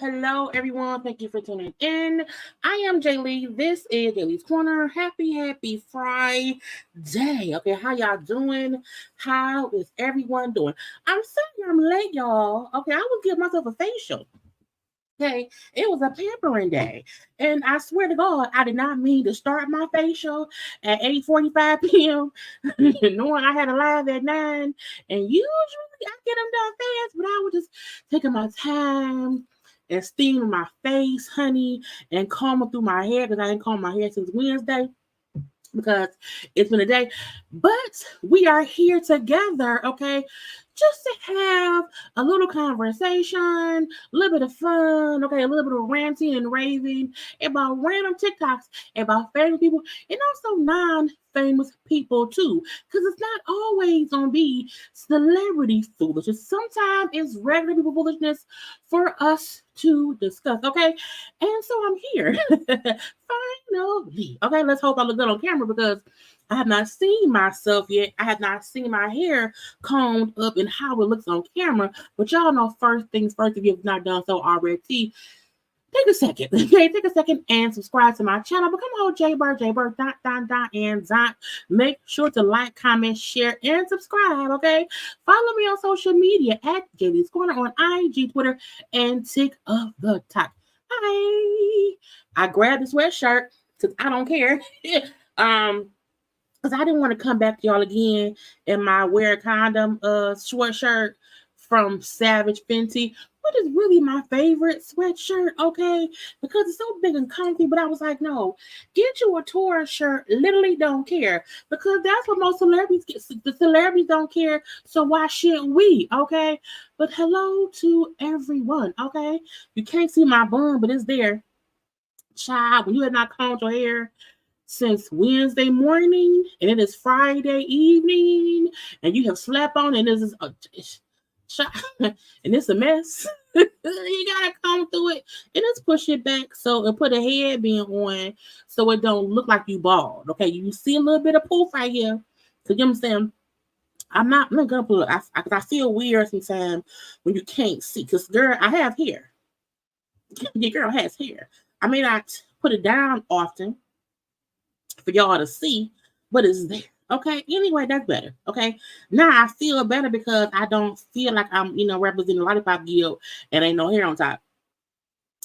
Hello, everyone. Thank you for tuning in. I am Jaylee. This is JayLeesCorner. Happy Friday. Okay, how y'all doing? How is everyone doing? I'm sorry I'm late, y'all. Okay, I will give myself a facial. Okay, it was a pampering day. And I swear to God, I did not mean to start my facial at 8:45 p.m. knowing I had a live at 9. And usually I get them done fast, but I was just taking my time and steaming my face, honey, and combing through my hair because I didn't comb my hair since Wednesday because it's been a day. But we are here together, okay? Just to have a little conversation, a little bit of fun, okay, a little bit of ranting and raving about random TikToks, about famous people, and also non-famous people too. Because it's not always gonna be celebrity foolishness. Sometimes it's regular people foolishness for us to discuss, okay? And so I'm here. Finally. Okay, let's hope I look good on camera because I have not seen myself yet. I have not seen my hair combed up and how it looks on camera. But y'all know first things first, if you've not done so already, take a second. Okay, take a second and subscribe to my channel. Become a whole JayBird, and dot. Make sure to like, comment, share, and subscribe. Okay, follow me on social media at JayLeesCorner on IG, Twitter, and TikTok. Hi. I grabbed the sweatshirt because I don't care. Because I didn't want to come back to y'all again in my wear condom sweatshirt from Savage Fenty, which is really my favorite sweatshirt, okay? Because it's so big and comfy, but I was like, no, get you a tour shirt, literally don't care. Because that's what most celebrities get. The celebrities don't care, so why shouldn't we, okay? But hello to everyone, okay? You can't see my bun, but it's there. Child, when you have not combed your hair since Wednesday morning and it is Friday evening and you have slept on and this is and it's a mess. You gotta come through it and just push it back and put a headband on so it don't look like you bald. Okay, you see a little bit of poof right here. So you know what I'm saying? I'm not gonna put I feel weird sometimes when you can't see because girl, I have hair. Your girl has hair. I may not put it down often for y'all to see, but it's there. Okay. Anyway, that's better. Okay. Now I feel better because I don't feel like I'm, representing Lollipop Guild and ain't no hair on top.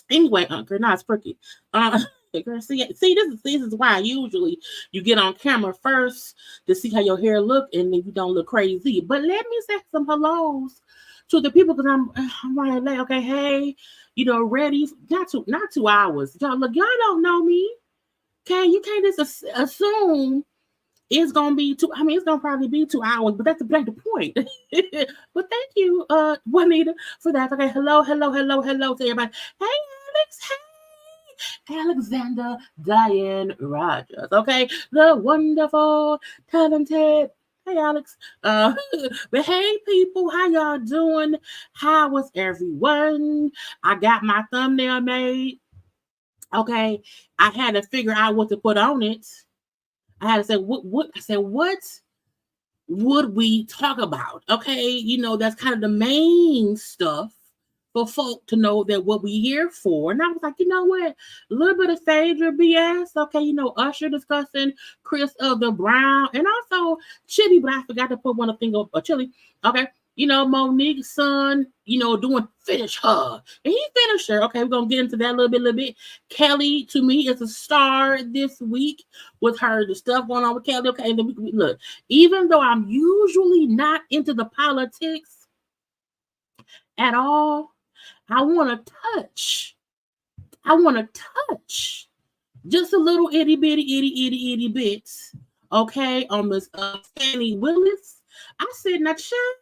Anyway, girl, nah, it's pretty. Uh, girl, this is why usually you get on camera first to see how your hair look and then you don't look crazy. But let me say some hellos to the people because I'm running late. Okay, hey, ready? Not 2 hours. Y'all look, y'all don't know me. Okay, you can't just assume it's gonna be two. I mean, it's gonna probably be 2 hours, but that's the point. But thank you, Juanita, for that. Okay, hello to everybody. Hey, Alex. Hey, Alexander Diane Rogers. Okay, the wonderful, talented. Hey, Alex. But hey, people, how y'all doing? How was everyone? I got my thumbnail made. Okay, I had to figure out what to put on it. I had to say what I said, what would we talk about? Okay, that's kind of the main stuff for folk to know that what we here for. And I was like, you know what? A little bit of Phaedra BS. Okay, Usher discussing Chris of the Brown and also Chilli, but I forgot to put one thing of Chilli. Okay. Monique's son, doing finish her. And he finished her. Okay, we're gonna get into that a little bit. Kelly, to me, is a star this week with her, the stuff going on with Kelly. Okay, and then look, even though I'm usually not into the politics at all, I want to touch. Just a little itty bits. Okay, on Miss Fani Willis. I said, now, child,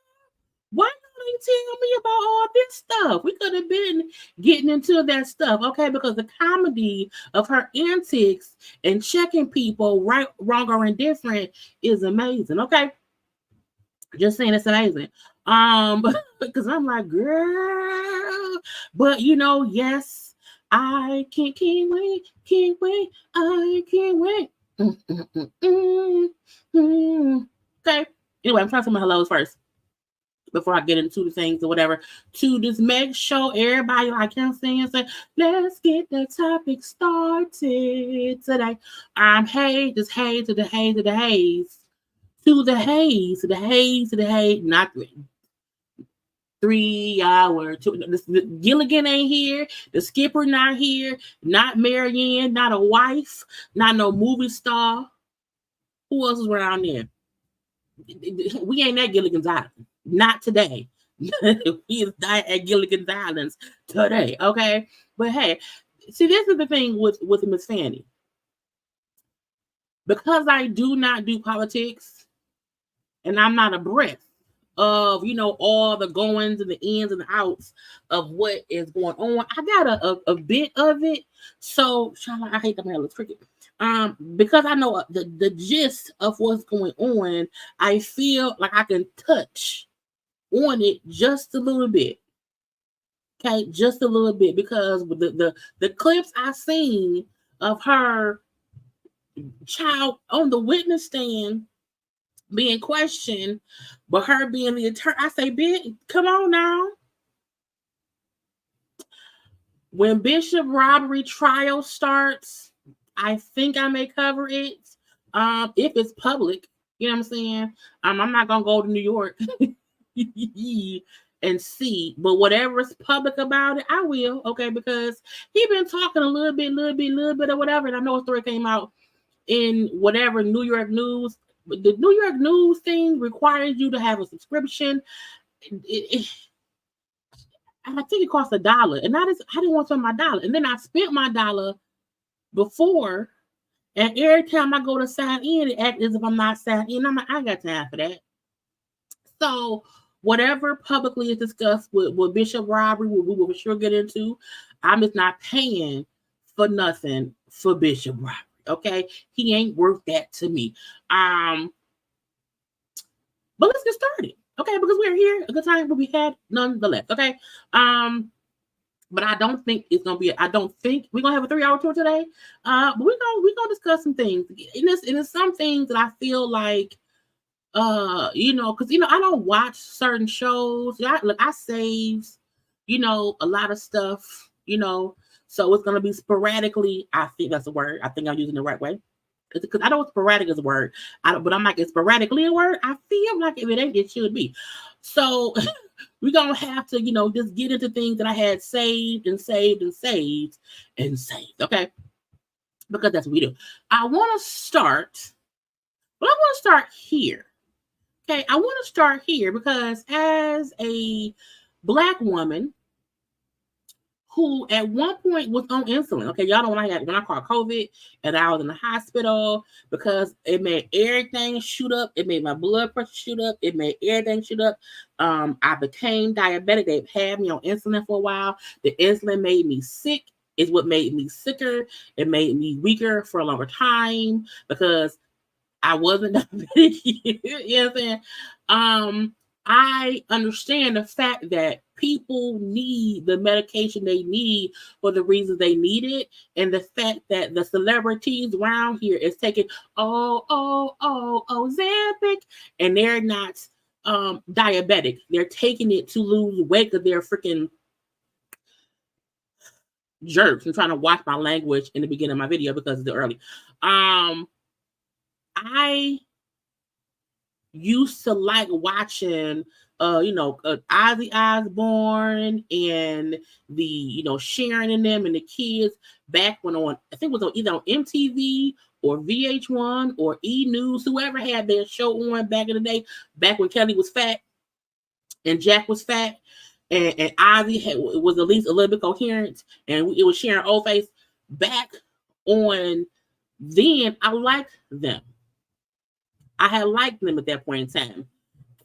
why don't you tell me about all this stuff? We could have been getting into that stuff, okay? Because the comedy of her antics and checking people right, wrong, or indifferent is amazing, okay? Just saying, it's amazing. Because I'm like, girl, but yes, I can't wait, I can't wait. Okay. Anyway, I'm trying some hellos first before I get into the things or whatever, to just make sure everybody, like I'm saying, say, let's get the topic started today. Hey, just hey to the hey to the haze. To the haze, to the haze, to the haze, not 3 hours. Gilligan ain't here. The skipper not here. Not Marianne, not a wife, not no movie star. Who else is around there? We ain't at Gilligan's Island. Not today. We is not at Gilligan's Islands today, okay? But hey, see, this is the thing with Miss Fani. Because I do not do politics, and I'm not abreast of all the goings and the ins and the outs of what is going on. I got a bit of it, so I hate the man looks cricket. Because I know the gist of what's going on, I feel like I can touch on it just a little bit. Okay, just a little bit, because with the clips I seen of her child on the witness stand being questioned, but her being the attorney, I say, bitch, come on now. When Bishop robbery trial starts, I think I may cover it. If it's public, you know what I'm saying? I'm not gonna go to New York and see, but whatever is public about it, I will. Okay, because he been talking a little bit or whatever, and I know a story came out in whatever New York news. But the New York news thing requires you to have a subscription. I think it costs $1, and I didn't want to spend my $1, and then I spent my $1 before, and every time I go to sign in, it acts as if I'm not signed in. I'm like, I got time for that. So whatever publicly is discussed with Bishop robbery, we will for sure get into. I'm just not paying for nothing for Bishop robbery. Okay, he ain't worth that to me. But let's get started. Okay, because we're here, a good time will be had nonetheless. Okay. But I don't think it's gonna be. I don't think we're gonna have a 3-hour tour today. But we're gonna discuss some things. And it's some things that I feel like, because I don't watch certain shows. I save, a lot of stuff. So it's gonna be sporadically. I think that's a word. I think I'm using the right way. because I know sporadic is a word, but I'm like, it's sporadically a word. I feel like if it ain't, it should be. So we're gonna have to, just get into things that I had saved and saved and saved and saved. Okay, because that's what we do. I want to start, but I want to start here. Okay, I want to start here because as a Black woman who at one point was on insulin. Okay, y'all know when I caught COVID and I was in the hospital because it made everything shoot up. It made my blood pressure shoot up. It made everything shoot up. I became diabetic. They had me on insulin for a while. The insulin made me sick. Is what made me sicker. It made me weaker for a longer time because I wasn't diabetic. You know what I'm saying? I understand the fact that people need the medication they need for the reasons they need it, and the fact that the celebrities around here is taking Ozempic, and they're not diabetic. They're taking it to lose weight because they're freaking jerks. I'm trying to watch my language in the beginning of my video because it's early. I used to like watching Ozzy Osbourne and the Sharon and them and the kids back when on, I think it was on either on MTV or VH1 or E News, whoever had their show on back in the day, back when Kelly was fat and Jack was fat and Ozzy was at least a little bit coherent and it was Sharon Oldface back on then. I liked them. I had liked them at that point in time.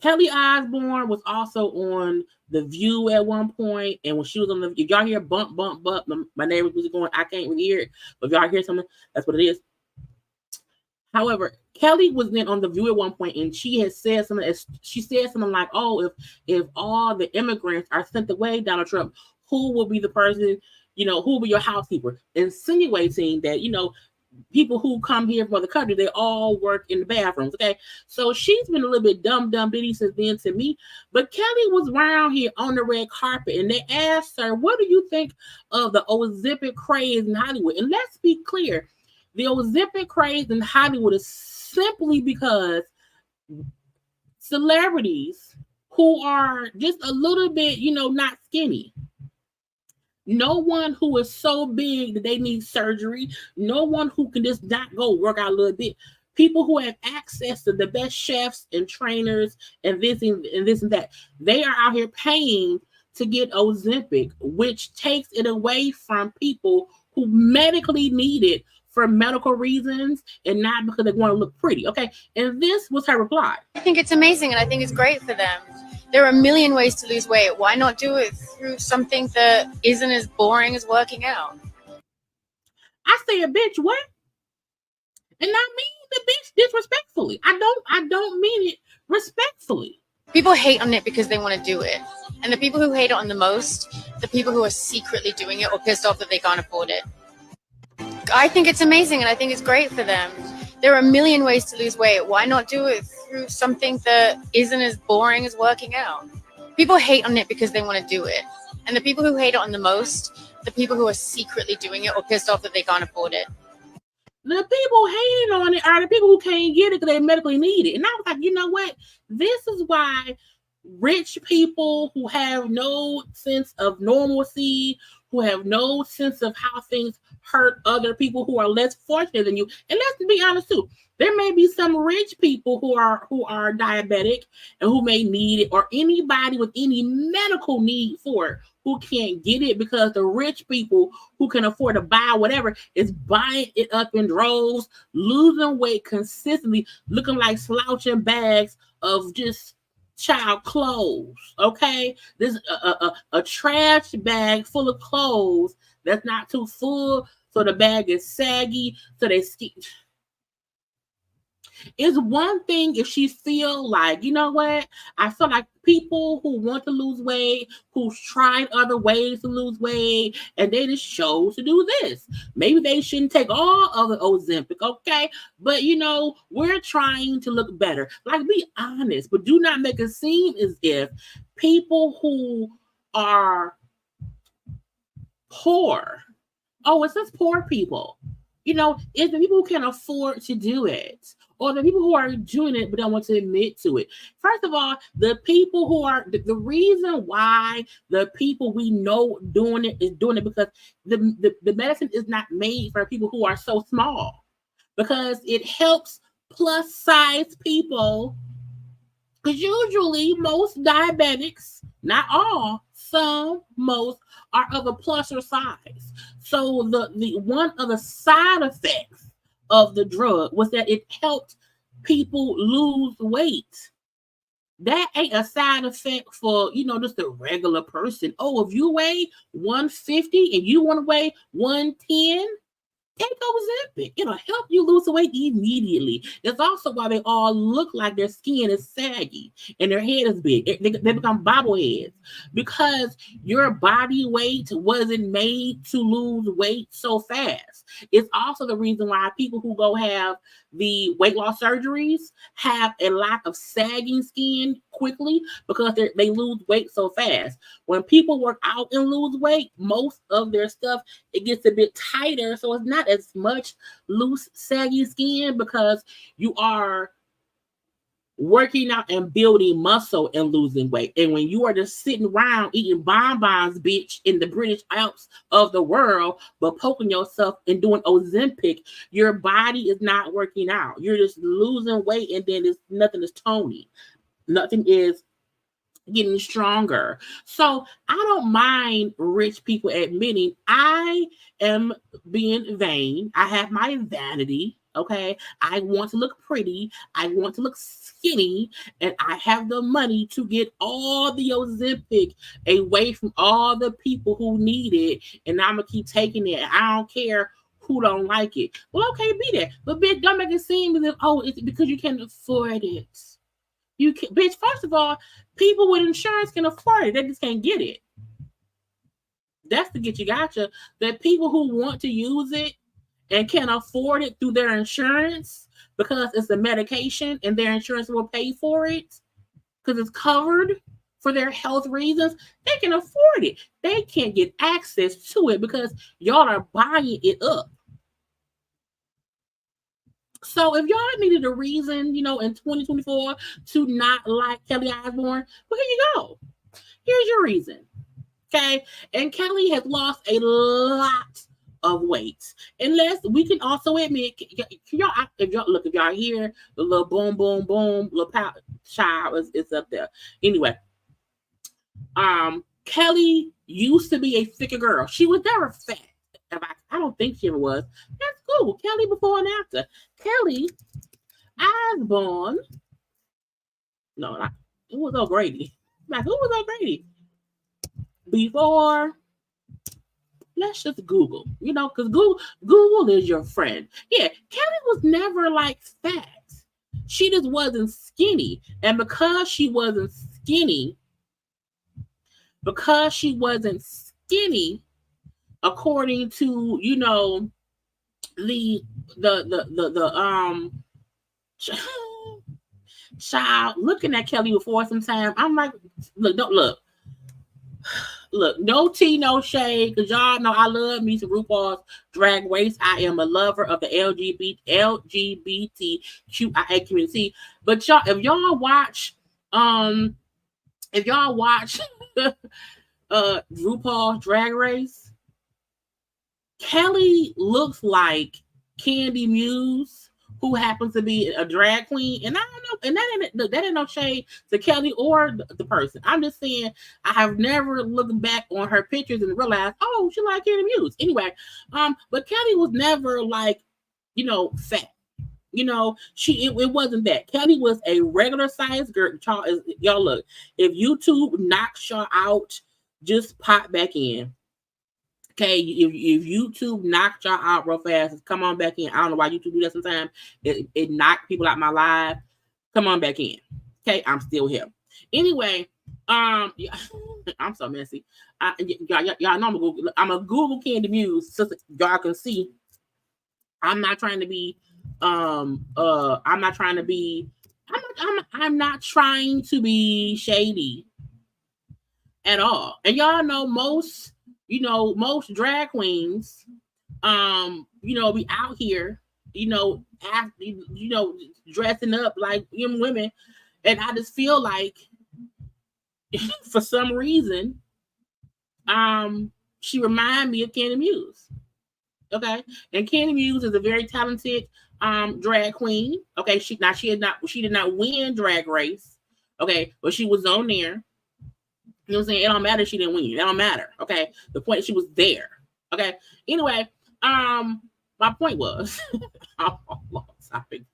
Kelly Osbourne was also on The View at one point, and when she was on the, if y'all hear bump, bump, bump, my neighbor was going, I can't really hear it, but if y'all hear something, that's what it is. However, Kelly was then on The View at one point, and she had said something. She said something like, "Oh, if all the immigrants are sent away, Donald Trump, who will be the person? Who will be your housekeeper?" Insinuating that people who come here from other countries, they all work in the bathrooms. Okay, so she's been a little bit dumb bitty since then to me. But Kelly was around here on the red carpet, and they asked her, "What do you think of the Ozempic craze in Hollywood?" And let's be clear, the Ozempic craze in Hollywood is simply because celebrities who are just a little bit, not skinny. No one who is so big that they need surgery. No one who can just not go work out a little bit. People who have access to the best chefs and trainers and this and that. They are out here paying to get Ozempic, which takes it away from people who medically need it for medical reasons and not because they want to look pretty. Okay. And this was her reply. I think it's amazing and I think it's great for them. There are a million ways to lose weight. Why not do it through something that isn't as boring as working out? I say a bitch what? And I mean the bitch disrespectfully. I don't mean it respectfully. People hate on it because they want to do it. And the people who hate it on the most, the people who are secretly doing it or pissed off that they can't afford it. I think it's amazing and I think it's great for them. There are a million ways to lose weight. Why not do it through something that isn't as boring as working out? People hate on it because they want to do it. And the people who hate it on the most, the people who are secretly doing it or pissed off that they can't afford it. The people hating on it are the people who can't get it because they medically need it. And I was like, you know what? This is why rich people who have no sense of normalcy, who have no sense of how things hurt other people who are less fortunate than you. And let's be honest too, there may be some rich people who are diabetic and who may need it, or anybody with any medical need for it who can't get it because the rich people who can afford to buy whatever is buying it up in droves, losing weight consistently, looking like slouching bags of just child clothes. Okay, this a trash bag full of clothes that's not too full, so the bag is saggy, so they It's one thing if she feel like, you know what, I feel like people who want to lose weight, who've tried other ways to lose weight, and they just chose to do this. Maybe they shouldn't take all of the Ozempic, okay? But, we're trying to look better. Like, be honest, but do not make it seem as if people who are poor, it says poor people. it's the people who can afford to do it, or the people who are doing it but don't want to admit to it. First of all, the people who are the reason why the people we know doing it is doing it because the medicine is not made for people who are so small, because it helps plus size people. Because usually most diabetics, not all, some, most, are of a plus or size. So the one of the side effects of the drug was that it helped people lose weight. That ain't a side effect for, just a regular person. Oh, if you weigh 150 and you want to weigh 110, take Ozempic. It'll help you lose weight immediately. That's also why they all look like their skin is saggy and their head is big. They become bobbleheads because your body weight wasn't made to lose weight so fast. It's also the reason why people who go have the weight loss surgeries have a lack of sagging skin quickly because they lose weight so fast. When people work out and lose weight, most of their stuff, it gets a bit tighter, so it's not as much loose, saggy skin because you are working out and building muscle and losing weight. And when you are just sitting around eating bonbons, bitch, in the British Alps of the world, but poking yourself and doing Ozempic, your body is not working out. You're just losing weight, and then nothing is toning. Nothing is getting stronger. So I don't mind rich people admitting I am being vain. I have my vanity. Okay. I want to look pretty. I want to look skinny. And I have the money to get all the Ozempic away from all the people who need it. And I'm going to keep taking it. I don't care who don't like it. Well, okay, be there. But bitch, don't make it seem as if, it's because you can't afford it. You can, bitch, first of all, people with insurance can afford it. They just can't get it. That's to get you gotcha. That people who want to use it and can afford it through their insurance because it's a medication and their insurance will pay for it because it's covered for their health reasons, they can afford it. They can't get access to it because y'all are buying it up. So if y'all needed a reason, in 2024 to not like Kelly Osbourne, well, here you go. Here's your reason. Okay. And Kelly has lost a lot of weight. Unless we can also admit, if y'all hear the little boom, boom, boom, little power child is up there. Anyway, Kelly used to be a thicker girl. She was never fat. I don't think she ever was. That's cool. Kelly before and after. Kelly Osbourne. No, it was O'Grady. Like, who was O'Grady? Before, let's just Google, because Google is your friend. Yeah, Kelly was never like fat. She just wasn't skinny. And because she wasn't skinny, according to the child looking at Kelly before some time, I'm like, look, no tea, no shade, because y'all know I love me some RuPaul's Drag Race. I am a lover of the LGBTQIA community. But y'all, if y'all watch RuPaul's Drag Race, Kelly looks like Candy Muse, who happens to be a drag queen. And I don't know, and that ain't no shade to Kelly or the person. I'm just saying I have never looked back on her pictures and realized, she like Candy Muse. Anyway, but Kelly was never like, fat. It wasn't that. Kelly was a regular sized girl. Y'all look, if YouTube knocks y'all out, just pop back in. Okay, if YouTube knocked y'all out real fast, come on back in. I don't know why YouTube do that sometimes. It knocked people out my live. Come on back in. Okay, I'm still here. Anyway, I'm so messy. Y'all know I'm a Google Candy Muse, so y'all can see. I'm not trying to be shady at all. And y'all know most drag queens be out here, dressing up like young women. And I just feel like for some reason, she reminded me of Candy Muse. Okay. And Candy Muse is a very talented drag queen. Okay, she did not win Drag Race. Okay, but she was on there. You know what I'm saying? It don't matter if she didn't win. It don't matter. Okay. The point is she was there. Okay. Anyway, my point was sorry.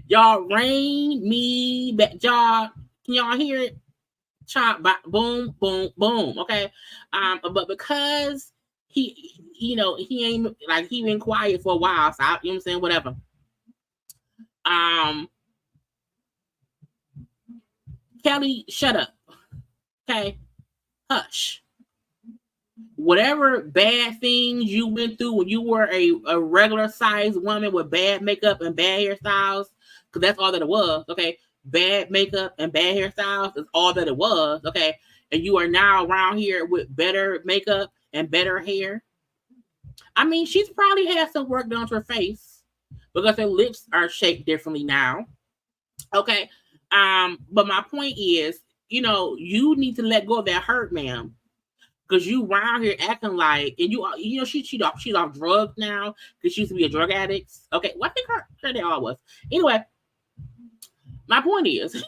Y'all rain me back. Y'all, can y'all hear it? Chop, boom, boom, boom. Okay. But because he ain't like he been quiet for a while, so you know what I'm saying? Whatever. Kelly, shut up. Okay. Hush. Whatever bad things you went through when you were a regular sized woman with bad makeup and bad hairstyles, because that's all that it was, okay? Bad makeup and bad hairstyles is all that it was, okay? And you are now around here with better makeup and better hair. I mean, she's probably had some work done to her face because her lips are shaped differently now, okay? But my point is, you need to let go of that hurt, ma'am. Because you around here acting like, and she's off drugs now because she used to be a drug addict. Okay, well, I think her they all was. Anyway, my point is,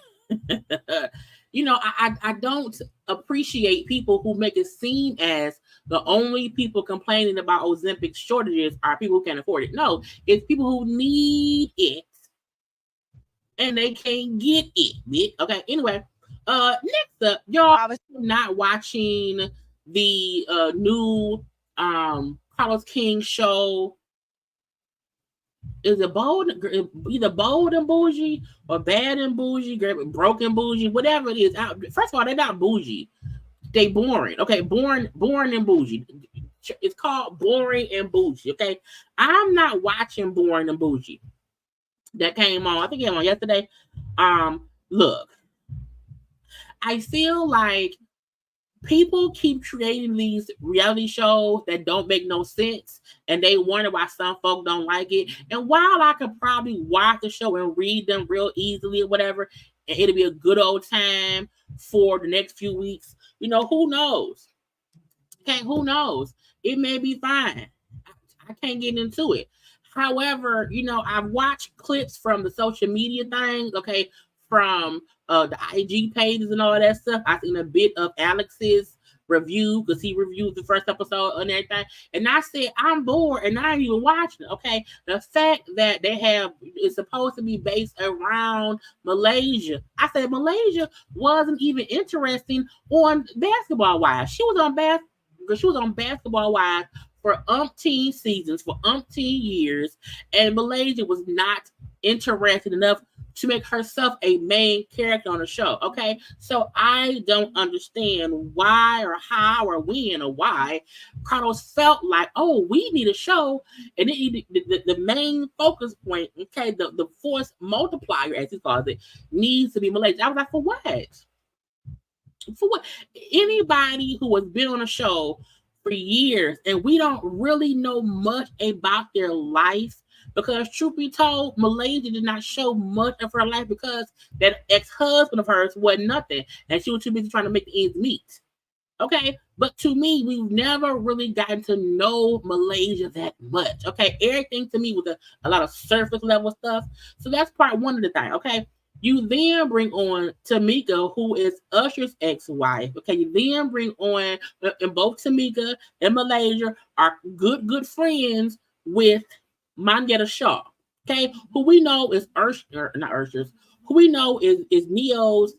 I don't appreciate people who make it seem as the only people complaining about Ozempic shortages are people who can't afford it. No, it's people who need it and they can't get it. Okay, anyway, next up, y'all, I was not watching the new Carlos King show. Is it either bold and bougie or bad and bougie, broken bougie, whatever it is. First of all, they're not bougie. They boring. Okay, boring and bougie. It's called boring and bougie. Okay, I'm not watching boring and bougie. That came on. I think it came on yesterday. Look, I feel like people keep creating these reality shows that don't make no sense, and they wonder why some folk don't like it. And while I could probably watch the show and read them real easily or whatever, and it'll be a good old time for the next few weeks, who knows? Okay, who knows? It may be fine. I can't get into it. However, I've watched clips from the social media things, okay, from the IG pages and all that stuff. I've seen a bit of Alex's review because he reviewed the first episode and everything. And I said, I'm bored and I ain't even watching it. Okay. The fact that it's supposed to be based around Malaysia. I said Malaysia wasn't even interesting on Basketball Wives. She was on Basketball Wives for umpteen seasons, for umpteen years, and Malaysia was not interested enough to make herself a main character on the show. Okay, so I don't understand why or how or when or why Carlos felt like, oh, we need a show, and the main focus point, okay, the force multiplier, as he calls it, needs to be Malaysia. I was like, for what? For what? Anybody who has been on a show for years and we don't really know much about their life, because truth be told, Malaysia did not show much of her life because that ex-husband of hers wasn't nothing, and she was too busy trying to make the ends meet. Okay, but to me, we've never really gotten to know Malaysia that much. Okay, everything to me was a lot of surface level stuff. So that's part one of the thing. Okay, you then bring on Tamika, who is Usher's ex-wife. Okay, you then bring on, and both Tamika and Malaysia are good friends with Monietta Shaw, okay, who we know is who we know is Neo's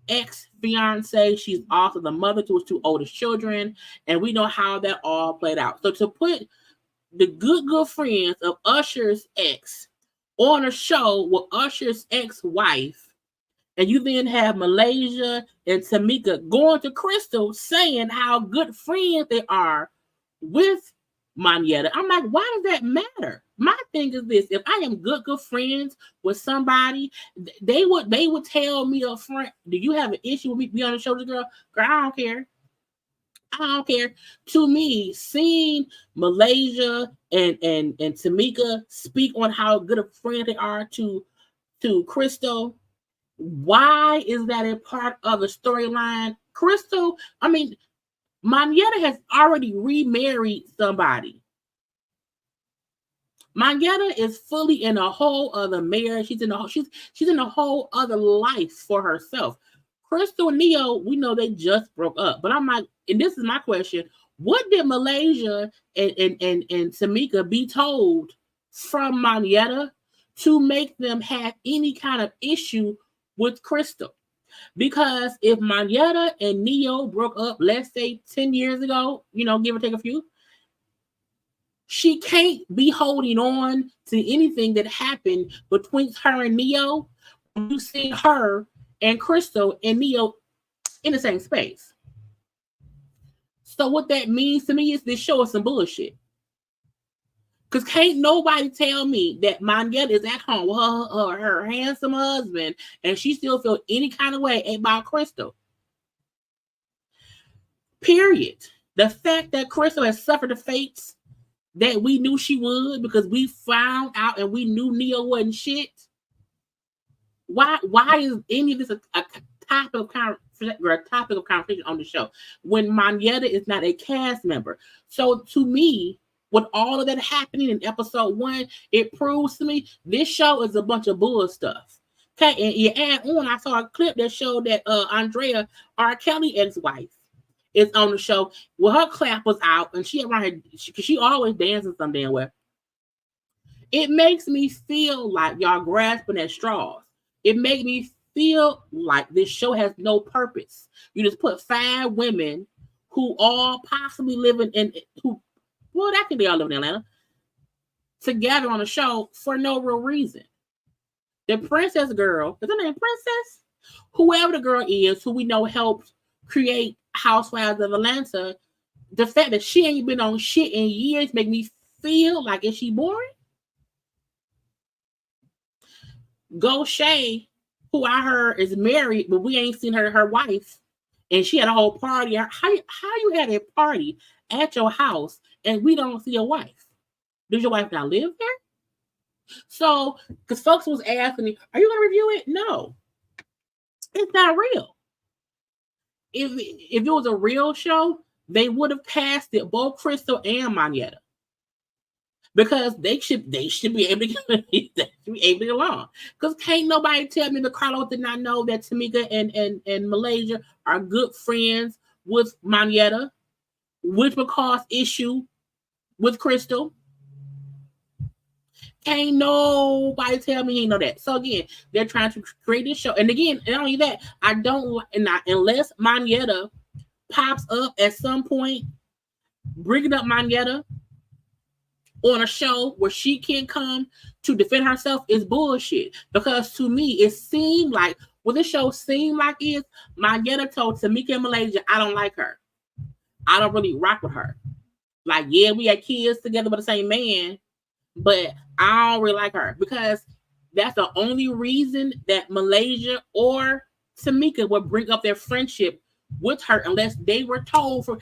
ex-fiance. She's also the mother to his two oldest children, and we know how that all played out. So to put the good friends of Usher's ex on a show with Usher's ex-wife, and you then have Malaysia and Tamika going to Crystal saying how good friends they are with Monietta. I'm like, why does that matter? My thing is this: if I am good friends with somebody, they would tell me up front, do you have an issue with me being on the show? Girl, I don't care. I don't care. To me, seeing Malaysia and Tamika speak on how good a friend they are to Crystal, why is that a part of the storyline? Crystal, I mean, Monietta has already remarried somebody. Monietta is fully in a whole other marriage. She's in a whole other life for herself. Crystal and Neo, we know they just broke up. But I'm like, and this is my question: what did Malaysia and Tamika be told from Monietta to make them have any kind of issue with Crystal? Because if Monietta and Neo broke up, let's say 10 years ago, give or take a few, she can't be holding on to anything that happened between her and Neo when you see her and Crystal and Neo in the same space. So what that means to me is this show is some bullshit. Because can't nobody tell me that Monietta is at home with her handsome husband and she still feel any kind of way about Crystal. Period. The fact that Crystal has suffered the fates that we knew she would because we found out and we knew Neo wasn't shit. Why is any of this a topic of conversation on the show when Monietta is not a cast member? So to me, with all of that happening in episode 1, it proves to me this show is a bunch of bull stuff. Okay, and you add on, I saw a clip that showed that Andrea, R. Kelly ex-wife, is on the show. Well, her clap was out, and she around here because she always dances some damn well. It makes me feel like y'all grasping at straws. It makes me feel like this show has no purpose. You just put 5 women who all possibly living in that can be all live in Atlanta together on a show for no real reason. The princess girl, is her name Princess? Whoever the girl is, who we know helped create Housewives of Atlanta, the fact that she ain't been on shit in years make me feel like, is she boring? Go Shay, who I heard is married, but we ain't seen her wife, and she had a whole party. How you had a party at your house and we don't see your wife? Does your wife not live there? So, because folks was asking me, are you going to review it? No, it's not real. If it was a real show, they would have casted both Crystal and Monietta because they should be able to get along. Because can't nobody tell me that Carlos did not know that Tamika and Malaysia are good friends with Monietta, which would cause issue with Crystal. Can't nobody tell me he know that. So again, they're trying to create this show. And again, not only that, unless Monietta pops up at some point, bringing up Monietta on a show where she can come to defend herself is bullshit. Because to me, it seemed like what this show seemed like is Monietta told Tamika and Malaysia, I don't like her. I don't really rock with her. Like, yeah, we had kids together with the same man, but I don't really like her because that's the only reason that Malaysia or Tamika would bring up their friendship with her unless they were told for.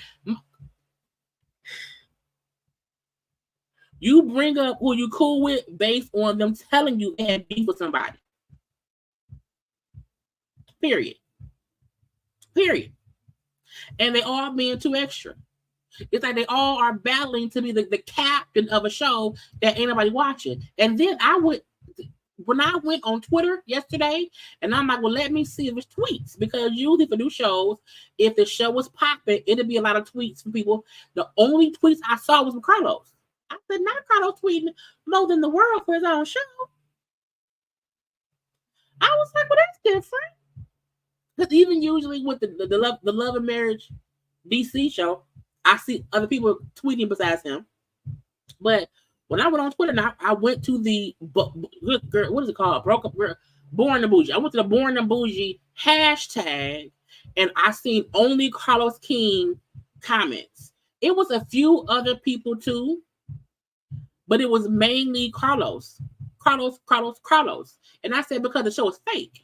You bring up who you cool with based on them telling you they had beef with somebody. Period. And they all being too extra. It's like they all are battling to be the captain of a show that ain't nobody watching. And then when I went on Twitter yesterday, and I'm like, well, let me see if it's tweets. Because usually for new shows, if the show was popping, it'd be a lot of tweets from people. The only tweets I saw was from Carlos. I said, not Carlos tweeting more than the world for his own show. I was like, well, that's different. Because even usually with the Love and Marriage DC show, I see other people tweeting besides him. But when I went on Twitter, now I went to the what is it called? Born and Bougie. I went to the Born and Bougie hashtag, and I seen only Carlos King comments. It was a few other people too, but it was mainly Carlos. And I said because the show is fake.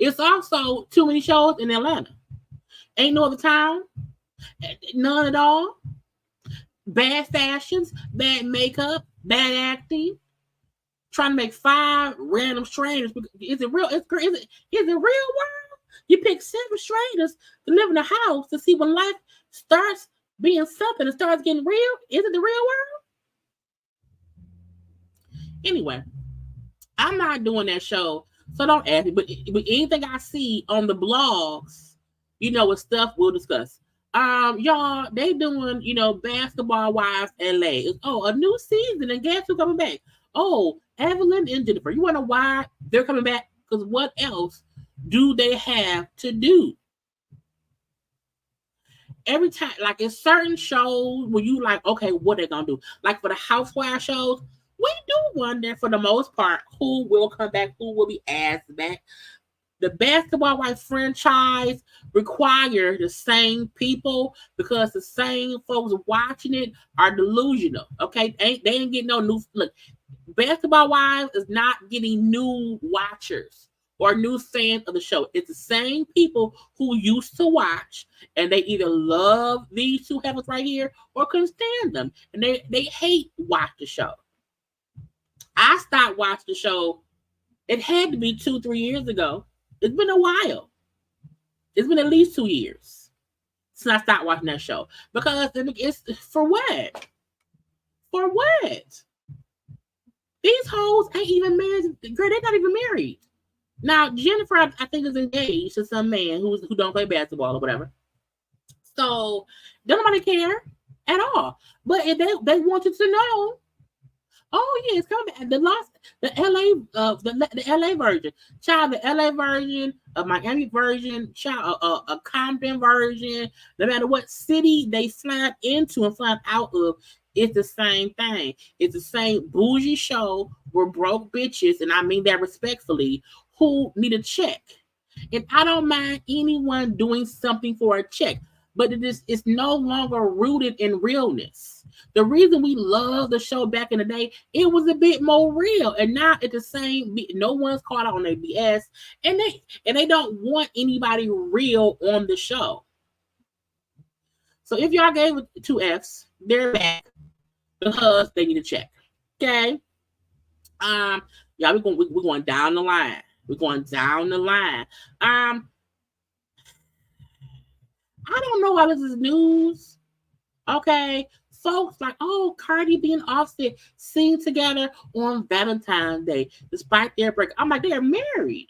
It's also too many shows in Atlanta. Ain't no other town. None at all. Bad fashions, bad makeup, bad acting. Trying to make 5 random strangers. Is it real? Is it real world? You pick 7 strangers to live in a house to see when life starts being something and starts getting real. Is it the real world? Anyway, I'm not doing that show, so don't ask me. But anything I see on the blogs, with stuff we'll discuss. Y'all, they doing, Basketball Wives LA. Oh, a new season, and guess who's coming back? Oh, Evelyn and Jennifer. You wanna know why they're coming back? Because what else do they have to do? Every time, like in certain shows where you like, okay, what they gonna do? Like for the housewife shows, we do wonder for the most part who will come back, who will be asked back. The Basketball Wife franchise require the same people because the same folks watching it are delusional. Okay, they ain't getting no new look. Basketball Wives is not getting new watchers or new fans of the show. It's the same people who used to watch, and they either love these two heavens right here or couldn't stand them, and they hate watch the show. I stopped watching the show. It had to be 2-3 years ago. It's been a while. It's been at least 2 years since I stopped watching that show because it's for what? For what? These hoes ain't even married. Girl, they're not even married. Now, Jennifer, I think, is engaged to some man who don't play basketball or whatever. So, don't nobody care at all. But if they wanted to know, oh yeah, it's coming back. The LA version, child, the LA version, a Miami version, child, a Compton version. No matter what city they fly into and fly out of, it's the same thing. It's the same bougie show where broke bitches, and I mean that respectfully, who need a check. And I don't mind anyone doing something for a check, but it's no longer rooted in realness. The reason we love the show back in the day, it was a bit more real, and now it's the same. No one's caught on their BS, and they don't want anybody real on the show. So if y'all gave it 2 Fs, they're back because they need a check. Okay. Yeah, we're going down the line. We're going down the line. I don't know how this is news. Okay. Folks like, oh, Cardi B and Offset sing together on Valentine's Day despite their break. I'm like, they're married.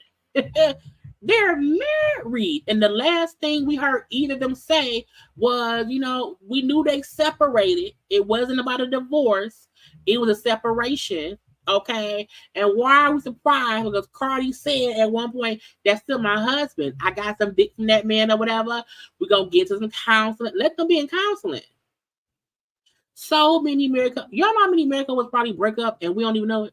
They're married. And the last thing we heard either of them say was, we knew they separated. It wasn't about a divorce. It was a separation. Okay. And why are we surprised? Because Cardi said at one point, that's still my husband. I got some dick from that man or whatever. We're going to get to some counseling. Let them be in counseling. So many married couples. Y'all know how many married couples probably break up and we don't even know it?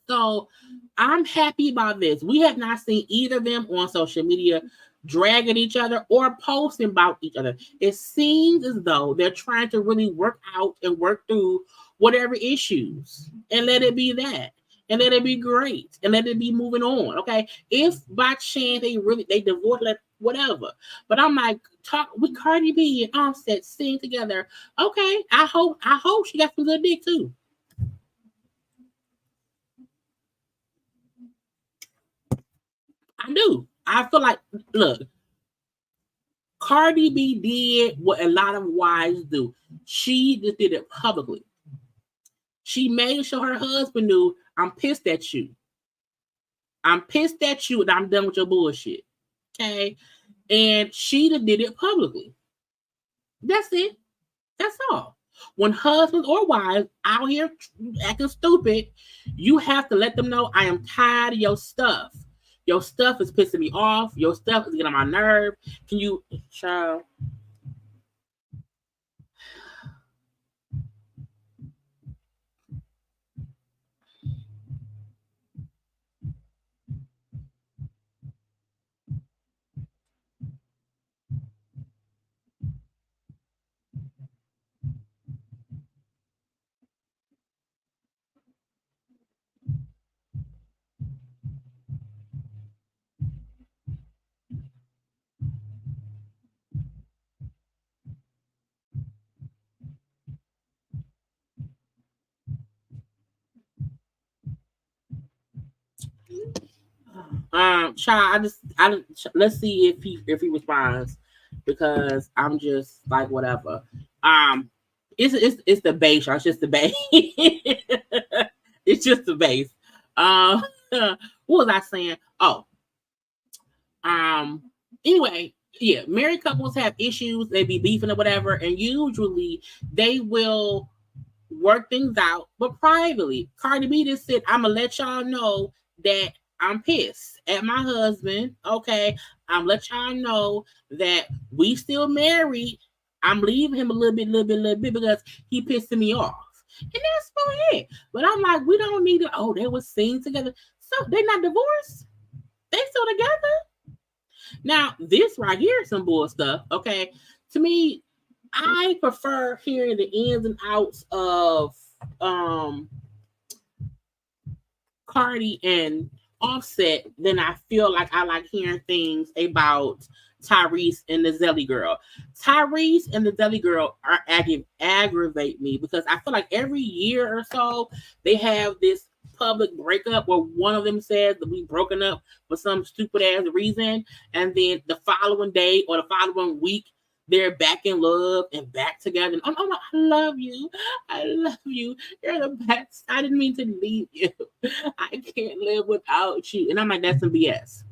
So I'm happy about this. We have not seen either of them on social media dragging each other or posting about each other. It seems as though they're trying to really work out and work through whatever issues and let it be that. And let it be great. And let it be moving on. Okay. If by chance they divorce, whatever. But I'm like, talk with Cardi B and Offset sing together. Okay. I hope she got some good dick too. I do. I feel like, look, Cardi B did what a lot of wives do. She just did it publicly. She made sure her husband knew, I'm pissed at you. I'm pissed at you and I'm done with your bullshit. Okay. And she just did it publicly. That's it. That's all. When husbands or wives out here acting stupid, you have to let them know, I am tired of your stuff. Your stuff is pissing me off. Your stuff is getting on my nerve. Can you, child? Child, let's see if he responds, because I'm just like whatever. It's the base, y'all. It's just the base. It's just the base. What was I saying? Oh, anyway, yeah, married couples have issues. They be beefing or whatever, and usually they will work things out, but privately. Cardi B just said, "I'm gonna let y'all know that I'm pissed at my husband. Okay, I'm let y'all know that we still married. I'm leaving him a little bit because he pissing me off." And that's for it. But I'm like, we don't need to. Oh, they were seen together, so they're not divorced. They still together. Now, this right here is some bull stuff. Okay, to me, I prefer hearing the ins and outs of Cardi and Offset than I feel like I like hearing things about Tyrese and the Zelly girl. Tyrese and the Zelly girl are aggravate me because I feel like every year or so they have this public breakup where one of them says that we broken up for some stupid ass reason, and then the following day or the following week they're back in love and back together. And I love you. I love you. You're the best. I didn't mean to leave you. I can't live without you. And I'm like, that's some BS.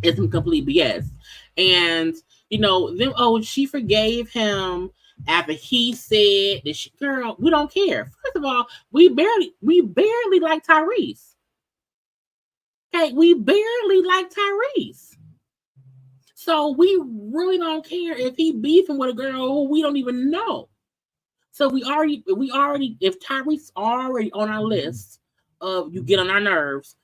It's some complete BS. And then she forgave him after he said that girl, we don't care. First of all, we barely like Tyrese. Okay, we barely like Tyrese. So we really don't care if he beefing with a girl who we don't even know. So we already, if Tyrese already on our list of you get on our nerves,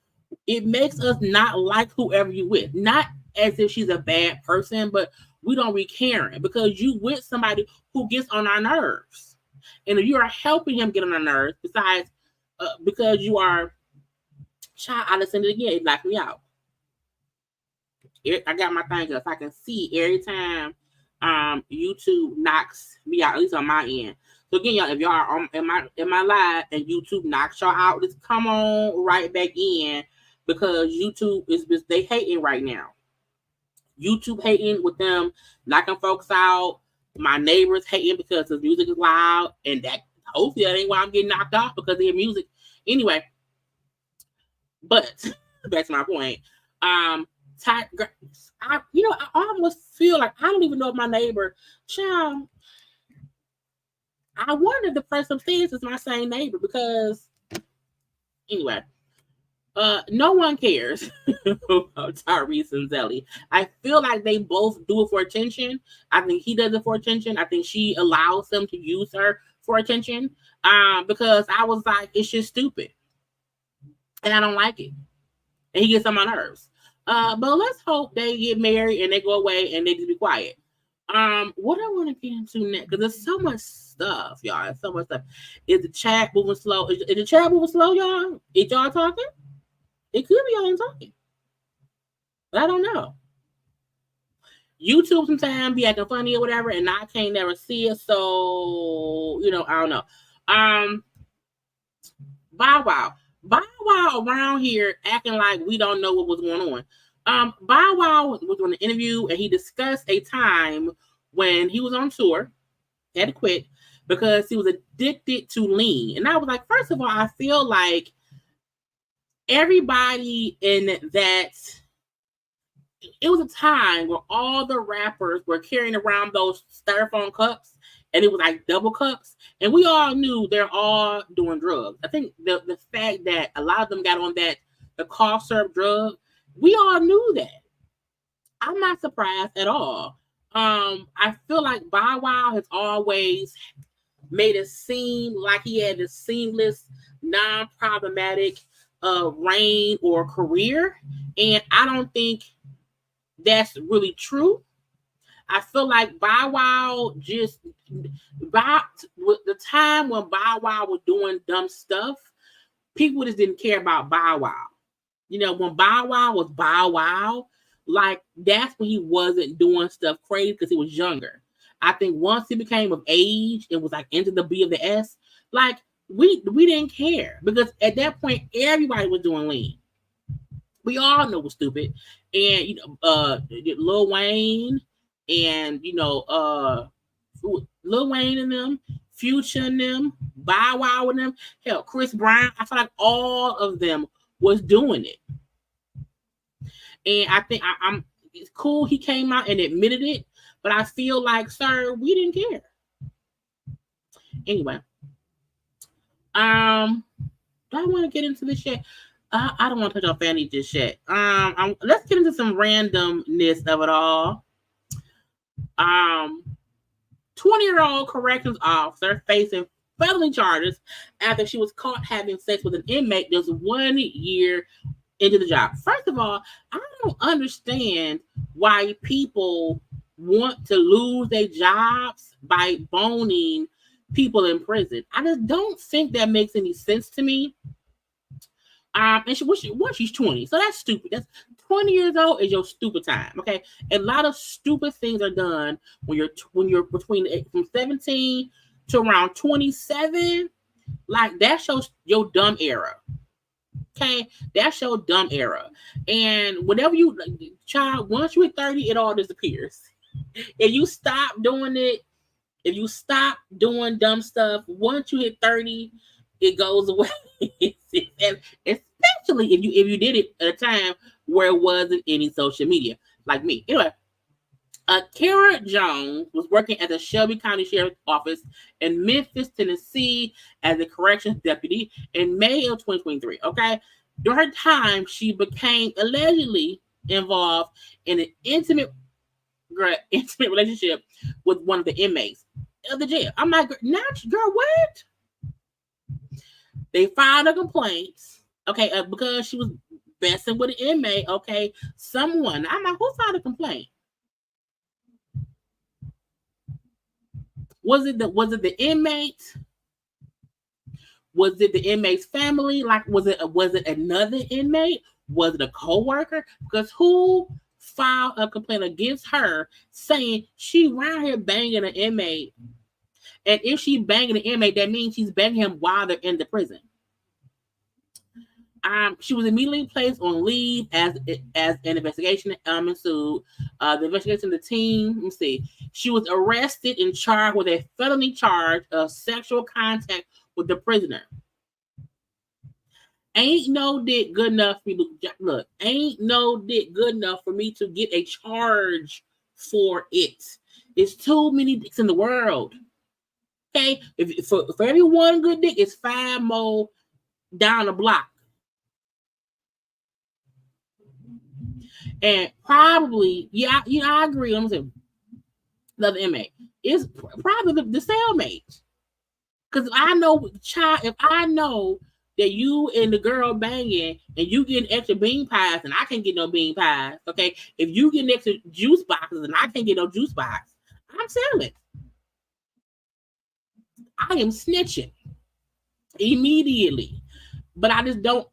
it makes us not like whoever you with. Not as if she's a bad person, but we don't be caring because you with somebody who gets on our nerves. And if you are helping him get on our nerves, besides because you are, child, I listened to it again, it knocked me out. I got my thing up. I can see every time YouTube knocks me out, at least on my end. So again, y'all, if y'all are in my live and YouTube knocks y'all out, just come on right back in because YouTube is they hating right now. YouTube hating with them knocking folks out. My neighbors hating because the music is loud, and that hopefully that ain't why I'm getting knocked off because of their music. Anyway, but back to my point. I almost feel like I don't even know if my neighbor, child. I wonder if the person upstairs is my same neighbor because, anyway, no one cares about Tyrese and Zelly. I feel like they both do it for attention. I think he does it for attention. I think she allows them to use her for attention. Because I was like, it's just stupid, and I don't like it, and he gets on my nerves. But let's hope they get married and they go away and they just be quiet. What I want to get into next, because there's so much stuff, y'all. There's so much stuff. Is the chat moving slow? Is the chat moving slow, y'all? Is y'all talking? It could be y'all talking. But I don't know. YouTube sometimes be acting funny or whatever, and I can't never see it. So, I don't know. Bow Wow around here acting like we don't know what was going on. Bow Wow was on an interview and he discussed a time when he was on tour, had to quit because he was addicted to lean. And I was like, first of all, I feel like everybody in that, it was a time where all the rappers were carrying around those styrofoam cups and it was like double cups. And we all knew they're all doing drugs. I think the fact that a lot of them got on the cough syrup drug, we all knew that. I'm not surprised at all. I feel like Bow Wow has always made it seem like he had this seamless, non-problematic reign or career. And I don't think that's really true. I feel like Bow Wow with the time when Bow Wow was doing dumb stuff, people just didn't care about Bow Wow. When Bow Wow was Bow Wow, like that's when he wasn't doing stuff crazy because he was younger. I think once he became of age and was like into the B of the S, like we didn't care because at that point everybody was doing lean. We all know was stupid. And Lil Wayne and Lil Wayne and them, Future and them, Bow Wow and them, hell, Chris Brown. I feel like all of them was doing it. And I think I'm it's cool he came out and admitted it, but I feel like, sir, we didn't care. Anyway, do I want to get into this yet? I don't want to touch on Fani just yet. Let's get into some randomness of it all. 20-year-old corrections officer facing felony charges after she was caught having sex with an inmate just 1 year into the job. First of all, I don't understand why people want to lose their jobs by boning people in prison. I just don't think that makes any sense to me. And she's 20, so that's stupid. That's 20 years old is your stupid time. Okay, a lot of stupid things are done when you're between from 17 to around 27. Like that's your dumb era. Okay, that's your dumb era. And whatever child, once you hit 30, it all disappears. If you stop doing it, if you stop doing dumb stuff, once you hit 30, it goes away. Especially if you did it at a time where it wasn't any social media, like me. Anyway, Kara Jones was working at the Shelby County Sheriff's Office in Memphis, Tennessee, as a corrections deputy in May of 2023. Okay, during her time, she became allegedly involved in an intimate relationship with one of the inmates of the jail. I'm like, not girl, what? They filed a complaint, okay, because she was messing with an inmate, okay. I'm like, who filed a complaint? Was it the inmate? Was it the inmate's family? Like, was it another inmate? Was it a co-worker? Because who filed a complaint against her saying she around here banging an inmate? And if she's banging an inmate, that means she's banging him while they're in the prison. She was immediately placed on leave as an investigation ensued. The investigation, the team, let me see. She was arrested and charged with a felony charge of sexual contact with the prisoner. Ain't no dick good enough for me to look. Ain't no dick good enough for me to get a charge for it. It's too many dicks in the world. Okay, for every one good dick, it's 5 more down the block. And probably, yeah, I agree. I'm saying the other inmate is probably the cellmate. Because I know, child, if I know that you and the girl banging and you getting extra bean pies and I can't get no bean pies, okay? If you get extra juice boxes and I can't get no juice box, I'm selling. I am snitching immediately. But I just don't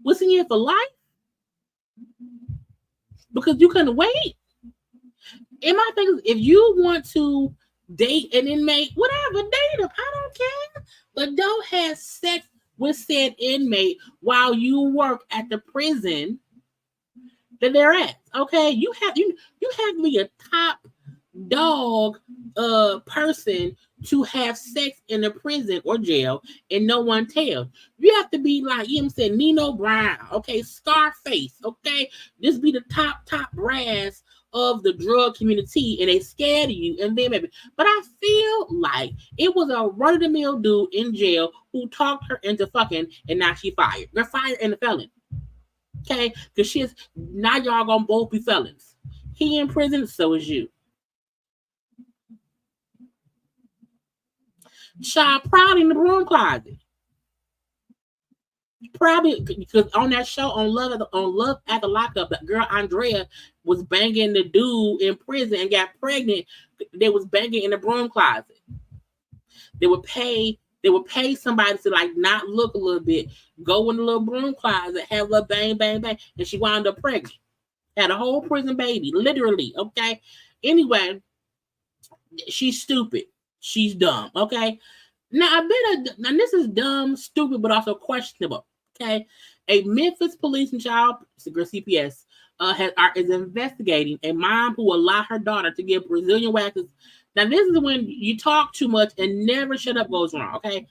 what's in here for life? Because you couldn't wait. And my thing is, if you want to date an inmate, whatever, date them. I don't care. But don't have sex with said inmate while you work at the prison that they're at. Okay, you have to be a top dog person to have sex in a prison or jail and no one tells. You have to be like, you know what I'm saying, Nino Brown, okay, Scarface, okay? Just be the top brass of the drug community and they scared of you and then maybe. But I feel like it was a run-of-the-mill dude in jail who talked her into fucking and now she fired. They're fired and a felon. Okay? Because now y'all gonna both be felons. He in prison, so is you. Child, probably in the broom closet. Probably because on that show on Love at the Lockup, the girl Andrea was banging the dude in prison and got pregnant. They was banging in the broom closet. They would pay somebody to like not look a little bit, go in the little broom closet, have a little bang, bang, bang, and she wound up pregnant. Had a whole prison baby, literally. Okay. Anyway, she's stupid. She's dumb. Okay. Now this is dumb, stupid, but also questionable. Okay, a Memphis police and child CPS is investigating a mom who allowed her daughter to get Brazilian waxes. Now, this is when you talk too much and never shut up goes wrong. Okay,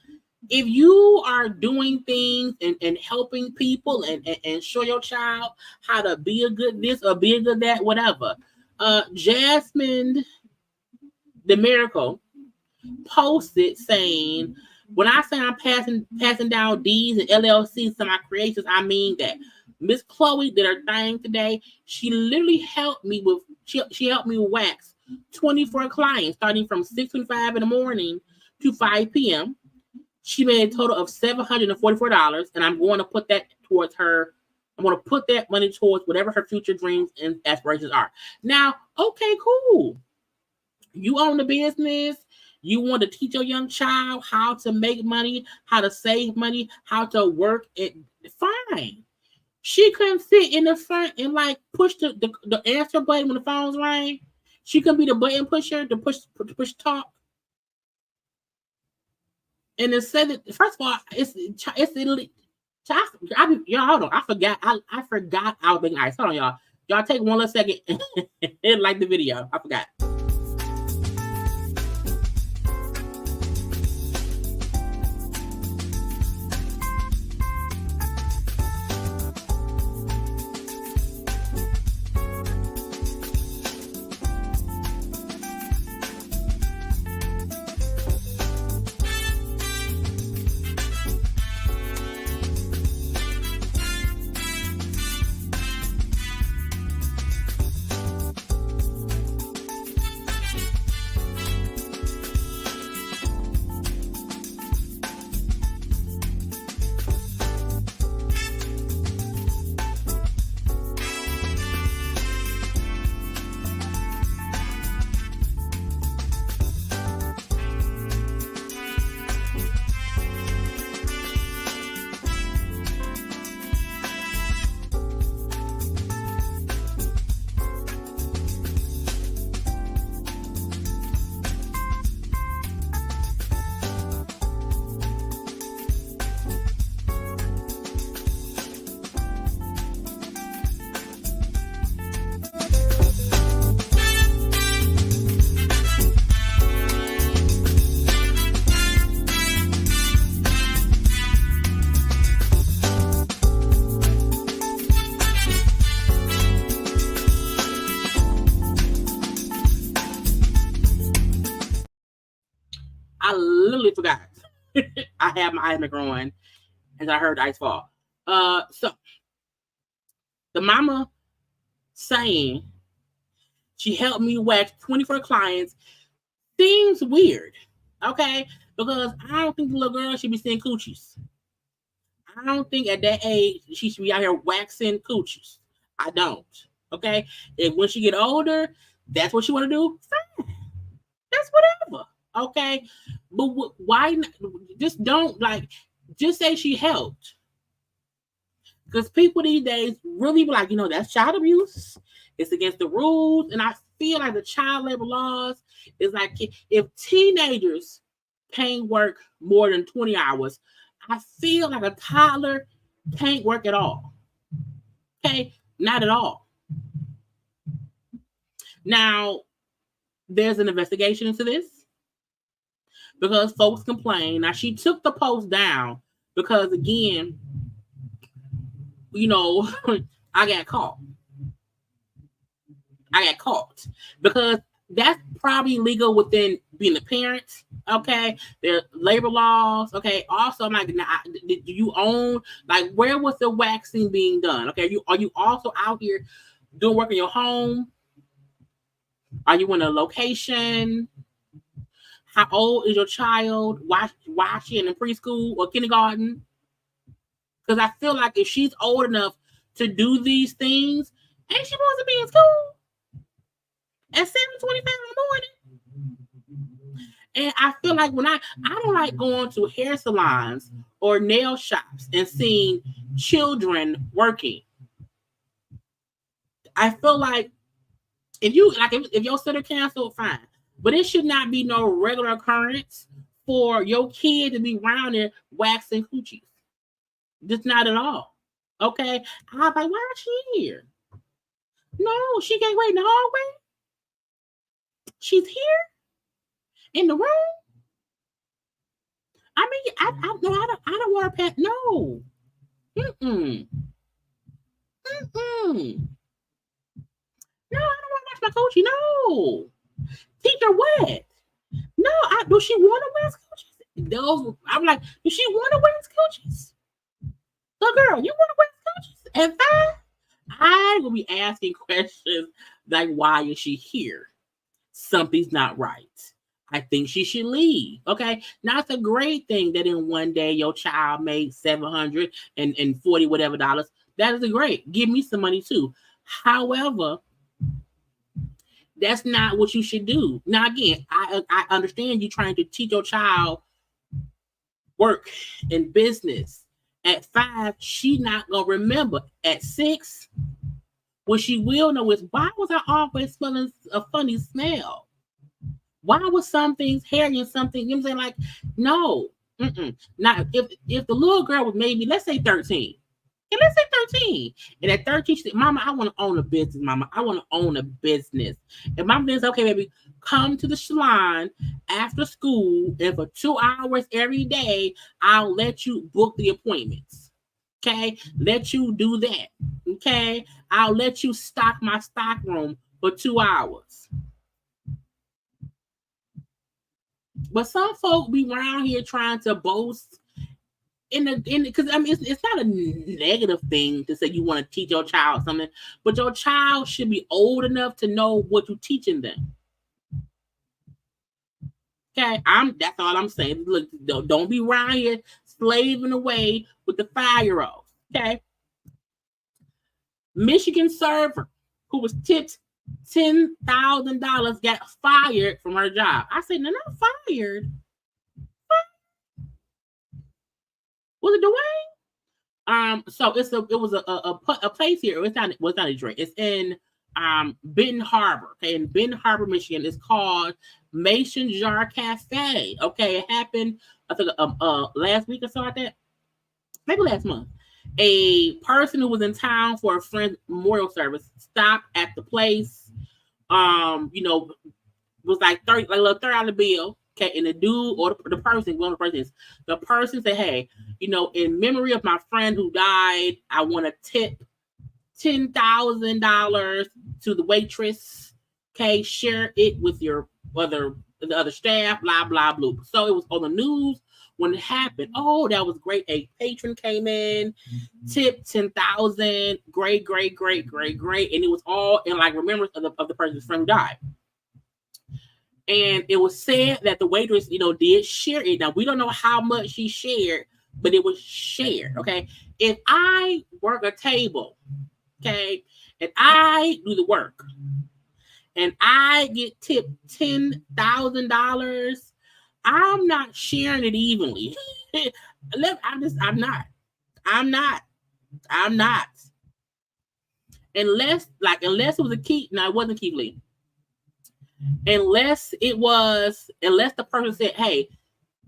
if you are doing things and helping people and show your child how to be a good this or be a good that, whatever. Jasmine the Miracle posted saying, when I say I'm passing down D's and LLCs to my creations, I mean that. Miss Chloe did her thing today. She literally helped me with she helped me wax 24 clients starting from 6:25 in the morning to 5 p.m. She made a total of $744, and I'm going to put that towards her. I'm going to put that money towards whatever her future dreams and aspirations are. Now, okay, cool. You own the business. You want to teach your young child how to make money, how to save money, how to work it. Fine. She couldn't sit in the front and like push the answer button when the phones rang. She couldn't be the button pusher to push talk. And it said that, first of all, it's illegal. Y'all, hold on. I forgot I was making ice. Hold on, y'all. Y'all take one little second and like the video. I forgot. I literally forgot. I had my ice maker on as I heard the ice fall. So the mama saying she helped me wax 24 clients seems weird, okay? Because I don't think the little girl should be seeing coochies. I don't think at that age she should be out here waxing coochies. I don't, okay? And when she get older, that's what she want to do, fine. That's whatever. Okay, but why not? Just don't just say she helped, because people these days really be like, that's child abuse. It's against the rules, and I feel like the child labor laws is like, if teenagers can't work more than 20 hours, I feel like a toddler can't work at all. Okay, not at all. Now, there's an investigation into this, because folks complain. Now, she took the post down because, again, I got caught. Because that's probably legal within being a parent. Okay, there are labor laws. Okay, also, I'm like, do you own? Where was the waxing being done? Okay, are you also out here doing work in your home? Are you in a location? How old is your child? Why she in preschool or kindergarten? Because I feel like if she's old enough to do these things, ain't she supposed to be in school at 7:25 in the morning? And I feel like when I don't like going to hair salons or nail shops and seeing children working. I feel like if your sitter canceled, fine. But it should not be no regular occurrence for your kid to be around there waxing coochies. Just not at all. Okay. I was like, why is she here? No, she can't wait in the hallway. She's here in the room. I mean, I don't want her pet. No. Mm-mm. Mm-mm. No, I don't want to watch my coachie. No. Teach her what? No, do she want to wear coaches? I'm like, does she want to wear coaches? So, girl, you want to wear coaches? And I will be asking questions like, why is she here? Something's not right. I think she should leave. Okay. Now it's a great thing that in one day your child made $740 whatever dollars. That is a great. Give me some money too. However, that's not what you should do. Now, again, I understand you trying to teach your child work and business. At 5, she not gonna remember. At 6, what she will know is, why was I always smelling a funny smell? Why was some things hairy and something, you know what I'm saying? Like, no. Now, if the little girl was maybe, let's say 13. And let's say 13. And at 13, she said, Mama, I want to own a business, Mama. I want to own a business. And Mama says, okay, baby, come to the salon after school, and for 2 hours every day, I'll let you book the appointments. Okay? Let you do that. Okay? I'll let you stock my stock room for 2 hours. But some folk be around here trying to boast because I mean it's not a negative thing to say you want to teach your child something, but your child should be old enough to know what you're teaching them. Okay, that's all I'm saying. Look, don't be around here slaving away with the 5-year-olds. Okay, Michigan server who was tipped $10,000 got fired from her job. I said, no, not fired. Was it Dwayne? So it was a place here. It's not a drink. It's in Benton Harbor. Okay, in Benton Harbor, Michigan. It's called Mason Jar Cafe. Okay, it happened I think last week or so like that. Maybe last month. A person who was in town for a friend's memorial service stopped at the place. Was like $30, like a little $30 bill. Okay, and the dude or the person, one of the persons, the person said, hey, in memory of my friend who died, I want to tip $10,000 to the waitress. Okay, share it with the other staff, blah, blah, blah. So it was on the news when it happened. Oh, that was great. A patron came in, tipped $10,000, great. And it was all in like remembrance of the person's friend who died. And it was said that the waitress, did share it. Now, we don't know how much she shared, but it was shared, okay? If I work a table, okay, and I do the work, and I get tipped $10,000, I'm not sharing it evenly. I'm not. Unless it was a Keith. No, it wasn't Keith Lee. Unless the person said, hey,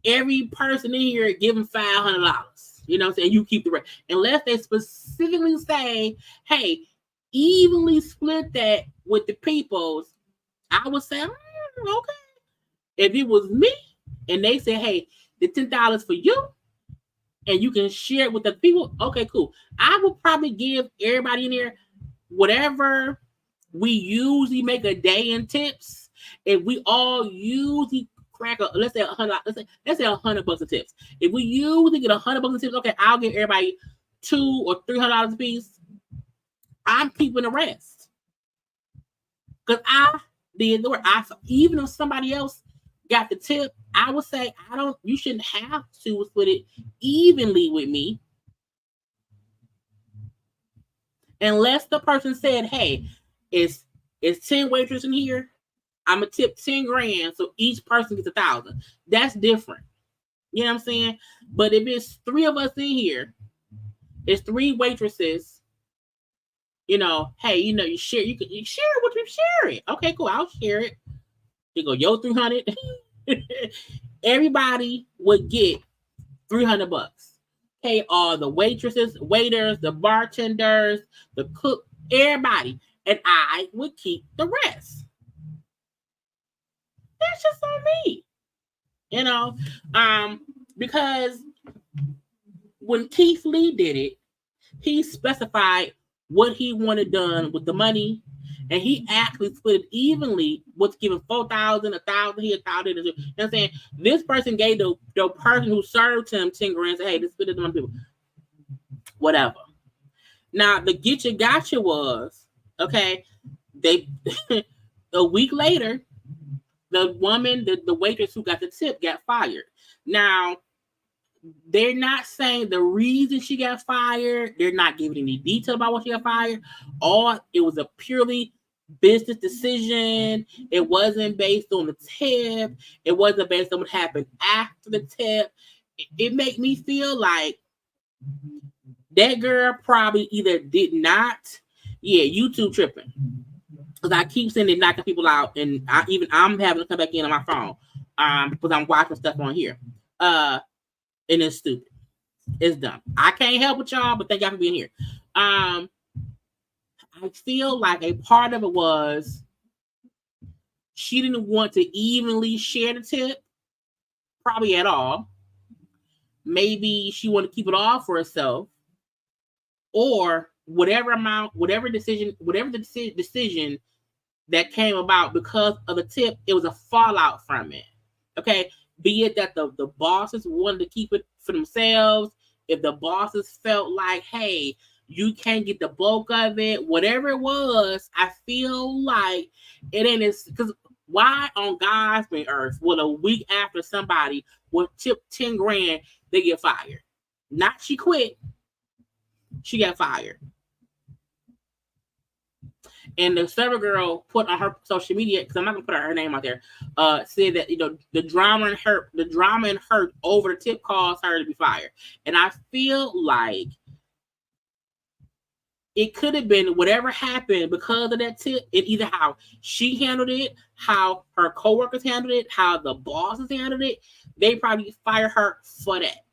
every person in here give them $500. You know what I'm saying? You keep the rest. Unless they specifically say, hey, evenly split that with the peoples, I would say, okay. If it was me and they say, hey, the $10 for you and you can share it with the people, okay, cool. I would probably give everybody in there whatever we usually make a day in tips. If we all usually crack up, let's say $100, let's say $100 of tips. If we usually get $100 of tips, okay, I'll give everybody $200 or $300 a piece. I'm keeping the rest because I did the work. Even if somebody else got the tip, I would say you shouldn't have to split it evenly with me, unless the person said, hey, it's 10 waitresses in here. I'm gonna tip $10,000, so each person gets $1,000. That's different. You know what I'm saying? But if it's 3 of us in here, it's 3 waitresses. Hey, you share. You share what you share it. Okay, cool. I'll share it. You go, yo, 300. Everybody would get $300. pay all the waitresses, waiters, the bartenders, the cook, everybody, and I would keep the rest. That's just on me, you know, because when Keith Lee did it, he specified what he wanted done with the money, and he actually split it evenly. What's given 4,000, 1,000 here, 1,000. You know what I'm saying? This person gave the person who served him 10 grand. Say, hey, this split it among people. Whatever. Now the get you gotcha was okay. They a week later, the woman, the waitress who got the tip, got fired. Now they're not saying the reason she got fired. They're not giving any detail about what she got fired. Or it was a purely business decision. It wasn't based on the tip. It wasn't based on what happened after the tip. It made me feel like that girl probably either did not. Yeah, YouTube tripping. Because I keep saying they're knocking people out, and I'm having to come back in on my phone. Because I'm watching stuff on here. And it's stupid. It's dumb. I can't help with y'all, but thank y'all for being here. I feel like a part of it was she didn't want to evenly share the tip, probably at all. Maybe she wanted to keep it all for herself, or whatever amount, whatever the decision that came about because of the tip, it was a fallout from it. Okay. Be it that the bosses wanted to keep it for themselves, if the bosses felt like, hey, you can't get the bulk of it, whatever it was, I feel like it ain't as, because why on God's green earth would a week after somebody would tip 10 grand, they get fired? Not she quit, she got fired. And the server girl put on her social media, because I'm not gonna put her name out there, said that the drama and hurt over the tip caused her to be fired. And I feel like it could have been whatever happened because of that tip, and either how she handled it, how her coworkers handled it, how the bosses handled it, they probably fired her for that.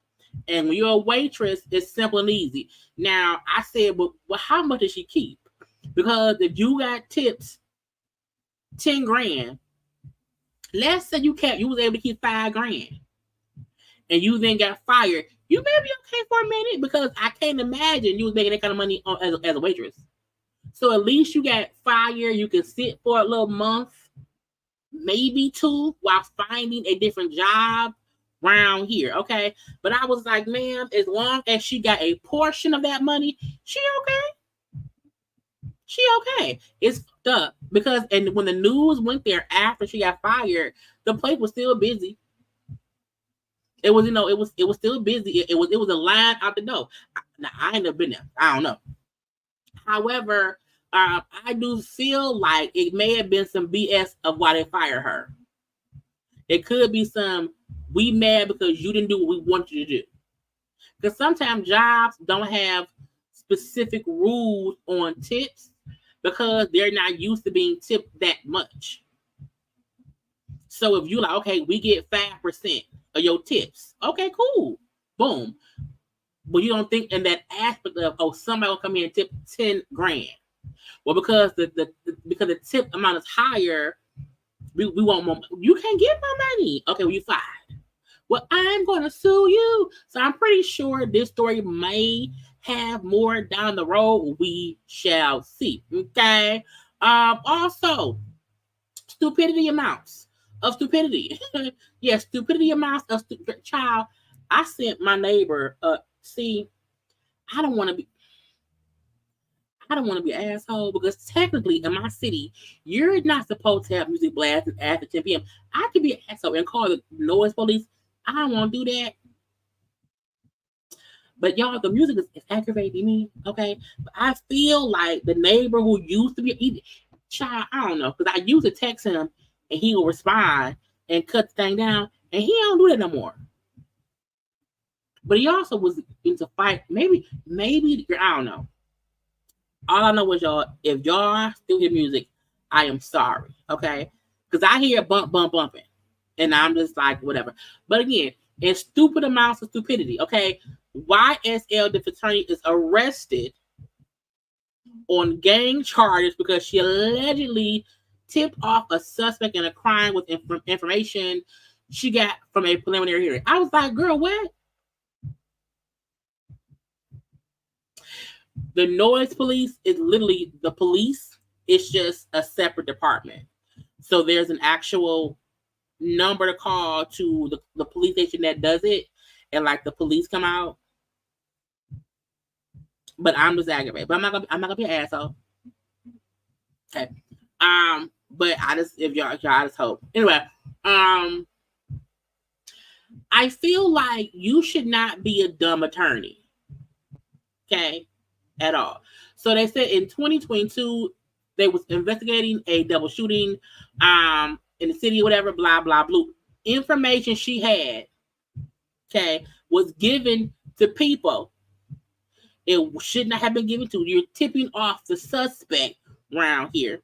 And when you're a waitress, it's simple and easy. Now I said, well, how much did she keep? Because if you got tips 10 grand, let's say you was able to keep 5 grand and you then got fired, you may be okay for a minute, because I can't imagine you was making that kind of money as a waitress. So at least you got fired. You can sit for a little month, maybe 2, while finding a different job around here. Okay. But I was like, ma'am, as long as she got a portion of that money, she okay. She okay. It's fucked up because, and when the news went there after she got fired, the place was still busy. It was, it was still busy. It was a line out the door. Now I ain't never been there. I don't know. However, I do feel like it may have been some BS of why they fired her. It could be some, we mad because you didn't do what we wanted you to do. Because sometimes jobs don't have specific rules on tips, because they're not used to being tipped that much. So if you like, okay, we get 5% of your tips. Okay, cool. Boom. But you don't think in that aspect of, oh, somebody will come here and tip 10 grand. Well, because because the tip amount is higher, we want more. You can't get my money. Okay, well, you fired. Well, I'm going to sue you. So I'm pretty sure this story may have more down the road. We shall see. Okay. Also, stupidity amounts of stupidity. Yes, stupidity amounts of child. I sent my neighbor. See, I don't want to be an asshole, because technically in my city, you're not supposed to have music blasting after 10 p.m. I could be an asshole and call the noise police. I don't want to do that. But y'all, the music is aggravating me, okay? But I feel like the neighbor who used to be child, I don't know, because I used to text him and he will respond and cut the thing down, and he don't do that no more. But he also was into fight. Maybe I don't know. All I know is y'all, if y'all still hear music, I am sorry, okay? Because I hear bumping, and I'm just like, whatever. But again, it's stupid amounts of stupidity, okay? YSL defense attorney is arrested on gang charges because she allegedly tipped off a suspect in a crime with information she got from a preliminary hearing. I was like, girl, what? The noise police is literally the police. It's just a separate department. So there's an actual number to call to the police station that does it, and like the police come out. But I'm just aggravated. But I'm not gonna be an asshole. Okay. But I just I just hope. Anyway, I feel like you should not be a dumb attorney. Okay, at all. So they said in 2022 they was investigating a double shooting in the city, whatever, blah blah blah. Information she had, okay, was given to people it should not have been given to. You're tipping off the suspect around here.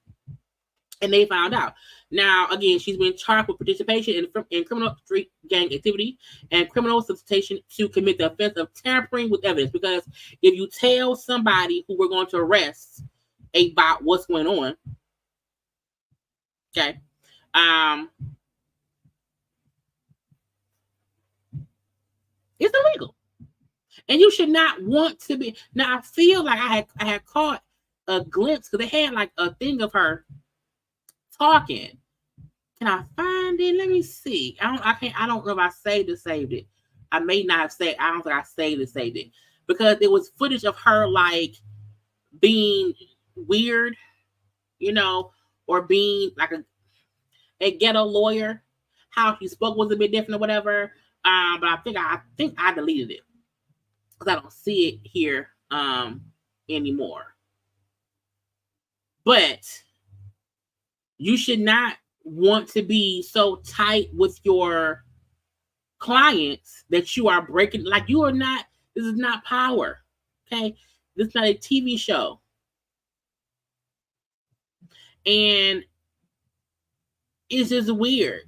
And they found out. Now, again, she's been charged with participation in criminal street gang activity and criminal solicitation to commit the offense of tampering with evidence. Because if you tell somebody who we're going to arrest about what's going on, okay, it's illegal. And you should not want to be. Now, I feel like I had caught a glimpse because they had like a thing of her talking. Can I find it? Let me see. I don't know if I saved it. I may not have saved. I don't think I saved it because there was footage of her like being weird, or being like a ghetto lawyer. How she spoke was a bit different or whatever. But I think I deleted it because I don't see it here anymore. But you should not want to be so tight with your clients that you are breaking. Like, you are not. This is not Power. Okay, this is not a TV show. And it's just weird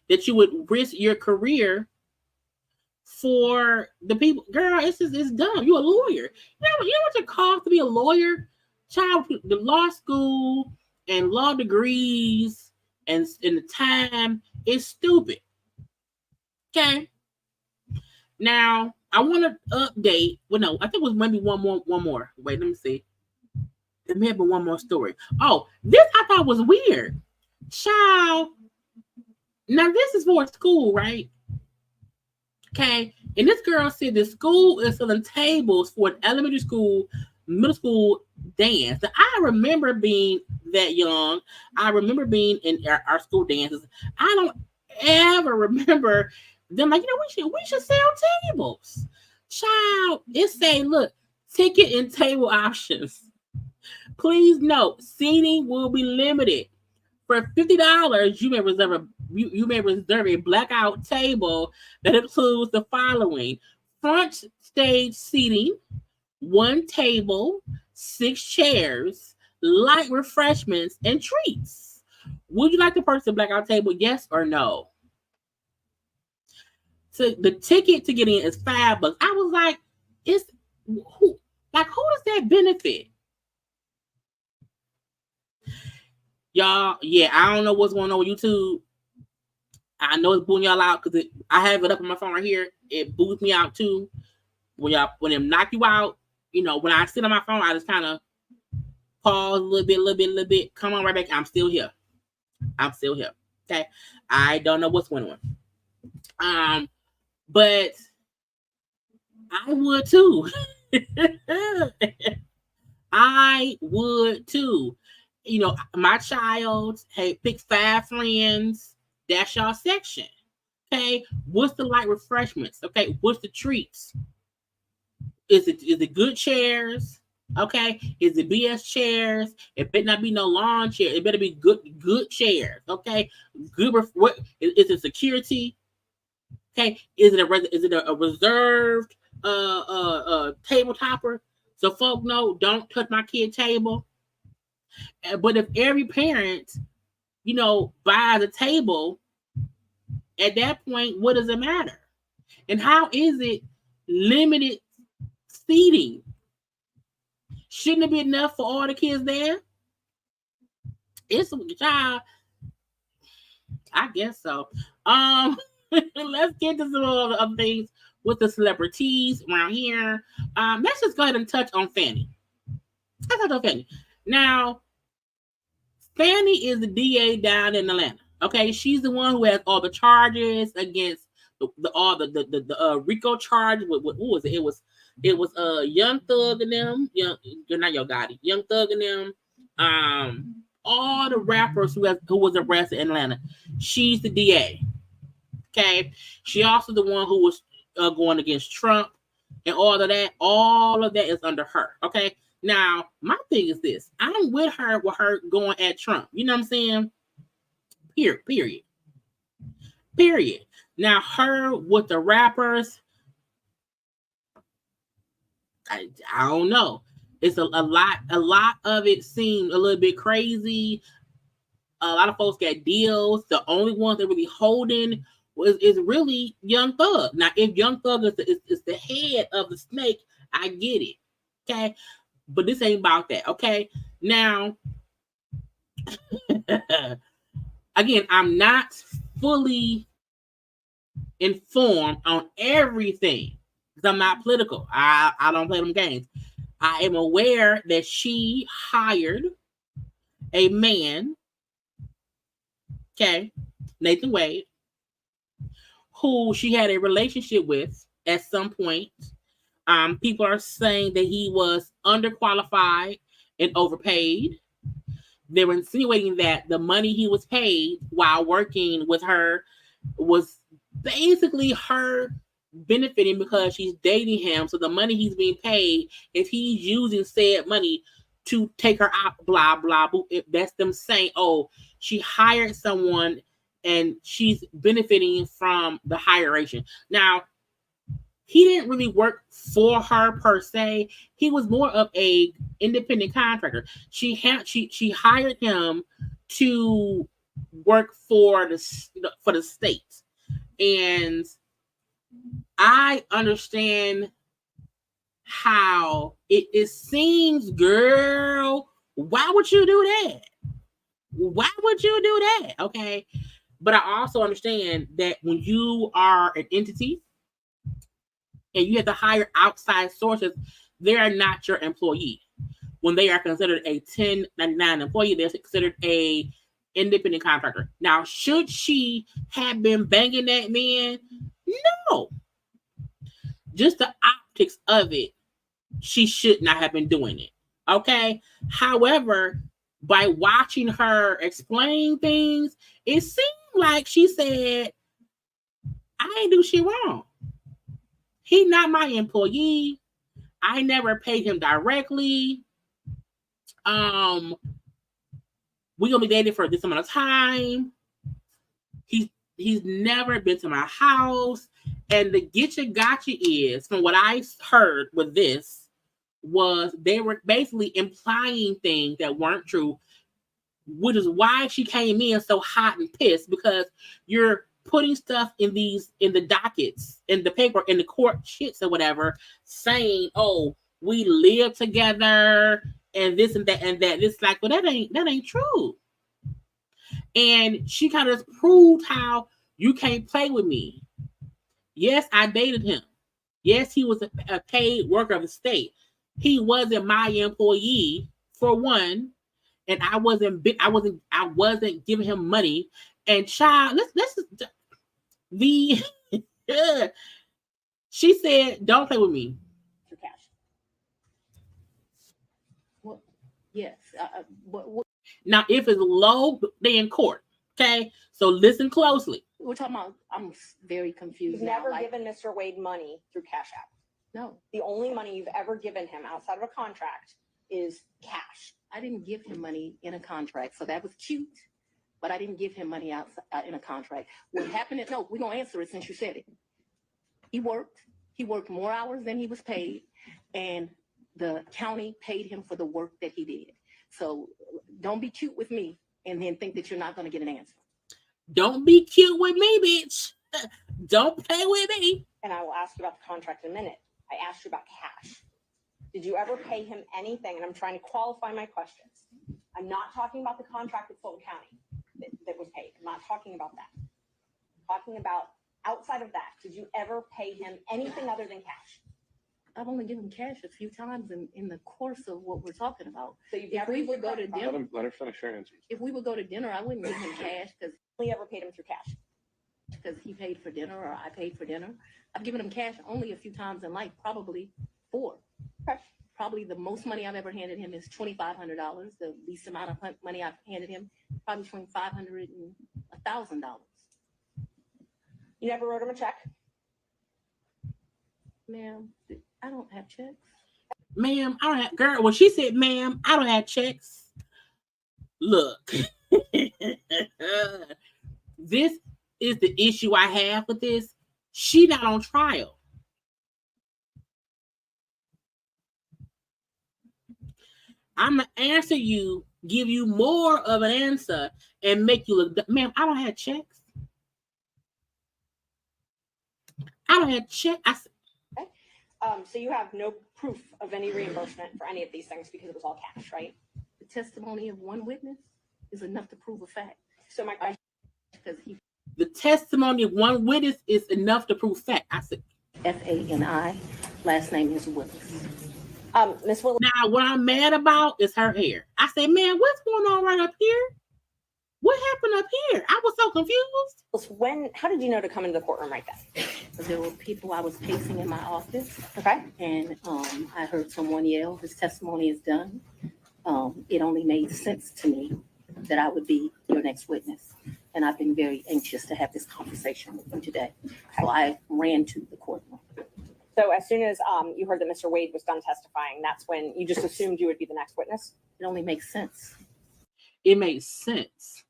that you would risk your career for the people. Girl, it's dumb. You're a lawyer. You know what it costs to be a lawyer? Child, the law school and law degrees and the time is stupid. Okay. Now I want to update. Well, no, I think it was maybe one more. Wait, let me see. There may have been one more story. Oh, this I thought was weird. Child. Now this is for school, right? Okay. And this girl said the school is selling tables for an elementary school, middle school dance. Now, I remember being that young. I remember being in our school dances. I don't ever remember them like, we should sell tables. Child, it say, look, ticket and table options. Please note, seating will be limited. For $50, you may reserve a blackout table that includes the following: front stage seating, 1 table, 6 chairs, light refreshments, and treats. Would you like to purchase a blackout table? Yes or no? So the ticket to get in is $5. I was like, who does that benefit? Y'all, yeah, I don't know what's going on with YouTube. I know it's booting y'all out because I have it up on my phone right here. It boots me out too. When they knock you out, when I sit on my phone, I just kind of pause a little bit. Come on right back. I'm still here. Okay. I don't know what's going on. But I would too. I would too. My child, hey, pick 5 friends. That's y'all section. Okay. What's the light refreshments? Okay. What's the treats? Is it good chairs? Okay. Is it BS chairs? It better not be no lawn chair. It better be good chairs. Okay. What is it? Security? Okay. Is it a reserved table topper? So folk know, don't touch my kid table. But if every parent, buys a table, at that point, what does it matter? And how is it limited seating. Shouldn't it be enough for all the kids there? It's a child. I guess so. Let's get to some other things with the celebrities around here. Let's just go ahead and touch on Fani. Let's touch on Fani. Now, Fani is the DA down in Atlanta. Okay, she's the one who has all the charges against the RICO charge. What was it? It was Young Thug and them. Not Yo Gotti. Young Thug and them. All the rappers who was arrested in Atlanta. She's the DA. Okay, she also the one who was going against Trump and all of that. All of that is under her. Okay. Now, my thing is this. I'm with her going at Trump. You know what I'm saying? Period. Now, her with the rappers, I don't know. It's a lot of it seemed a little bit crazy. A lot of folks got deals. The only ones that really holding is really Young Thug. Now, if Young Thug is the head of the snake, I get it. Okay. But this ain't about that, okay? Now, again, I'm not fully informed on everything because I'm not political. I don't play them games. I am aware that she hired a man, okay, Nathan Wade, who she had a relationship with at some point. People are saying that he was underqualified and overpaid. They were insinuating that the money he was paid while working with her was basically her benefiting because she's dating him. So the money he's being paid, if he's using said money to take her out, blah, blah, blah. That's them saying, oh, she hired someone and she's benefiting from the hiration. Now, he didn't really work for her per se. He was more of a independent contractor. She hired him to work for the state, and I understand how it seems, girl. Why would you do that? Why would you do that? Okay, but I also understand that when you are an entity and you have to hire outside sources, they are not your employee. When they are considered a 1099 employee, they're considered a independent contractor. Now, should she have been banging that man? No. Just the optics of it, she should not have been doing it. Okay? However, by watching her explain things, it seemed like she said, I ain't do shit wrong. He not my employee. I never paid him directly. We gonna be dating for this amount of time. He's never been to my house. And the getcha gotcha is, from what I heard with this, was they were basically implying things that weren't true, which is why she came in so hot and pissed, because you're putting stuff in the dockets, in the paper, in the court shits or whatever, saying, oh, we live together and this and that and that. It's like, well, that ain't true. And she kind of proved how you can't play with me. Yes, I dated him. Yes, he was a paid worker of the state. He wasn't my employee, for one, and I wasn't giving him money. And child, let's she said, "Don't play with me." For cash. Well, yes. What? Now, if it's low, they in court. Okay, so listen closely. We're talking about. I'm very confused. You've never given Mr. Wade money through CashApp. No. The only money you've ever given him outside of a contract is cash. I didn't give him money in a contract, so that was cute. But I didn't give him money outside in a contract. What happened is, no, we're gonna answer it since you said it. He worked more hours than he was paid, and the county paid him for the work that he did. So don't be cute with me and then think that you're not going to get an answer. Don't be cute with me, bitch. Don't play with me. And I will ask you about the contract in a minute. I asked you about cash. Did you ever pay him anything? And I'm trying to qualify my questions. I'm not talking about the contract with Fulton County that was paid. I'm not talking about that. I'm talking about outside of that. Did you ever pay him anything other than cash? I've only given cash a few times in the course of what we're talking about. So you've If never we used would your go to credit card? dinner, Let her finish her answers. if we would go to dinner, I wouldn't give him cash Only ever paid him through cash. because he paid for dinner or I paid for dinner. I've given him cash only a few times in life, probably 4. Okay. Probably the most money I've ever handed him is $2,500. The least amount of money I've handed him, probably between $500 and $1,000. You never wrote him a check? Ma'am, I don't have checks. Ma'am, I don't have, girl, when she said, ma'am, I don't have checks. Look, this is the issue I have with this. She not on trial. I'm going to answer you, give you more of an answer, and make you look, ma'am, I don't have checks. I don't have checks. So you have no proof of any reimbursement for any of these things because it was all cash, right? The testimony of one witness is enough to prove a fact. So my question, Because he The testimony of one witness is enough to prove fact. I said, Fani, last name is Willis. Ms. Willis, now what I'm mad about is her hair. I said, man, what's going on right up here? What happened up here? I was so confused. how did you know to come into the courtroom right then? There were people I was pacing in my office, Okay. and I heard someone yell, "His testimony is done." It only made sense to me that I would be your next witness, and I've been very anxious to have this conversation with you today. So I ran to the courtroom. So as soon as you heard that Mr. Wade was done testifying, that's when you just assumed you would be the next witness? It only makes sense. It made sense.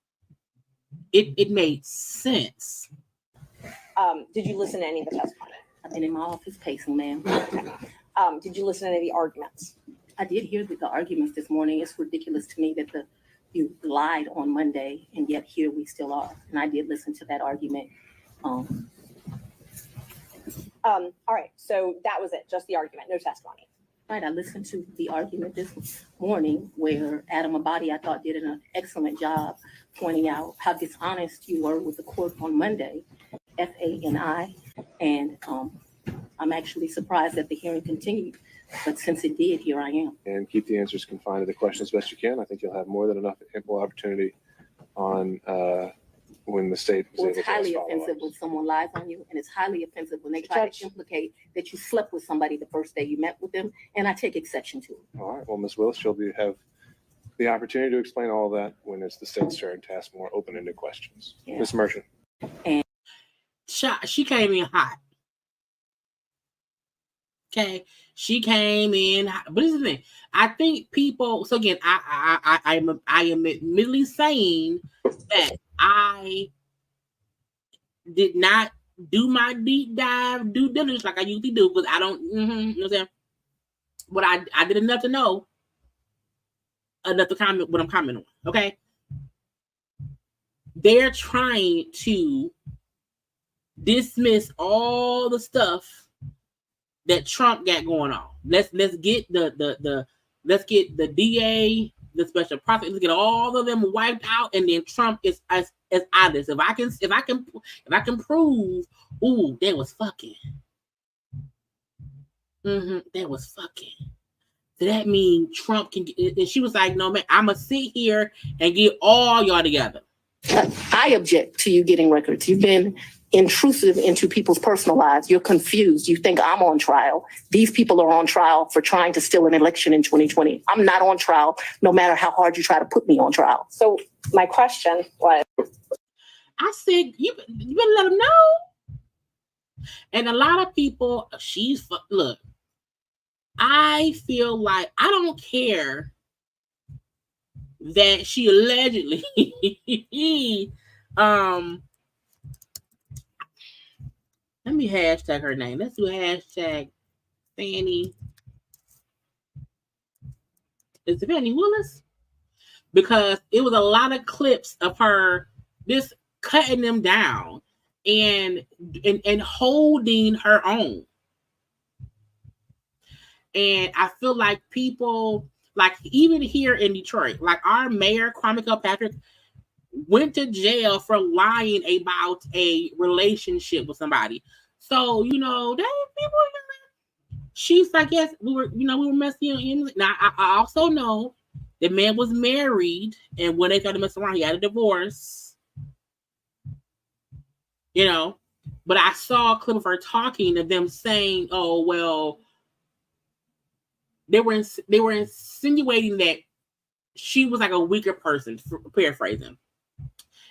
It made sense. Did you listen to any of the testimony? I've been in my office pacing, ma'am. Did you listen to any of the arguments? I did hear the arguments this morning. It's ridiculous to me that you lied on Monday, and yet here we still are. And I did listen to that argument. All right, so that was it, just the argument, no testimony. Right, I listened to the argument this morning where Adam Abadi, I thought, did an excellent job pointing out how dishonest you were with the court on Monday, Fani, and I'm actually surprised that the hearing continued, but since it did, here I am. And keep the answers confined to the question as best you can. I think you'll have more than enough ample opportunity on when the state is Well, able it's to ask highly follow-ups. offensive when someone lies on you, and it's highly offensive when they try to implicate that you slept with somebody the first day you met with them, and I take exception to it. All right. Well, Ms. Willis, she'll have the opportunity to explain all of that when it's the state's turn to ask more open-ended questions. Yeah. Ms. Merchant. She came in hot. Okay, she came in hot. But this is the thing. I think people. So again, I am admittedly saying that I did not do my deep dive due diligence like I usually do because I don't. You know what I'm saying? But I did enough to know enough to comment what I'm commenting on. Okay, they're trying to dismiss all the stuff that Trump got going on. Let's get the DA, the special prosecutor, let's get all of them wiped out, and then Trump is out of this. If I can prove, ooh, they was fucking. They was fucking. So that means Trump can get, and she was like, no man, I'ma sit here and get all y'all together. I object to you getting records. You've been intrusive into people's personal lives. You're confused. You think I'm on trial. These people are on trial for trying to steal an election in 2020. I'm not on trial, no matter how hard you try to put me on trial. So my question was, I said, you better let them know. And a lot of people, look, I feel like I don't care that she allegedly let me hashtag her name. Let's do hashtag Fani. Is it Fani Willis? Because it was a lot of clips of her just cutting them down and holding her own. And I feel like people, like even here in Detroit, like our mayor, Kwame Kilpatrick, went to jail for lying about a relationship with somebody. So, you know, that people, she's like, yes, we were messing. Now, I also know the man was married, and when they started messing around, he had a divorce. You know, but I saw a clip of her talking to them saying, "Oh well," they were insinuating that she was like a weaker person, paraphrasing.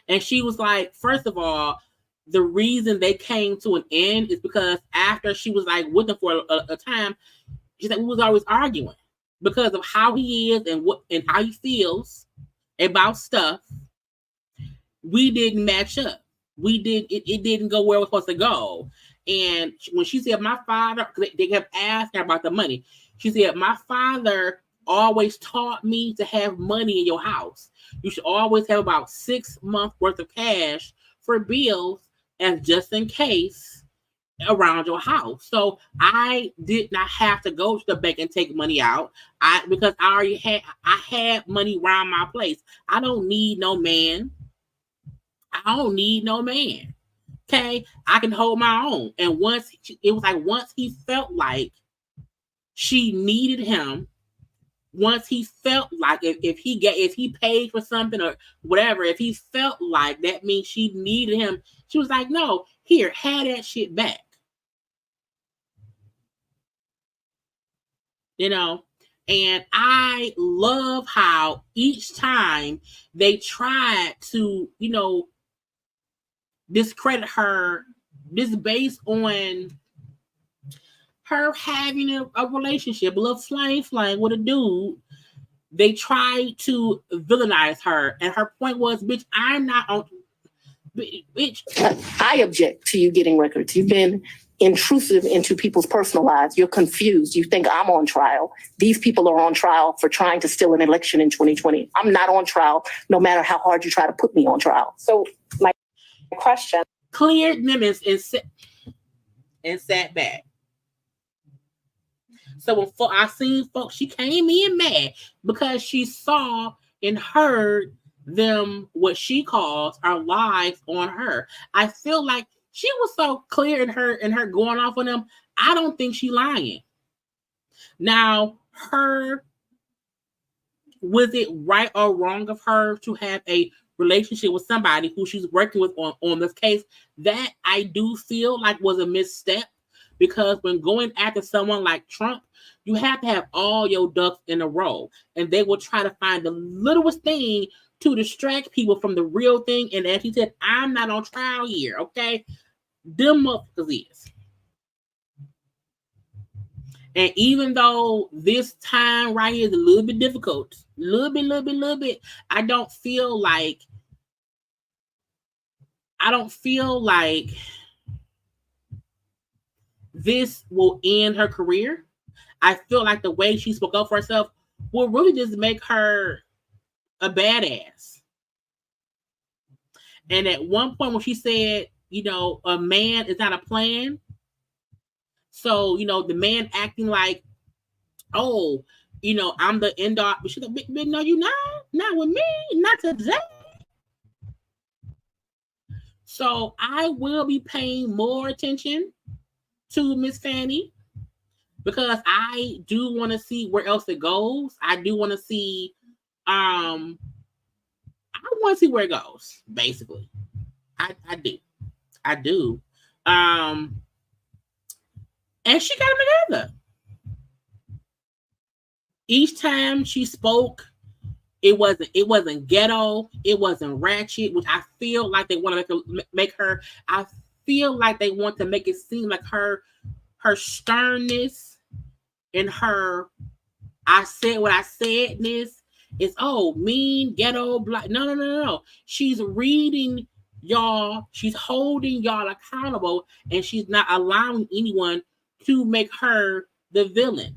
And she was like, first of all, the reason they came to an end is because after she was like with him for a time, she's like, we was always arguing because of how he is and how he feels about stuff. We didn't match up. It didn't go where it was supposed to go. And when she said my father, they kept asking her about the money. She said, my father always taught me to have money in your house. You should always have about 6 months worth of cash for bills as just in case around your house. So I did not have to go to the bank and take money out. Because I had money around my place. I don't need no man. Okay, I can hold my own. And once he felt like she needed him, once he felt like if he paid for something or whatever, if he felt like that means she needed him, she was like, no, here, have that shit back. You know, and I love how each time they tried to, you know, discredit her, this based on her having a relationship, a little flying with a dude. They tried to villainize her, and her point was, bitch, I'm not on. Bitch, I object to you getting records. You've been intrusive into people's personal lives. You're confused. You think I'm on trial. These people are on trial for trying to steal an election in 2020. I'm not on trial, no matter how hard you try to put me on trial. So my question. Cleared minutes and sat back. So when I seen folks, she came in mad because she saw and heard them, what she calls, our lies on her. I feel like she was so clear in her going off on them. I don't think she lying. Now, was it right or wrong of her to have a relationship with somebody who she's working with on this case? That I do feel like was a misstep, because when going after someone like Trump, you have to have all your ducks in a row, and they will try to find the littlest thing to distract people from the real thing. And as he said, I'm not on trial here, okay? Them motherfuckers is. And even though this time right here is a little bit difficult, little bit, I don't feel like this will end her career. I feel like the way she spoke up for herself will really just make her a badass. And at one point when she said, you know, a man is not a plan. So, you know, the man acting like, oh, you know, I'm the end all. But she's like, no, you're not with me, not today. So I will be paying more attention to Miss Fani, because I do want to see where else it goes. I do want to see, I want to see where it goes, basically. I do. And she got them together. Each time she spoke, it wasn't ghetto, it wasn't ratchet, which I feel like they want to make her. I feel like they want to make it seem like her sternness and her I said what I saidness is mean, ghetto, black. No. She's reading y'all, she's holding y'all accountable, and she's not allowing anyone to make her the villain.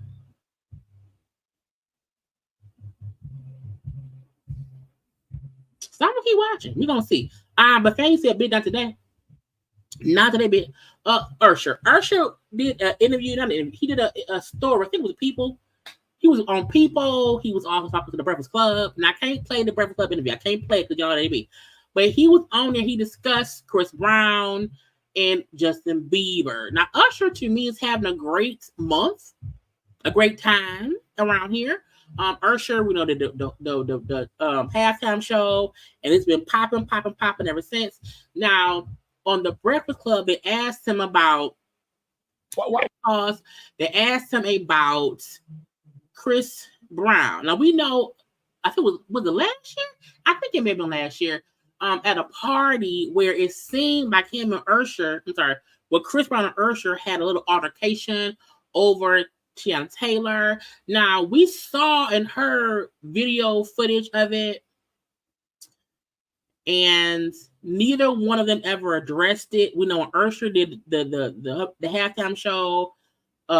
So I'm gonna keep watching. We're gonna see. But Fani said big done today. Not that they been Usher. Usher did an interview, not an interview. He did a story. I think it was People. He was on People. He was also talking to the Breakfast Club. And I can't play the Breakfast Club interview. I can't play it because y'all know they be. But he was on there. He discussed Chris Brown and Justin Bieber. Now, Usher to me is having a great month, a great time around here. Usher, we know the halftime show, and it's been popping ever since. Now, on the Breakfast Club, they asked him about they asked him about Chris Brown. Now we know, I think was it last year? I think it may have been last year. At a party where it seemed like him and Usher, where Chris Brown and Usher had a little altercation over Tiana Taylor. Now we saw and heard video footage of it, and neither one of them ever addressed it. We know when Usher did the halftime show,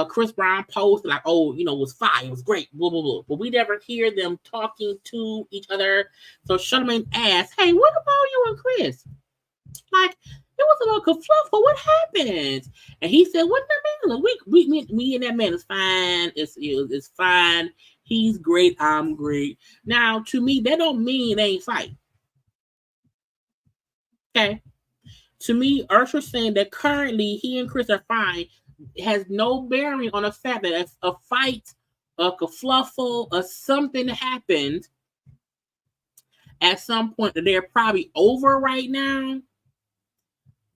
Chris Brown posted like, "Oh, it was fire, it was great, blah blah blah." But we never hear them talking to each other. So Charlamagne asked, "Hey, what about you and Chris? Like, it was a little kerfluffle. What happened?" And he said, "What the man? We and that man is fine. It's fine. He's great. I'm great." Now, to me, that don't mean they ain't fight. Okay. To me, Usher saying that currently he and Chris are fine has no bearing on the fact that if a fight, a kerfluffle, or something happened at some point that they're probably over right now.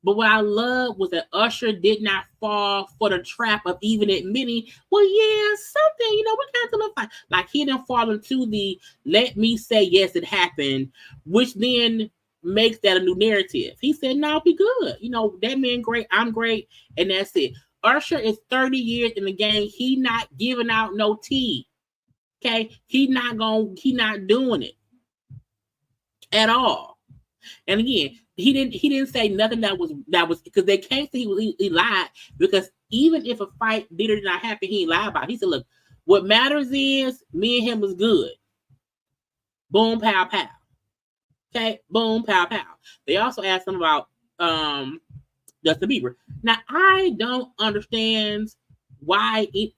But what I love was that Usher did not fall for the trap of even admitting, well, yeah, something, we got to look like. Like he didn't fall into the let me say yes, it happened, which then makes that a new narrative. He said, no, be good. That man great, I'm great, and that's it. Usher is 30 years in the game. He not giving out no tea. Okay? He not doing it at all. And again, he didn't say nothing that was because they can't say he lied, because even if a fight did not happen, he lied about it. He said, look, what matters is me and him was good. Boom, pow, pow. Okay, boom, pow, pow. They also asked him about Justin Bieber. Now, I don't understand why I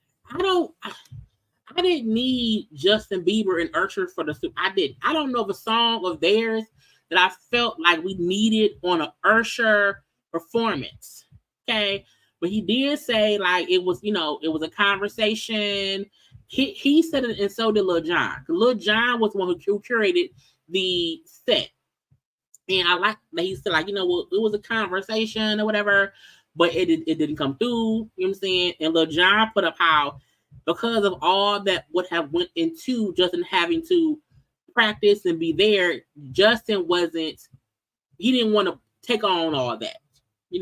didn't need Justin Bieber and Usher for the suit. I don't know of a song of theirs that I felt like we needed on an Usher performance. Okay. But he did say like it was a conversation. He said it, and so did Lil Jon. Lil Jon was the one who curated the set. And I like that he said, like, it was a conversation or whatever, but it didn't come through. You know what I'm saying? And Lil Jon put up how, because of all that would have went into Justin having to practice and be there, Justin he didn't want to take on all that.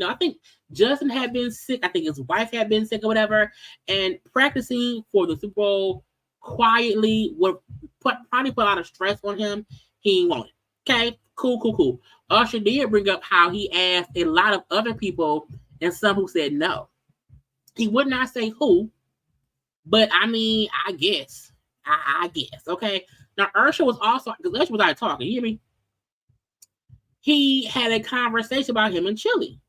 I think Justin had been sick. I think his wife had been sick or whatever. And practicing for the Super Bowl quietly would probably put a lot of stress on him. He didn't want it. Okay, cool. Usher did bring up how he asked a lot of other people and some who said no. He would not say who, but I mean, I guess. I guess. Okay. Now, Usher was also, because Usher was out talking, you hear me? He had a conversation about him and Chilli.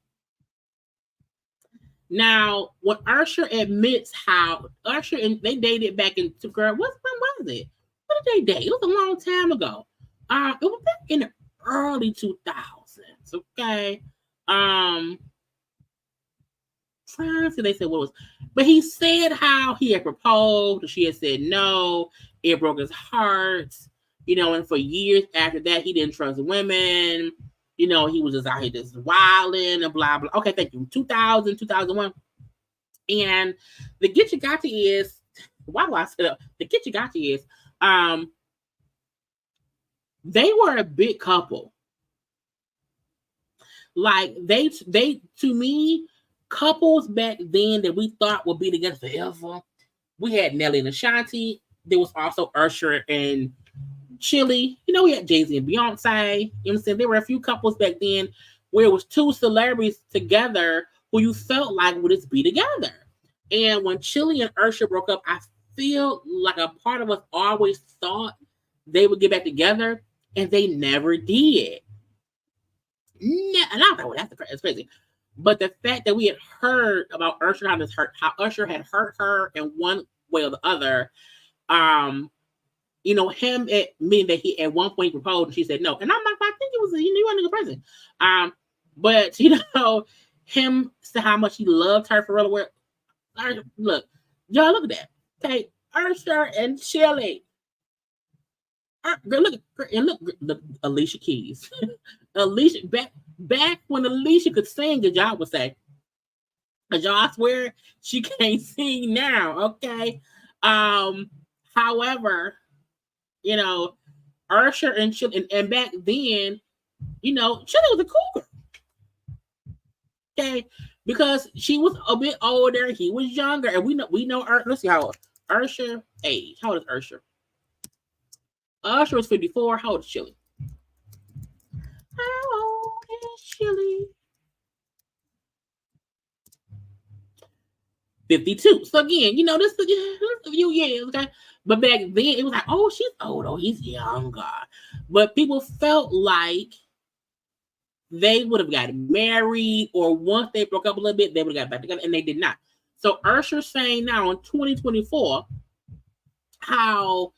Now, when Usher admits how Usher and they dated back in, girl, when was it? What did they date? It was a long time ago. It was back in the early 2000s. Okay. They said what was, but he said how he had proposed, she had said no, it broke his heart, and for years after that he didn't trust women, he was just out here just wilding and blah blah. Okay, thank you. 2000, 2001. And the Get You Gotcha is, why do I say that? The Get You Gotcha is they were a big couple. Like they to me, couples back then that we thought would be together forever. We had Nelly and Ashanti. There was also Usher and Chilli. We had Jay-Z and Beyonce. You know what I'm saying? There were a few couples back then where it was two celebrities together who you felt like would just be together. And when Chilli and Usher broke up, I feel like a part of us always thought they would get back together, and they never did. And I thought, well, that's crazy. But the fact that we had heard about Usher, how Usher had hurt her in one way or the other, him meaning that he at one point proposed and she said no. And I'm like, I think it was he wasn't a good person. But him to how much he loved her for real. Look, y'all look at that. Okay, Usher and Chilli. Look, Alicia Keys. Alicia back when Alicia could sing, as y'all would say. Cause y'all, I swear she can't sing now. Okay. However, Usher and Chilli, and back then, Chilli was a cougar. Okay, because she was a bit older, he was younger, and we know. Let's see how old Usher age. How old is Usher? Usher was 54. How old is Chilli? How old is Chilli? 52. So again, this a few years, okay? But back then it was like, oh, she's old, oh, he's younger. But people felt like they would have gotten married, or once they broke up a little bit, they would have got back together, and they did not. So Usher's saying now in 2024 how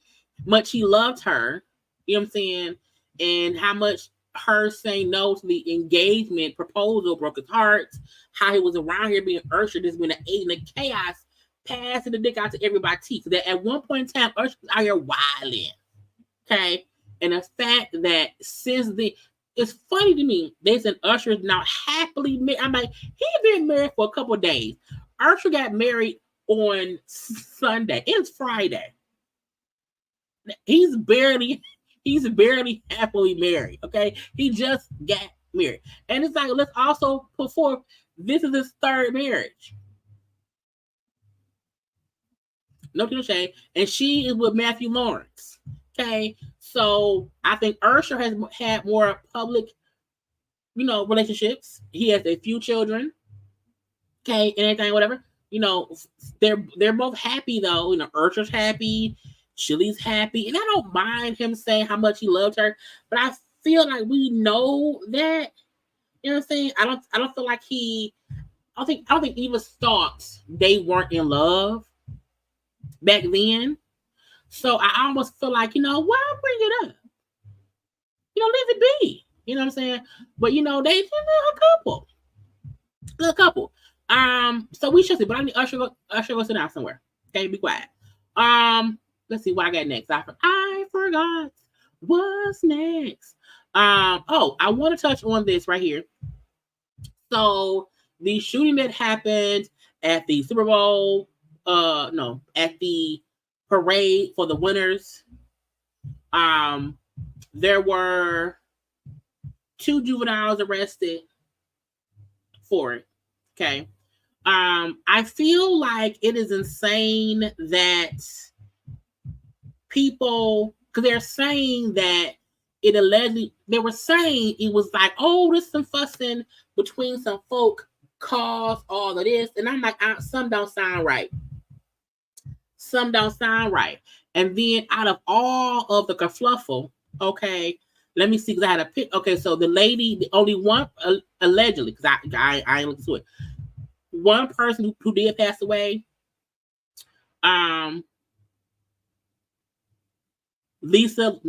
much he loved her, you know what I'm saying, and how much her saying no to the engagement proposal broke his heart, how he was around here being Usher, just being an aid in the chaos, passing the dick out to everybody. Because that at one point in time, Usher was out here wilding. Okay? And the fact that since then, it's funny to me, they said Usher is now happily married. I'm like, he's been married for a couple of days. Usher got married on Sunday. It's Friday. He's barely happily married. Okay, he just got married, and it's like, let's also put forth, this is his third marriage. No shade, and she is with Matthew Lawrence. Okay, so I think Usher has had more public, relationships. He has a few children. Okay, and everything, whatever. They're both happy though. Usher's happy. Chilli's happy, and I don't mind him saying how much he loved her, but I feel like we know that. You know what I'm saying? I don't feel like I don't think Eva thought they weren't in love back then. So I almost feel like, why bring it up? Leave it be. You know what I'm saying? But they a couple. So we should see. But I need Usher go sit down somewhere. Okay, be quiet. Let's see what I got next. I forgot what's next. I want to touch on this right here. So the shooting that happened at the Super Bowl, at the parade for the winners, there were 2 juveniles arrested for it. Okay. I feel like it is insane that people, because they're saying that they were saying it was like, oh, there's some fussing between some folk caused all of this. And I'm like, some don't sound right. Some don't sound right. And then out of all of the kerfluffle, okay, let me see, because I had a pick. Okay, so the lady, the only one, allegedly, because I ain't looking to it, one person who did pass away, Lisa,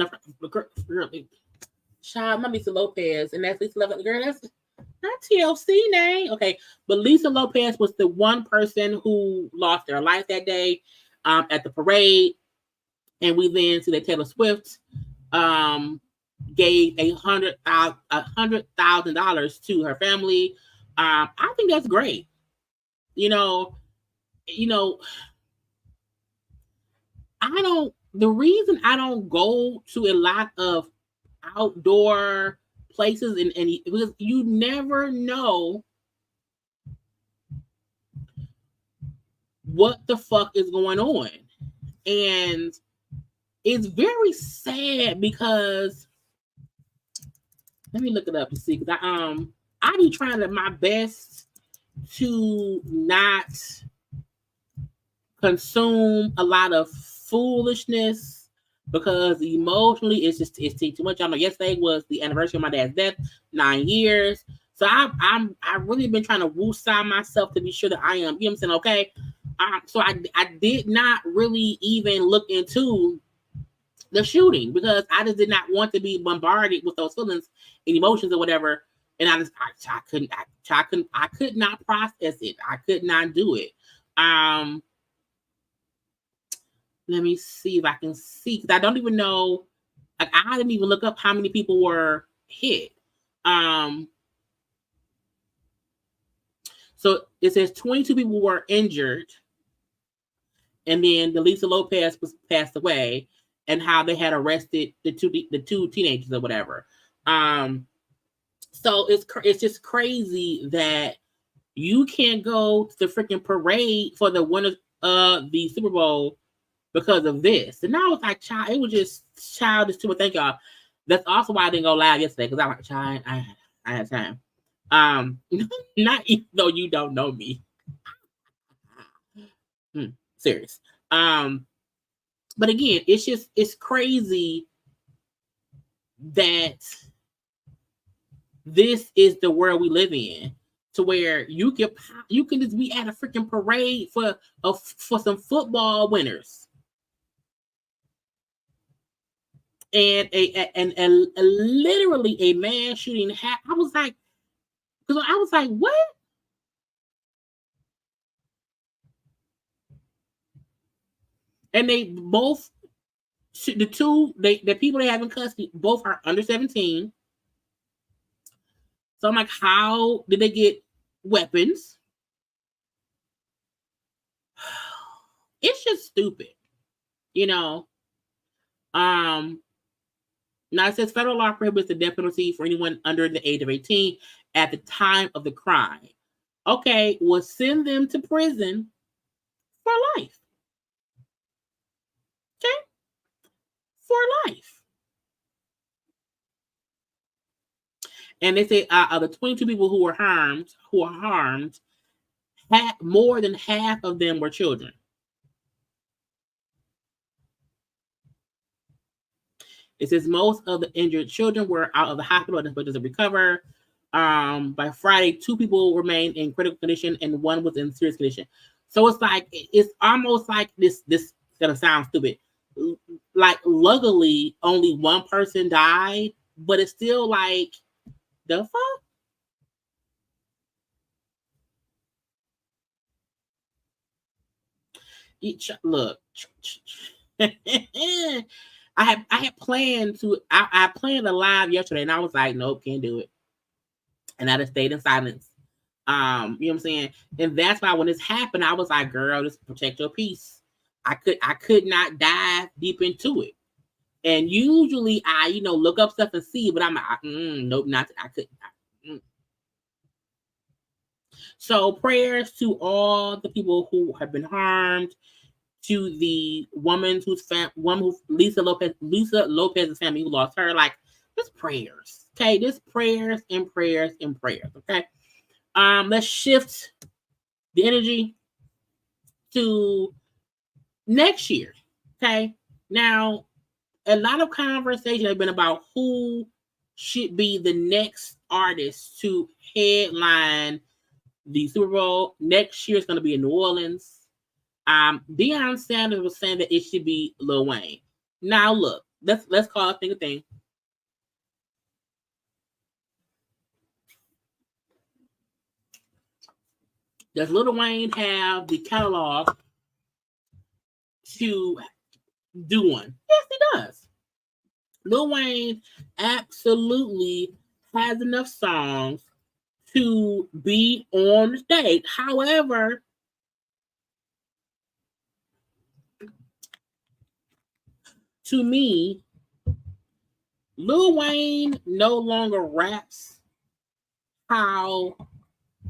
child, not Lisa Lopez, and that's Lisa Lopez. Girl, that's not TLC name. Okay, but Lisa Lopez was the one person who lost their life that day at the parade, and we then see that Taylor Swift gave $100,000 to her family. I think that's great. The reason I don't go to a lot of outdoor places and because you never know what the fuck is going on. And it's very sad because let me look it up to see, because I be trying my best to not consume a lot of foolishness, because emotionally it's too much. I know yesterday was the anniversary of my dad's death, 9 years. So I really been trying to woo-side myself to be sure that I am, you know what I'm saying, okay? So I did not really even look into the shooting because I just did not want to be bombarded with those feelings and emotions or whatever. And I could not process it. I could not do it. Let me see if I can see, because I don't even know. Like, I didn't even look up how many people were hit. So it says 22 people were injured, and then Lisa Lopez was passed away, and how they had arrested the two teenagers or whatever. So it's just crazy that you can't go to the freaking parade for the winners of the Super Bowl because of this. And now it's like, child, it was just childish too. Thank y'all. That's also why I didn't go live yesterday, because I'm like, child, I had time. Not even though you don't know me. Serious. But again, it's crazy that this is the world we live in, to where you can just be at a freaking parade for some football winners, and literally a man shooting. I was like, what? And they both, the people they have in custody, both are under 17. So I'm like, how did they get weapons? It's just stupid, you know. Now it says federal law prohibits the death penalty for anyone under the age of 18 at the time of the crime. Okay, well, send them to prison for life. Okay, for life. And they say of the 22 people who were harmed, more than half of them were children. It says most of the injured children were out of the hospital and expected to recover. By Friday, 2 people remained in critical condition and 1 was in serious condition. So it's almost like this gonna sound stupid. Like, luckily, only 1 person died, but it's still like, the fuck? Look, I had planned to. I planned a live yesterday, and I was like, nope, can't do it. And I just stayed in silence. You know what I'm saying? And that's why when this happened, I was like, girl, just protect your peace. I could not dive deep into it. And usually I, look up stuff and see, but I'm like, nope, I couldn't. So prayers to all the people who have been harmed, to the woman Lisa Lopez's family who lost her. Like, just prayers. Okay, just prayers and prayers and prayers. Okay. Let's shift the energy to next year. Okay. Now, a lot of conversation has been about who should be the next artist to headline the Super Bowl. Next year is going to be in New Orleans. Deion Sanders was saying that it should be Lil Wayne. Now, look, let's call a thing a thing. Does Lil Wayne have the catalog to do one? Yes, he does. Lil Wayne absolutely has enough songs to be on the stage. However, to me, Lil Wayne no longer raps how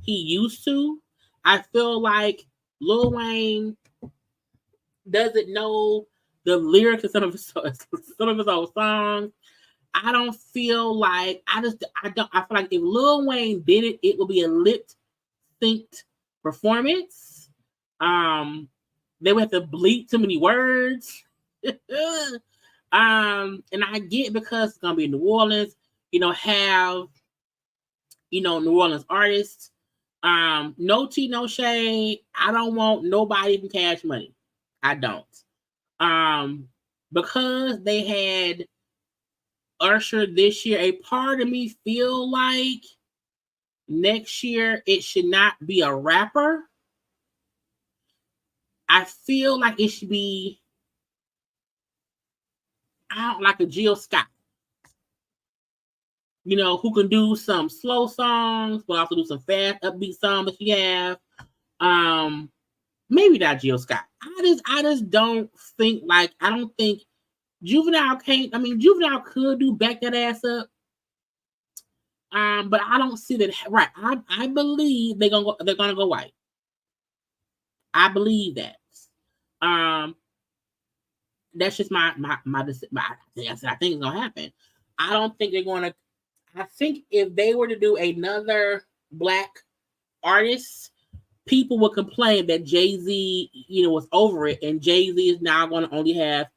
he used to. I feel like Lil Wayne doesn't know the lyrics of some of his old songs. I don't feel like I feel like if Lil Wayne did it, it would be a lip synced performance. They would have to bleep too many words. And I get, because it's gonna be in New Orleans, have New Orleans artists. No tea, no shade. I don't want nobody from Cash Money. I don't. Because they had Usher this year, a part of me feel like next year it should not be a rapper. I feel like it should be like a Jill Scott. Who can do some slow songs, but also do some fast, upbeat songs that you have. Maybe not Jill Scott. I just don't think I don't think Juvenile can't. I mean, Juvenile could do Back That Ass Up. But I don't see that right. I believe they're gonna go white. I believe that. That's just my I think it's gonna happen. I don't think they're gonna. I think if they were to do another black artist, people would complain that Jay-Z, was over it, and Jay-Z is now going to only have,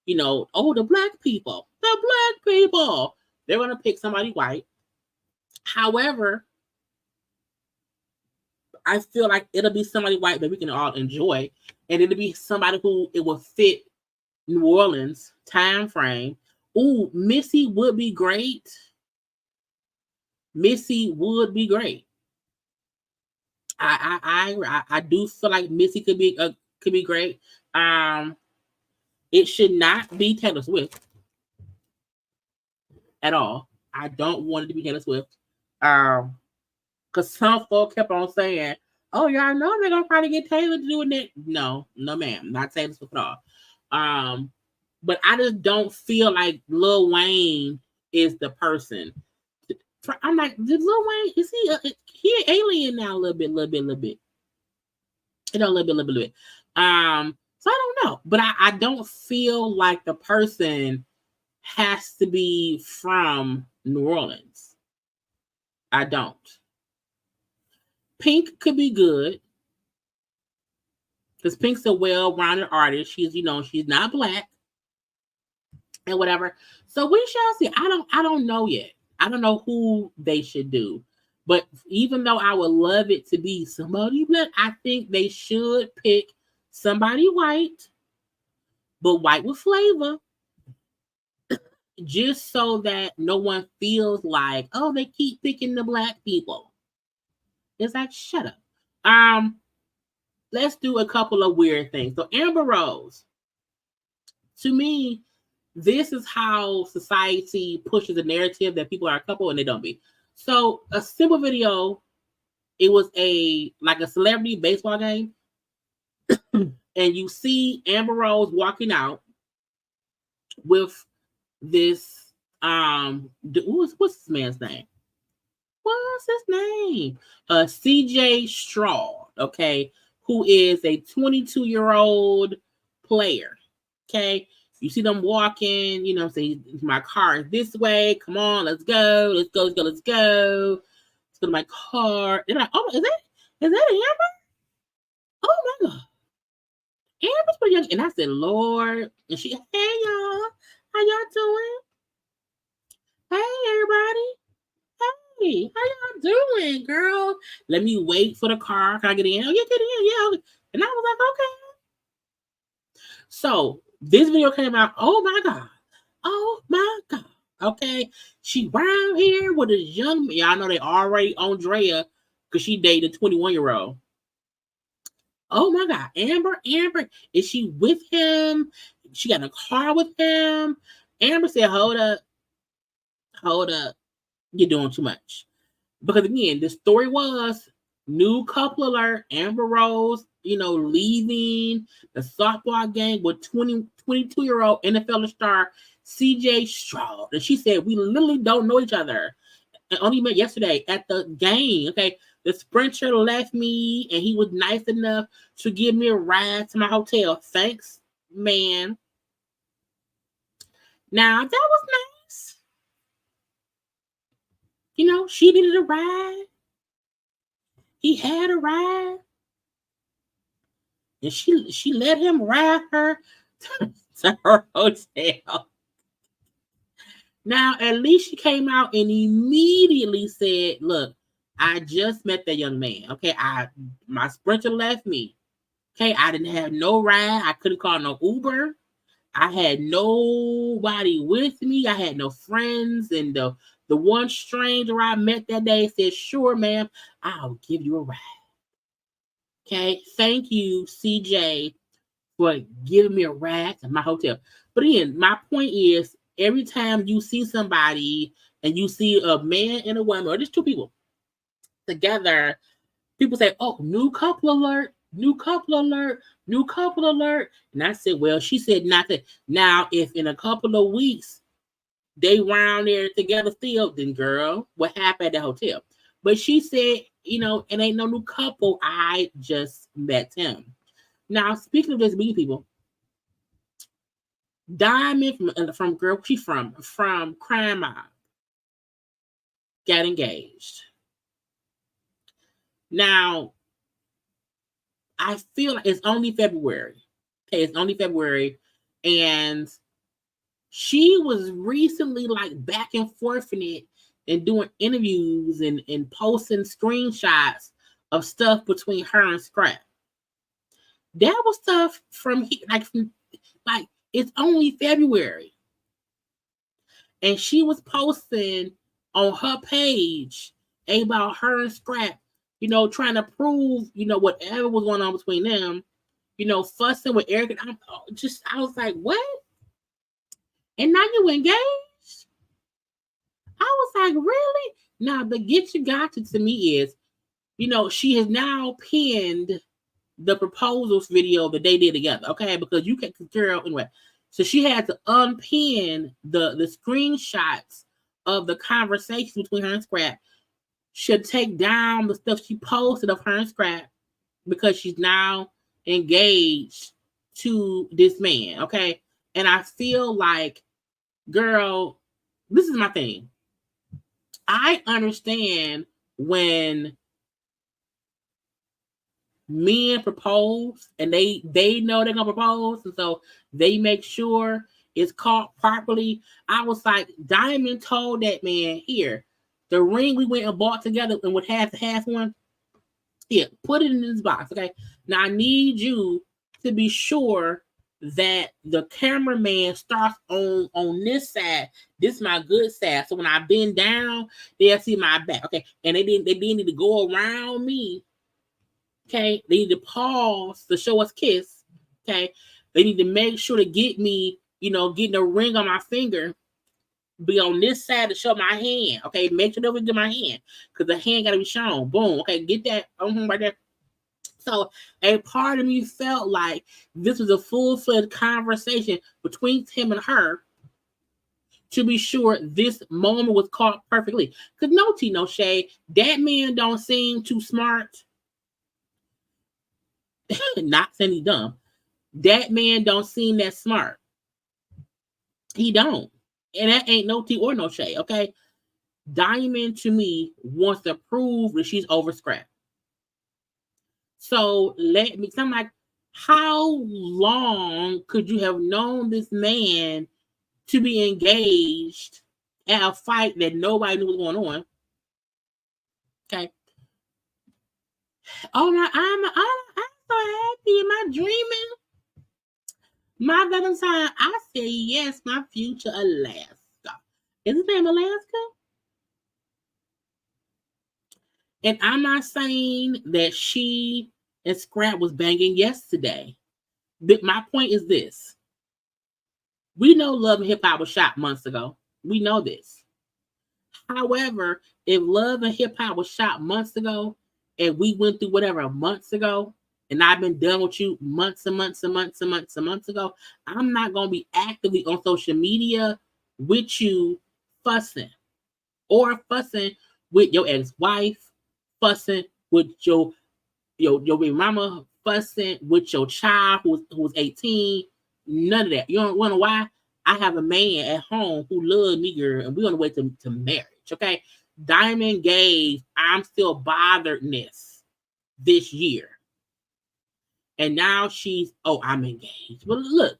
the black people. They're going to pick somebody white. However, I feel like it'll be somebody white that we can all enjoy, and it'll be somebody who it will fit New Orleans time frame. Ooh, Missy would be great. I do feel like Missy could be great. It should not be Taylor Swift at all. I don't want it to be Taylor Swift. Because some folk kept on saying, "Oh, y'all know they're gonna probably get Taylor to do it." No, ma'am, not Taylor Swift at all. But I just don't feel like Lil Wayne is the person. I'm like, did Lil Wayne, is he an alien now a little bit. A little bit. So I don't know. But I don't feel like the person has to be from New Orleans. I don't. Pink could be good. Because Pink's a well-rounded artist. She's not black. And whatever. So we shall see. I don't know yet. I don't know who they should do. But even though I would love it to be somebody black, I think they should pick somebody white, but white with flavor. Just so that no one feels like, oh, they keep picking the black people. It's like, shut up. Let's do a couple of weird things. So Amber Rose, to me, this is how society pushes the narrative that people are a couple and they don't be. So a simple video, it was a celebrity baseball game. And you see Amber Rose walking out with this, what's this man's name? What's his name? CJ Stroud, okay, who is a 22-year-old player, okay? You see them walking, say, my car is this way. Come on, let's go. Let's go. Let's go to my car. They're like, oh, is that Amber? Oh my God. Amber's pretty young. And I said, Lord. And she, hey y'all. How y'all doing? Hey everybody. Hey, how y'all doing, girl? Let me wait for the car. Can I get in? Oh, yeah, get in. Yeah. And I was like, okay. So this video came out. Oh my God. Okay. She around here with a young man. Y'all know they already on Drea because she dated a 21-year-old. Oh my God. Amber. Is she with him? She got in a car with him. Amber said, hold up. You're doing too much. Because again, the story was new couple alert, Amber Rose, leaving the softball game with 22-year-old NFL star CJ Stroud. And she said, we literally don't know each other. And only met yesterday at the game. Okay. The sprinter left me and he was nice enough to give me a ride to my hotel. Thanks, man. Now that was nice. She needed a ride. He had a ride. And she let him ride her to her hotel. Now, at least she came out and immediately said, look, I just met that young man. Okay, my Sprinter left me. Okay, I didn't have no ride. I couldn't call no Uber. I had nobody with me. I had no friends. And the one stranger I met that day said, "Sure, ma'am, I'll give you a ride." Okay, thank you, CJ, for giving me a ride to my hotel. But again, my point is, every time you see somebody and you see a man and a woman, or just two people together, people say, "Oh, new couple alert, new couple alert, new couple alert." And I said, well, she said nothing. Now, if in a couple of weeks they round there together still, then girl, what happened at the hotel? But she said, it ain't no new couple. I just met him. Now, speaking of just meeting people, Diamond from girl, she from Crime Mob got engaged. Now, I feel like it's only February. Okay, it's only February. And she was recently like back and forth in it and doing interviews and posting screenshots of stuff between her and Scrap. That was stuff from it's only February. And she was posting on her page about her and Scrap, trying to prove, whatever was going on between them, fussing with Eric. And I was like, what? And now you engaged? I was like, really? Now, the get you got to me is, she has now pinned the proposals video that they did together, okay? Because you can, girl, anyway. So she had to unpin the screenshots of the conversation between her and Scrap. She'll take down the stuff she posted of her and Scrap because she's now engaged to this man, okay? And I feel like, girl, this is my thing. I understand when men propose and they know they're gonna propose, and so they make sure it's caught properly. I was like, Diamond told that man, here, the ring we went and bought together and would have to have one. Here, put it in this box, okay? Now I need you to be sure that the cameraman starts on this side. This is my good side. So when I bend down, they'll see my back. Okay. And they didn't need to go around me. Okay. They need to pause to show us kiss. Okay. They need to make sure to get me, getting a ring on my finger, be on this side to show my hand. Okay. Make sure they get my hand. Because the hand gotta be shown. Boom. Okay, get that right there. So a part of me felt like this was a full-fledged conversation between him and her to be sure this moment was caught perfectly. Because no tea, no shade, that man don't seem too smart. Not saying he's dumb. That man don't seem that smart. He don't. And that ain't no tea or no shade, okay? Diamond, to me, wants to prove that she's over Scrap. So I'm like, how long could you have known this man to be engaged at a fight that nobody knew was going on? Okay. Oh my, I'm so happy. Am I dreaming? My Valentine, I say yes, my future Alaska. Is his name Alaska? And I'm not saying that she and Scrap was banging yesterday. But my point is this. We know Love and Hip Hop was shot months ago. We know this. However, if Love and Hip Hop was shot months ago and we went through whatever months ago, and I've been done with you months and months and months and months and months ago, I'm not going to be actively on social media with you fussing or fussing with your ex-wife, fussing with your baby mama, fussing with your child who's 18. None of that. You don't want to know why? I have a man at home who loves me, girl, and we're on the way to marriage, okay? Diamond gave I'm still botheredness this year. And now she's, I'm engaged. Well, look,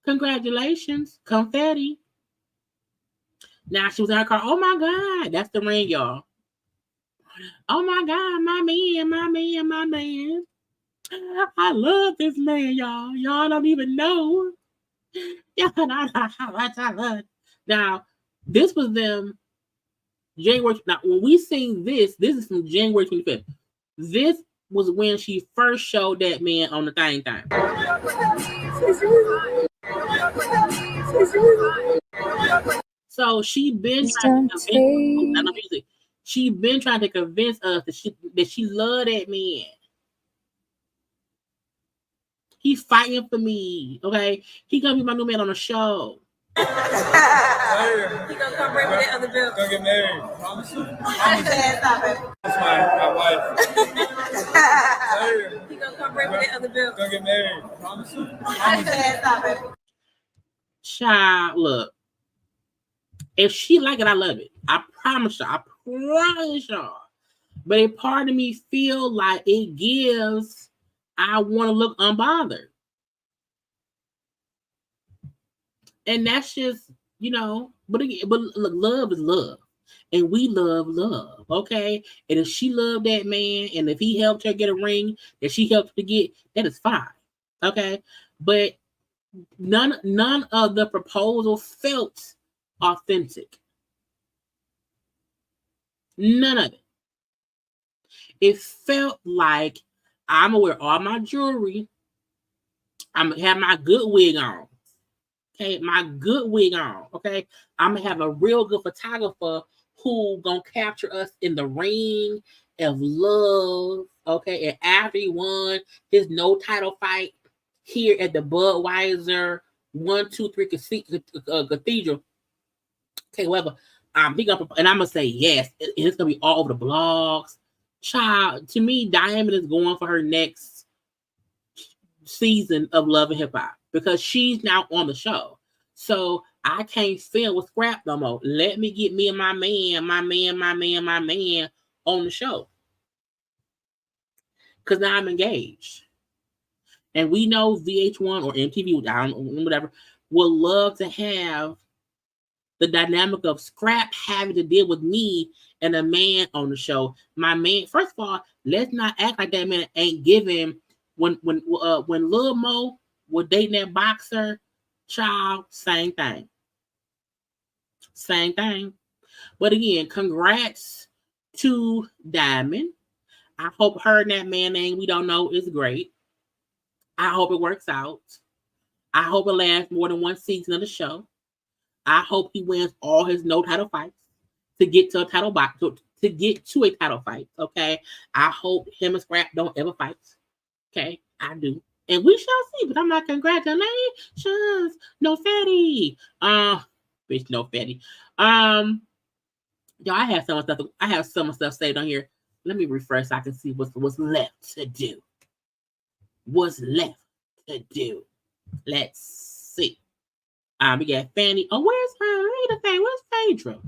congratulations, confetti. Now she was in her car. Oh, my God, that's the ring, y'all. Oh my God, my man. I love this man, y'all. Y'all don't even know. Y'all don't know how much I love. Now, this was them January. Now, when we sing this is from January 25th. This was when she first showed that man on the thing. So she been trying to convince. She been trying to convince us that she loved that man. He's fighting for me. Okay, he gonna be my new man on the show. He gonna come bring me that other bill. Gonna get married. Promise you. That's my wife. He gonna come bring me that other bill. Gonna get married. Promise you. Child, look. If she like it, I love it. I promise y'all. But a part of me feel like it gives I want to look unbothered. And that's just, but look, love is love. And we love love, okay? And if she loved that man, and if he helped her get a ring that she helped her get, that is fine, okay? But none of the proposal felt authentic. None of it. It felt like I'm gonna wear all my jewelry. I'm gonna have my good wig on. Okay, my good wig on. Okay, I'm gonna have a real good photographer who gonna capture us in the ring of love. Okay, and after he won his no title fight here at the Budweiser 123 Cathedral. Okay, whatever. He gonna, and I'm gonna say yes. It's gonna be all over the blogs. Child, to me, Diamond is going for her next season of Love and Hip Hop because she's now on the show. So I can't film with Scrap no more. Let me get me and my man on the show. Because now I'm engaged. And we know VH1 or MTV, whatever, would love to have the dynamic of Scrap having to deal with me and a man on the show. My man, first of all, let's not act like that man ain't giving. When Lil Mo was dating that boxer, child, same thing. But again, congrats to Diamond. I hope her and that man name we don't know is great. I hope it works out. I hope it lasts more than one season of the show. I hope he wins all his no title fights to get to a title box to get to a title fight. Okay. I hope him and Scrap don't ever fight. Okay, I do. And we shall see, but I'm not congratulations. No fatty. Bitch, no fatty. Y'all, I have some stuff saved on here. Let me refresh so I can see what's left to do. What's left to do? Let's see. We got Fani. Oh, where's Phaedra?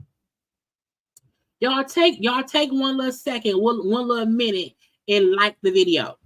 Y'all take one little second, one little minute, and like the video.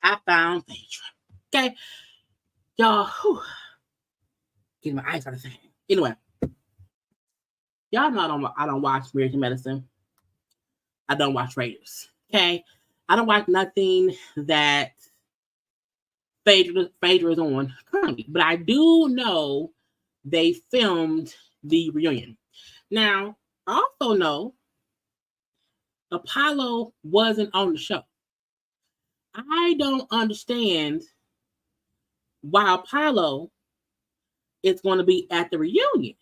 I found Phaedra. Okay. Y'all, get my eyes on the thing. Anyway, y'all know I don't watch Married to Medicine. I don't watch Raiders. Okay. I don't watch nothing that Phaedra is on currently, but I do know they filmed the reunion. Now, I also know Apollo wasn't on the show. I don't understand why Apollo is going to be at the reunion.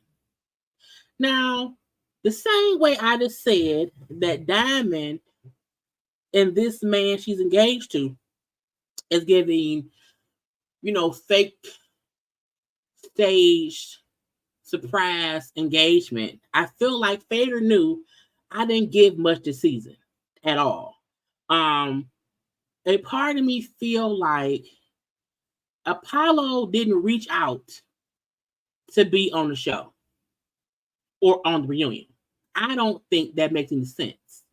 Now, the same way I just said that Diamond and this man she's engaged to is giving, fake staged surprise engagement. I feel like Fader knew I didn't give much this season at all. A part of me feel like Apollo didn't reach out to be on the show or on the reunion. I don't think that makes any sense.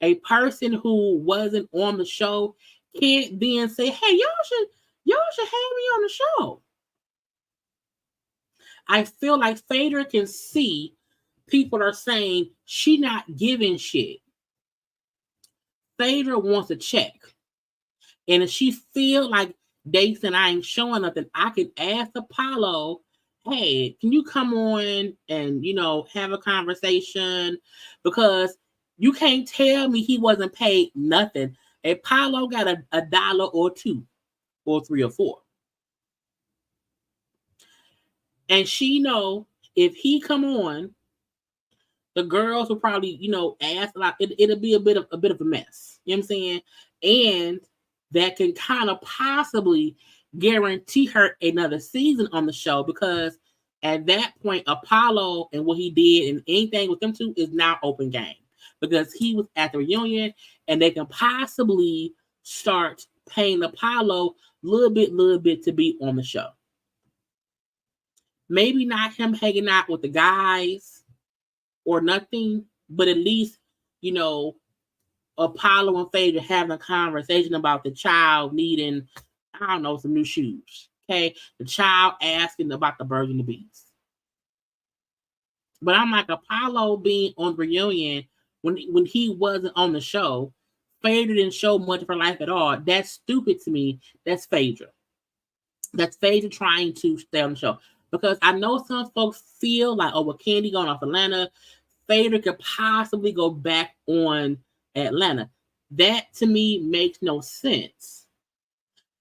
A person who wasn't on the show can't then say, "Hey, y'all should have me on the show." I feel like Fader can see people are saying she not giving shit. Fader wants a check. And if she feel like Dason, I ain't showing nothing, I can ask Apollo, "Hey, can you come on and, have a conversation?" Because you can't tell me he wasn't paid nothing. Apollo got a dollar or two or three or four. And she know if he come on, the girls will probably, ask a lot. It'll be a bit of a mess. You know what I'm saying? And that can kind of possibly guarantee her another season on the show, because at that point, Apollo and what he did and anything with them two is now open game, because he was at the reunion and they can possibly start paying Apollo little bit to be on the show. Maybe not him hanging out with the guys or nothing, but at least, Apollo and Phaedra having a conversation about the child needing, I don't know, some new shoes. Okay. The child asking about the birds and the bees. But I'm like, Apollo being on the reunion when he wasn't on the show, Phaedra didn't show much of her life at all. That's stupid to me. That's Phaedra. That's Phaedra trying to stay on the show. Because I know some folks feel like, with Candy going off Atlanta, Phaedra could possibly go back on Atlanta. That to me makes no sense.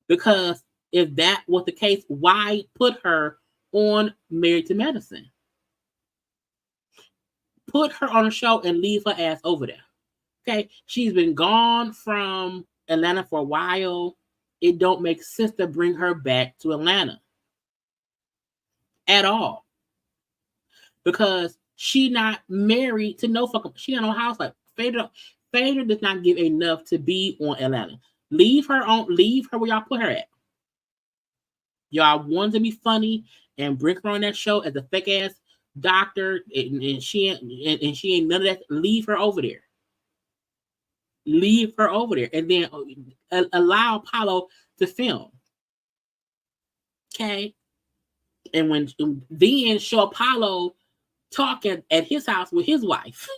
Because if that was the case, why put her on Married to Medicine? Put her on a show and leave her ass over there. Okay? She's been gone from Atlanta for a while. It don't make sense to bring her back to Atlanta at all. Because she not married to no fucking, she got no housewife. Phaedra does not give enough to be on Atlanta. Leave her where y'all put her at. Y'all want to be funny and bring her on that show as a fake ass doctor, and she ain't none of that. Leave her over there. Leave her over there, and then allow Apollo to film. Okay, and then show Apollo talking at his house with his wife,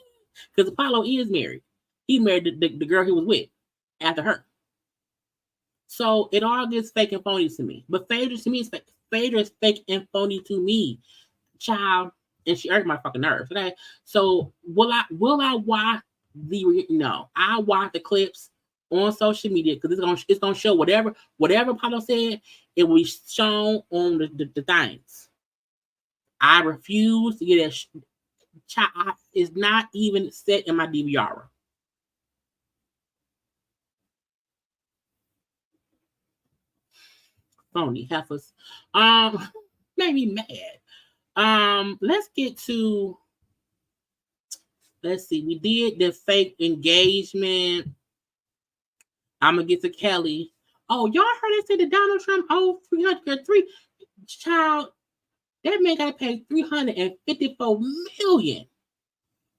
because Apollo is married. He married the girl he was with after her. So it all gets fake and phony to me. But Phaedra to me is fake. Phaedra is fake and phony to me, child, and she hurt my fucking nerves. Okay, so will I watch no? I watch the clips on social media because it's gonna show whatever Apollo said. It will be shown on the things. I refuse to get that. Child, it's not even set in my DVR. Phony heifers. Made me mad. Let's see. We did the fake engagement. I'm gonna get to Kelly. Oh, y'all heard it say that Donald Trump owed $303. Child, that man got to pay $354 million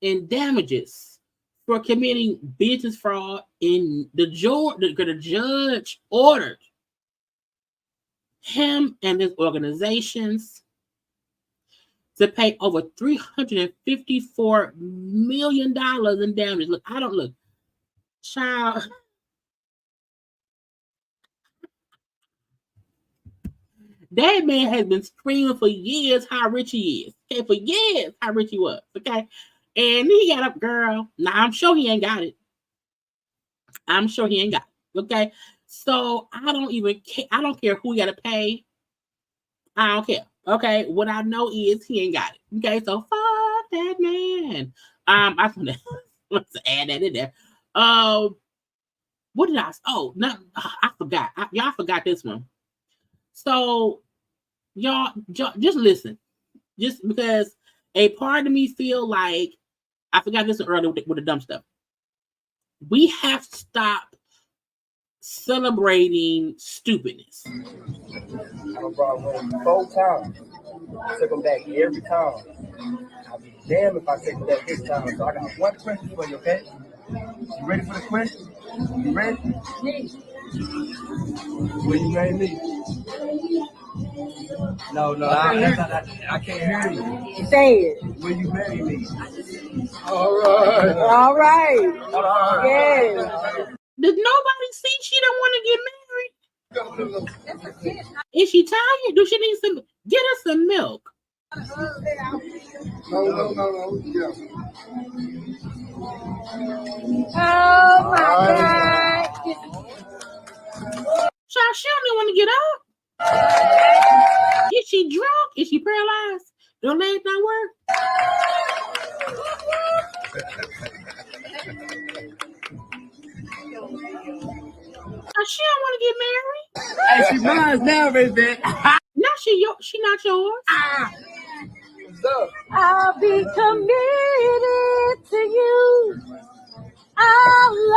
in damages for committing business fraud. In the judge ordered him and his organizations to pay over $354 million in damages. Look, child. That man has been screaming for years how rich he is. Okay, for years how rich he was. Okay, and he got up, girl. Now I'm sure he ain't got it. I'm sure he ain't got it. Okay, so I don't even care. I don't care who you got to pay. I don't care. Okay, what I know is he ain't got it. Okay, so fuck that man. I just want to add that in there. What did I? Oh, no, I forgot. Y'all forgot this one. So y'all just listen, just because a part of me feel like I forgot this one earlier with the dumb stuff. We have to stop celebrating stupidness. I brought home 4 times. I took him back every time. I'll be damned if I take him back this time. So I got one question for you, okay? You ready for the question? You ready? Will you marry me? No, I can't hear you. Say it. Will you marry me? All right. Yes. Does nobody see she don't want to get married? Is she tired? Do she need some? Get her some milk. No. Yeah. Oh my God. Child, she don't even want to get up. Is she drunk? Is she paralyzed? Her legs not work? She don't want to get married. Hey, she mine now, baby. Now she not yours. What's up? I'll be committed to you. I'll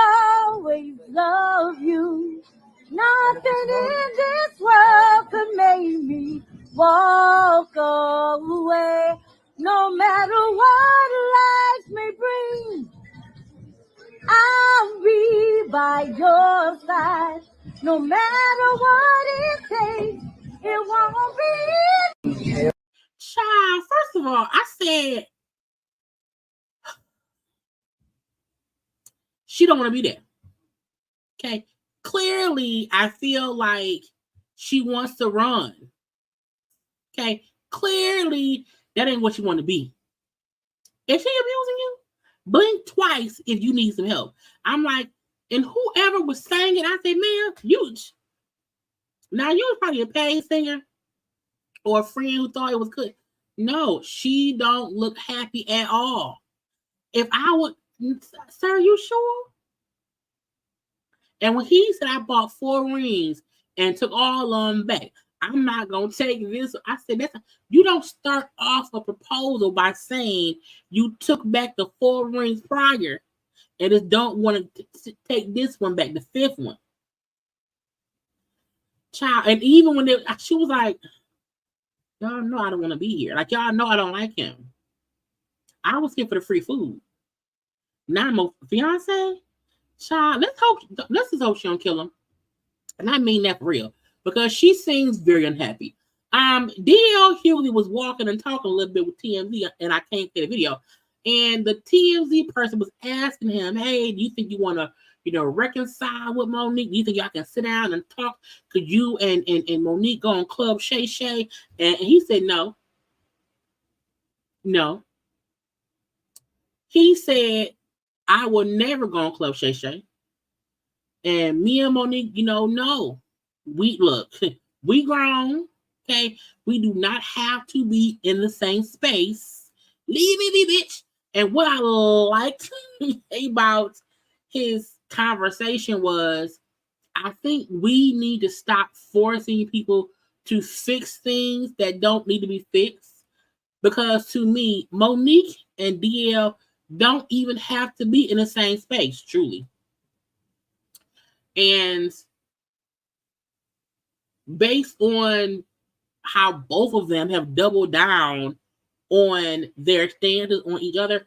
always love you. Nothing in this world could make me walk away. No matter what life may bring, I'll be by your side. No matter what it takes, it won't be. Child, first of all, I said she don't want to be there. Okay. Clearly, I feel like she wants to run. Okay. Clearly, that ain't what you want to be. Is she abusing you? Blink twice if you need some help. I'm like, and whoever was saying it, I said, man, now you was probably a paid singer or a friend who thought it was good. No, she don't look happy at all. If I would, sir, you sure? And when he said I bought 4 rings and took all of them back, I'm not going to take this. I said, you don't start off a proposal by saying you took back the 4 rings prior and just don't want to take this one back, the 5th one. Child, and even when she was like, y'all know I don't want to be here. Like, y'all know I don't like him. I was here for the free food. Now I'm a fiance. Child, let's just hope she don't kill him. And I mean that for real. Because she seems very unhappy. D.L. Hughley was walking and talking a little bit with TMZ, and I can't get a video. And the TMZ person was asking him, hey, do you think you want to, reconcile with Monique? Do you think y'all can sit down and talk? Could you and Monique go on Club Shay Shay? And he said no. No. He said, I will never go on Club Shay Shay. And me and Monique, no. We grown, okay? We do not have to be in the same space. Leave me be, bitch. And what I liked about his conversation was, I think we need to stop forcing people to fix things that don't need to be fixed. Because to me, Monique and DL don't even have to be in the same space, truly. And based on how both of them have doubled down on their standards on each other,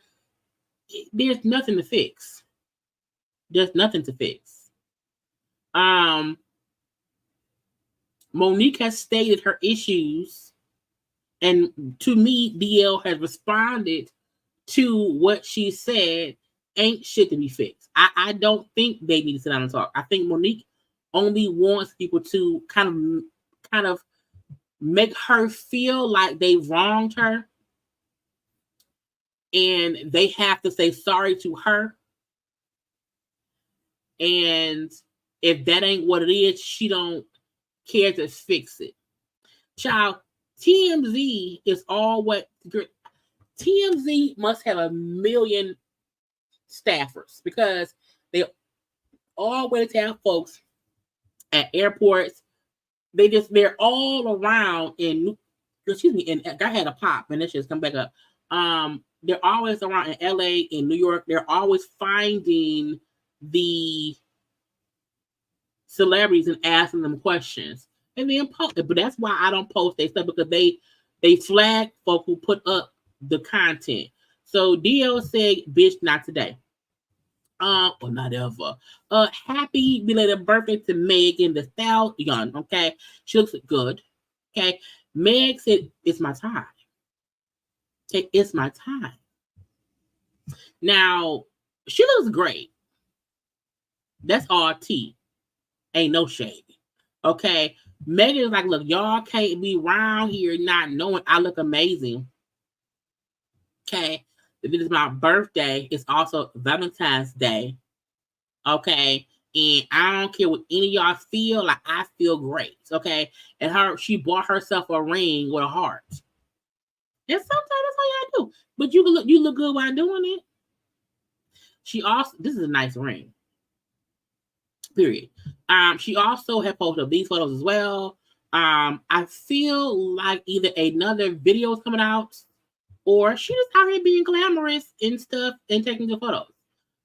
there's nothing to fix. There's nothing to fix. Monique has stated her issues, and to me, DL has responded to what she said. Ain't shit to be fixed. I don't think they need to sit down and talk. I think Monique only wants people to kind of make her feel like they wronged her, and they have to say sorry to her. And if that ain't what it is, she don't care to fix it. Child, TMZ is all what TMZ must have 1 million staffers, because they always have folks at airports. They're all around in and I had a pop and this just come back up. They're always around in LA, in New York. They're always finding the celebrities and asking them questions. And then post it. But that's why I don't post their stuff, because they flag folk who put up the content. So DL said, bitch, not today. Well, not ever. Happy belated birthday to Megan Thee Stallion. Okay. She looks good. Okay. Meg said, it's my time. Okay, it's my time. Now, she looks great. That's all T. Ain't no shade. Okay. Megan is like, look, y'all can't be around here not knowing I look amazing. Okay. If it is my birthday, it's also Valentine's Day. Okay. And I don't care what any of y'all feel, like I feel great. Okay. And she bought herself a ring with a heart. And sometimes that's how y'all do. But you look good while doing it. This is a nice ring. Period. She also had posted these photos as well. I feel like either another video is coming out, or she just out here being glamorous and stuff and taking good photos.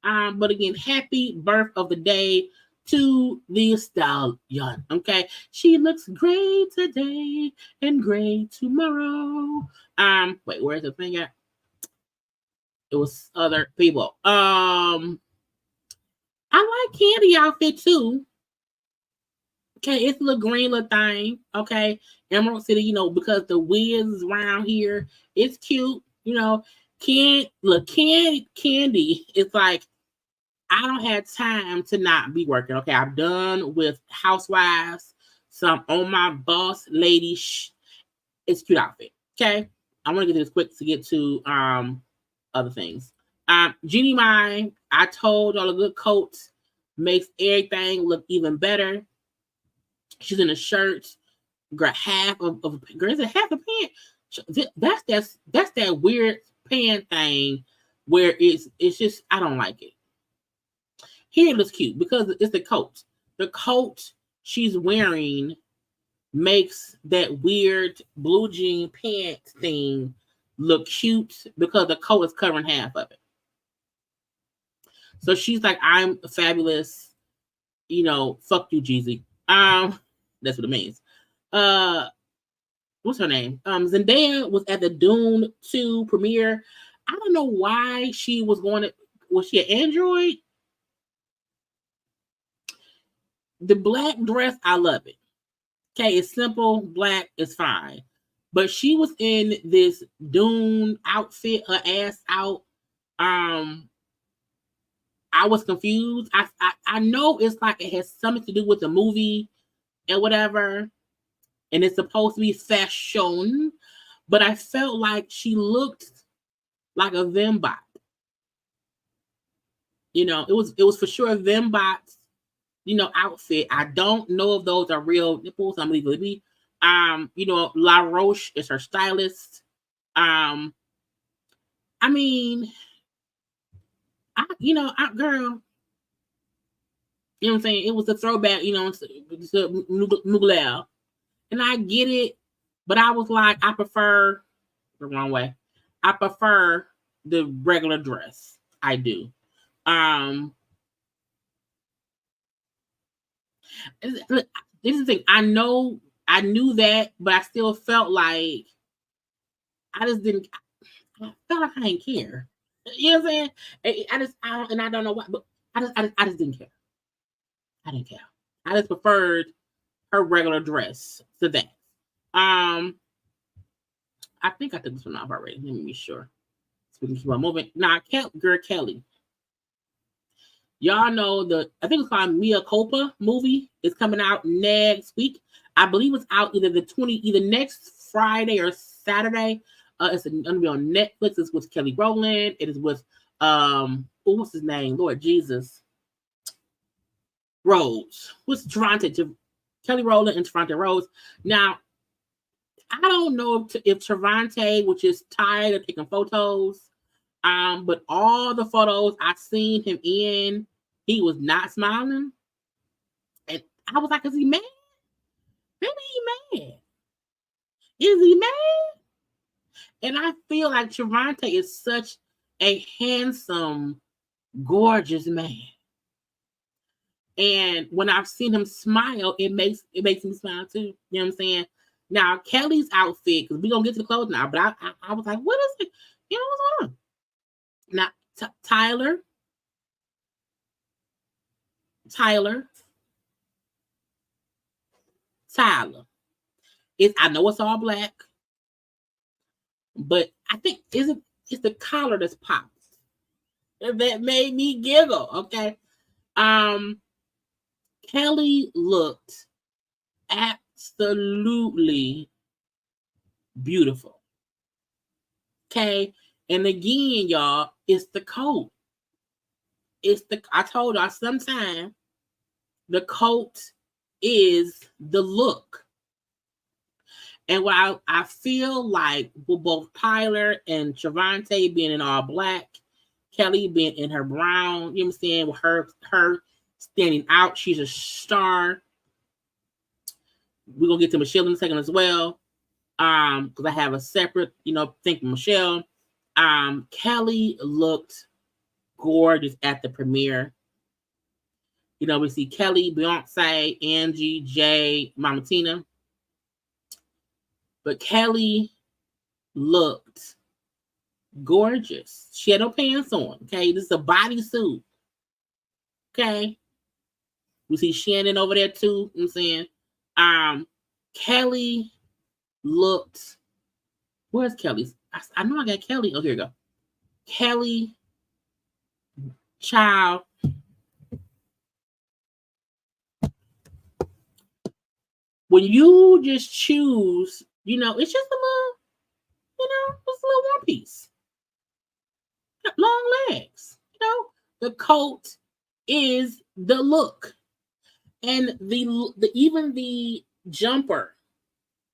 But again, happy birth of the day to the stallion. Okay, she looks great today and great tomorrow. Wait, where's the thing at? It was other people. I like Candy outfit too. Okay, it's a little green little thing. Okay, Emerald City, because the Wiz is around here. It's cute, Candy. It's like, I don't have time to not be working. Okay, I'm done with Housewives. So I'm on my boss lady. It's a cute outfit. Okay, I want to get this quick to get to other things. Jeannie Mai, I told y'all a good coat makes everything look even better. She's in a shirt, girl, half of girl, is it half a pant? That's that weird pant thing where it's just, I don't like it. Here it looks cute because it's the coat. The coat she's wearing makes that weird blue jean pant thing look cute because the coat is covering half of it. So she's like, I'm fabulous, fuck you, Jeezy. That's what it means. What's her name? Zendaya was at the Dune 2 premiere. I don't know why she was was she an android? The black dress, I love it. Okay, it's simple, black is fine. But she was in this Dune outfit, her ass out. I was confused. I know it's like it has something to do with the movie and whatever, and it's supposed to be fashion, but I felt like she looked like a Vembot. It was for sure a Vembot, outfit. I don't know if those are real nipples. I'm legally be. La Roche is her stylist. I mean, girl, what I'm saying? It was a throwback, to Mugler. And I get it, but I was like, I prefer the wrong way. I prefer the regular dress. I do. This is the thing. I knew that, but I still felt like I felt like I didn't care. You know what I'm saying? I don't know why, but I just didn't care. I didn't care. I just preferred her regular dress to that. I think I took this one off already. Let me be sure. So we can keep on moving. Now, girl Kelly. Y'all know I think it's called Mea Culpa movie. It's coming out next week. I believe it's out either next Friday or Saturday. It's gonna be on Netflix. It's with Kelly Rowland. It is with what's his name? Lord Jesus. Rose. What's Trevante? Kelly Rowland and Trevante Rose. Now, I don't know if Trevante was just tired of taking photos. But all the photos I've seen him in, he was not smiling. And I was like, is he mad? Maybe he mad. Is he mad? And I feel like Trevante is such a handsome, gorgeous man. And when I've seen him smile, it makes me smile too. You know what I'm saying? Now, Kelly's outfit, because we're going to get to the clothes now, but I was like, what is it? You know, what's on? Now, Tyler. I know it's all black, but I think it's the collar that's popped. That made me giggle. Okay. Kelly looked absolutely beautiful. Okay. And again, y'all, it's the coat. I told y'all sometime the coat is the look. And while I feel like with both Tyler and Trevante being in all black, Kelly being in her brown, you know what I'm saying, with her standing out, she's a star. We're gonna get to Michelle in a second as well. Because I have a separate, thing for Michelle. Kelly looked gorgeous at the premiere. We see Kelly, Beyonce, Angie, Jay, Mama Tina. But Kelly looked gorgeous. She had no pants on. Okay, this is a bodysuit. Okay, we see Shannon over there too. You know what I'm saying, Kelly looked. Where's Kelly's? I know I got Kelly. Oh, here we go. Kelly, child. When you just choose, it's just a little, just a little one piece. Long legs. The coat is the look. And even the jumper,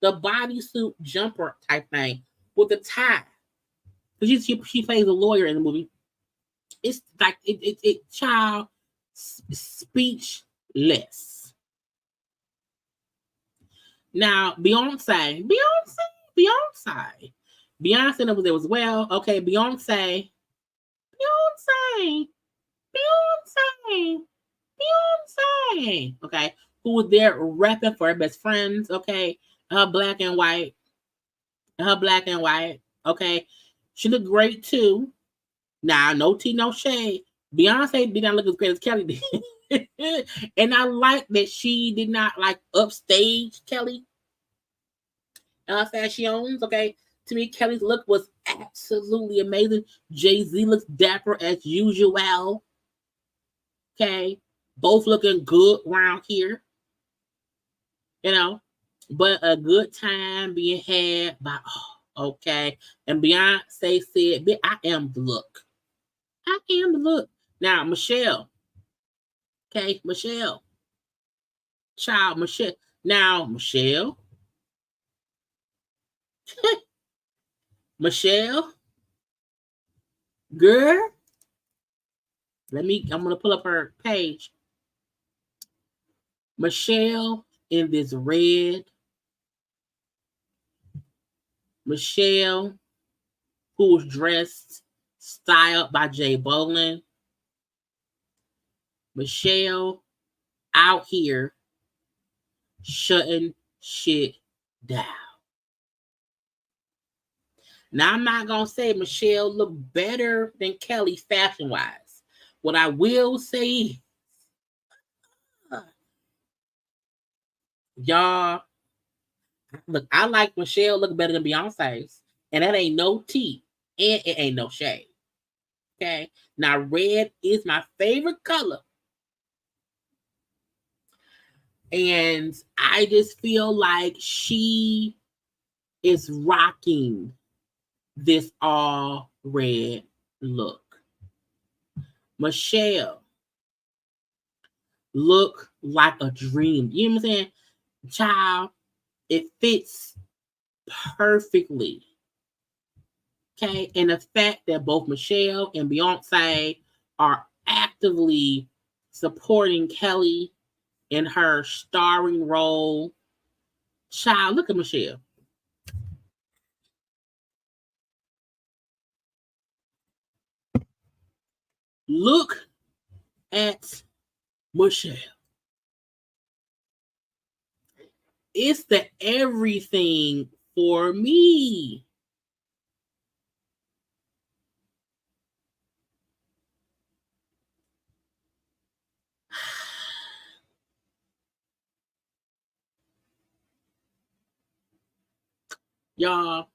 the bodysuit jumper type thing with the tie. Because she plays a lawyer in the movie. It's like it child speechless. Now, Beyonce was there as well. Okay, Beyonce. Okay, who was there repping for her best friends? Okay, her black and white. Okay, she looked great too. Now, no tea, no shade. Beyonce did not look as great as Kelly did. And I like that she did not upstage Kelly fashions. Okay, to me, Kelly's look was absolutely amazing. Jay-Z looks dapper as usual. Okay, both looking good around here. But a good time being had by okay. And Beyonce said, I am the look. I am the look. Now, Michelle. Okay, Michelle. Child, Michelle. Now, Michelle. Michelle. Girl. I'm going to pull up her page. Michelle in this red. Michelle, who was dressed, styled by Jay Bolin. Michelle out here shutting shit down. Now, I'm not going to say Michelle looked better than Kelly fashion-wise. What I will say is, y'all, look, I like Michelle look better than Beyonce's. And that ain't no tea. And it ain't no shade. Okay? Now, red is my favorite color. And I just feel like she is rocking this all red look. Michelle look like a dream. You know what I'm saying? Child, it fits perfectly. Okay. And the fact that both Michelle and Beyonce are actively supporting Kelly in her starring role. Child, look at Michelle. Look at Michelle. It's the everything for me. Y'all,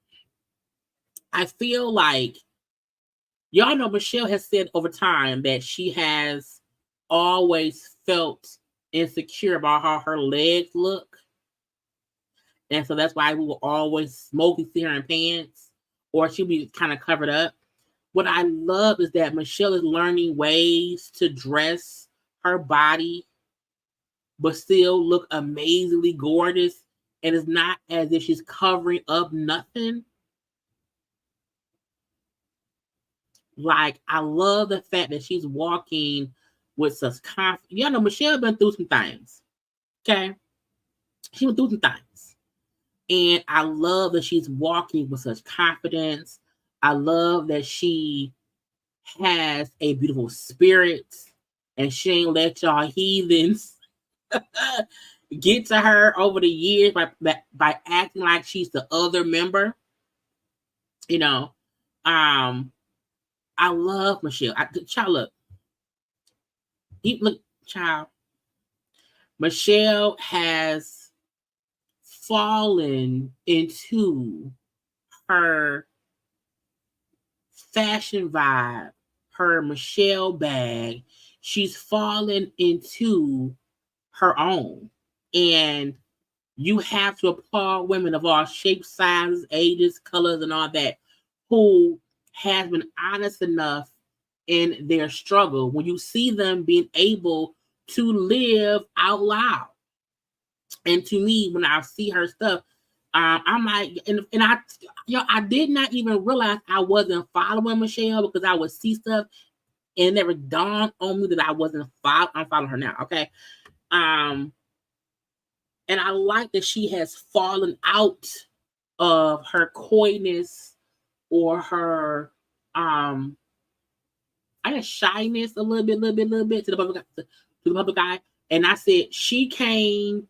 I feel like y'all know Michelle has said over time that she has always felt insecure about how her legs look. And so that's why we will always mostly see her in pants or she'll be kind of covered up. What I love is that Michelle is learning ways to dress her body but still look amazingly gorgeous. And it's not as if she's covering up nothing. Like, I love the fact that she's walking with such confidence. You know, Michelle been through some things. Okay? She went through some things. And I love that she's walking with such confidence. I love that she has a beautiful spirit. And she ain't let y'all heathens get to her over the years by acting like she's the other member. You know, I love Michelle. Child, look, child. Michelle has fallen into her fashion vibe, her Michelle bag. She's fallen into her own. And you have to applaud women of all shapes, sizes, ages, colors, and all that who has been honest enough in their struggle when you see them being able to live out loud. And to me, when I see her stuff, I'm like, and I did not even realize I wasn't following Michelle because I would see stuff and it never dawned on me that I wasn't following. I'm following her now, okay? And I like that she has fallen out of her coyness or her, I guess, shyness a little bit to the public eye. And I said she came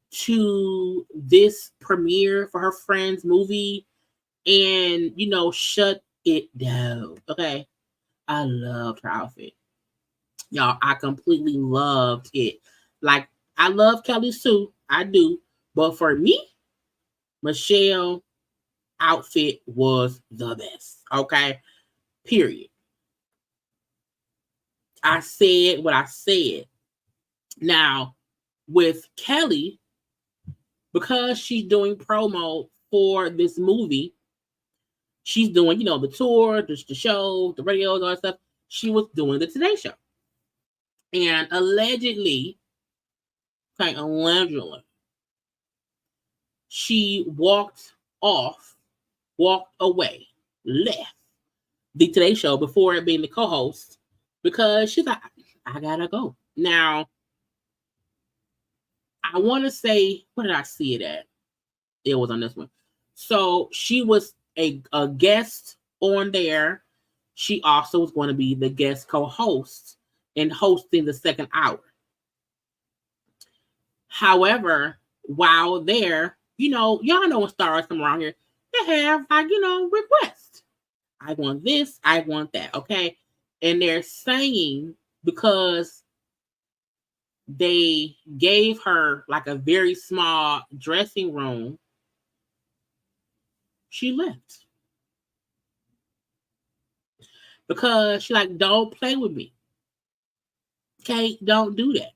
to this premiere for her friend's movie and, you know, shut it down. Okay. I loved her outfit. Y'all, I completely loved it. Like, I love Kelly's too. I do. But for me, Michelle outfit was the best. Okay. Period. I said what I said. Now, with Kelly, because she's doing promo for this movie, she's doing, you know, the tour, the show, the radio, all that stuff. She was doing the Today Show. And allegedly, she walked away, left the Today Show before it being the co-host because she's like, I gotta go. Now, I want to say, where did I see it at? It was on this one. So she was a guest on there. She also was going to be the guest co-host and hosting the second hour. However, while there, you know, y'all know when stars come around here, they have, like, you know, requests. I want this, I want that, okay? And they're saying because they gave her like a very small dressing room, she left. Because she like, don't play with me. Okay, don't do that.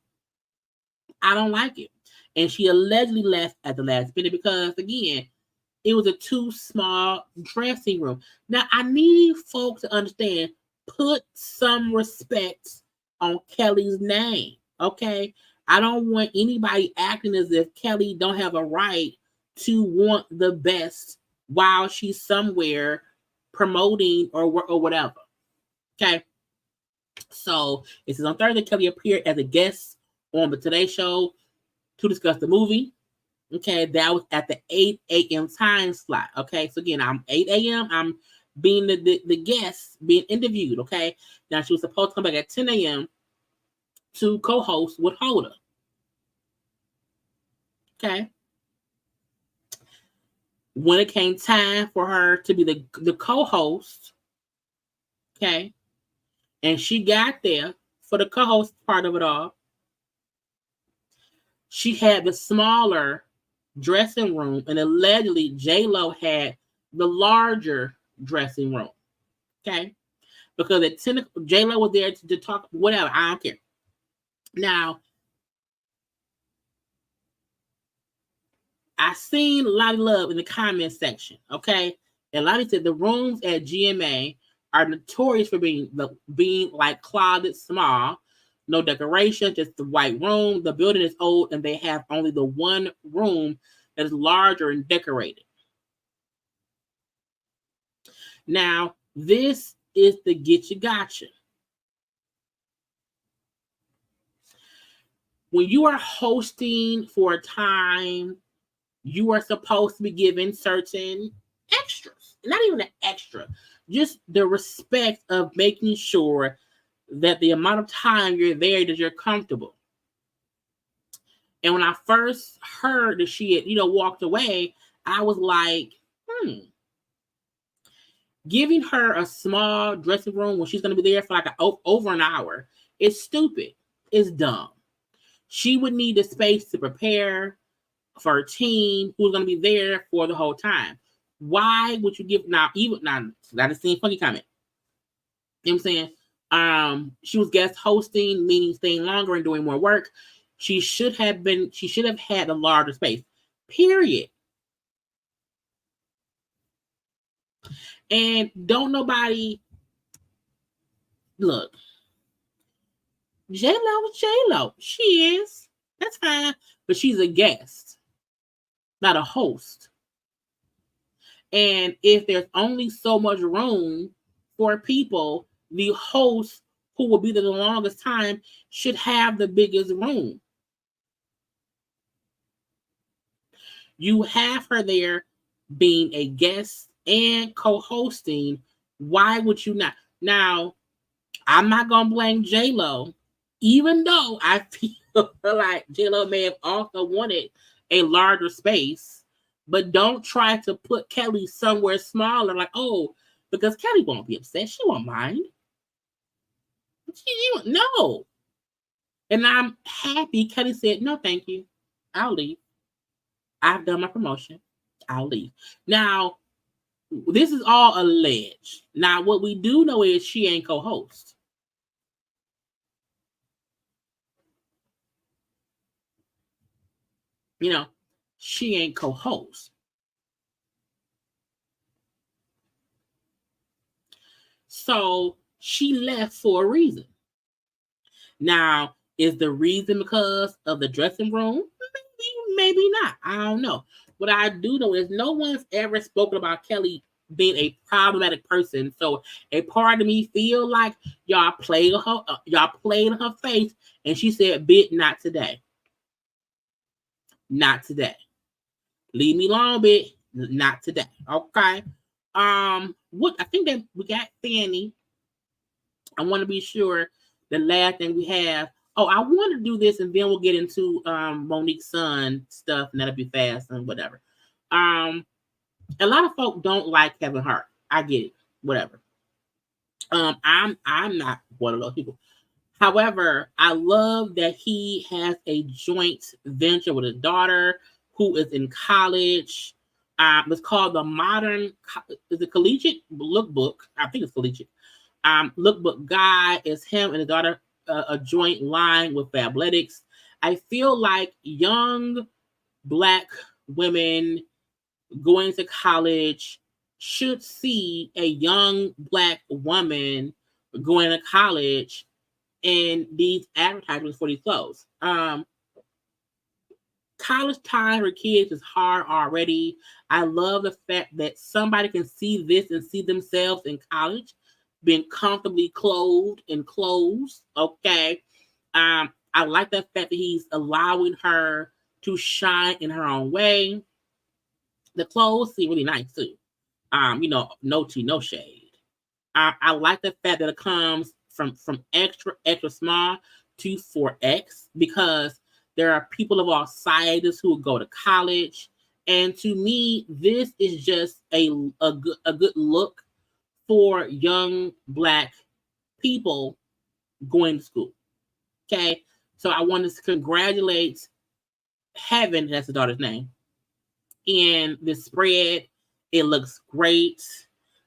I don't like it. And she allegedly left at the last minute because, again, it was a too small dressing room. Now, I need folks to understand, put some respect on Kelly's name, okay? I don't want anybody acting as if Kelly don't have a right to want the best while she's somewhere promoting or whatever, okay? So, this is on Thursday. Kelly appeared as a guest on the Today Show to discuss the movie. Okay, that was at the 8 a.m. time slot. Okay, so again, I'm 8 a.m. I'm being the guest, being interviewed. Okay, now she was supposed to come back at 10 a.m. to co-host with Hoda. Okay, when it came time for her to be the co-host, okay, and she got there for the co-host part of it all, she had the smaller dressing room, and allegedly J-Lo had the larger dressing room. Okay, because at 10, J-Lo was there to talk, whatever, I don't care. Now, I seen a lot of love in the comment section, okay? And a lot of said the rooms at GMA are notorious for being like closet small, no decoration, just the white room. The building is old, and they have only the one room that is larger and decorated. Now, this is the get you gotcha. When you are hosting for a time, you are supposed to be given certain extras. Not even an extra, just the respect of making sure that the amount of time you're there, that you're comfortable. And when I first heard that she had, walked away, I was like, giving her a small dressing room when she's going to be there for like over an hour is stupid. It's dumb. She would need the space to prepare for her team who's going to be there for the whole time. Why would you give now? That is the funky comment. You know what I'm saying? She was guest hosting, meaning staying longer and doing more work. She should have had a larger space. Period. And don't nobody look. J-Lo is J-Lo. She is. That's fine. But she's a guest, not a host. And if there's only so much room for people, the host who will be there the longest time should have the biggest room. You have her there being a guest and co-hosting. Why would you not? Now, I'm not going to blame J-Lo, even though I feel like J-Lo may have also wanted a larger space. But don't try to put Kelly somewhere smaller, like, because Kelly won't be upset. She won't mind. No. And I'm happy Kelly said, no, thank you. I'll leave. I've done my promotion. I'll leave. Now, this is all alleged. Now, what we do know is she ain't co-host. She ain't co-host. So she left for a reason. Now, is the reason because of the dressing room? Maybe not. I don't know. What I do know is no one's ever spoken about Kelly being a problematic person. So a part of me feel like y'all played in her face, and she said, "Bitch, not today. Not today. Leave me alone, bitch. Not today." Okay. What I think that we got Fani. I want to be sure the last thing we have. I want to do this, and then we'll get into Monique's son stuff, and that'll be fast and whatever. A lot of folk don't like Kevin Hart. I get it. Whatever. I'm not one of those people. However, I love that he has a joint venture with his daughter who is in college. It's called the Modern, is it Collegiate Lookbook? I think it's Collegiate. Lookbook Guy is him and his daughter, a joint line with Fabletics. I feel like young Black women going to college should see a young Black woman going to college and these advertisements for these clothes. College time for kids is hard already. I love the fact that somebody can see this and see themselves in college, being comfortably clothed in clothes. Okay. I like the fact that he's allowing her to shine in her own way. The clothes seem really nice too. No tea, no shade. I like the fact that it comes from extra small to 4X because there are people of all sizes who will go to college, and to me, this is just a good look for young Black people going to school. Okay, so I want to congratulate Heaven, that's the daughter's name, in this spread. It looks great.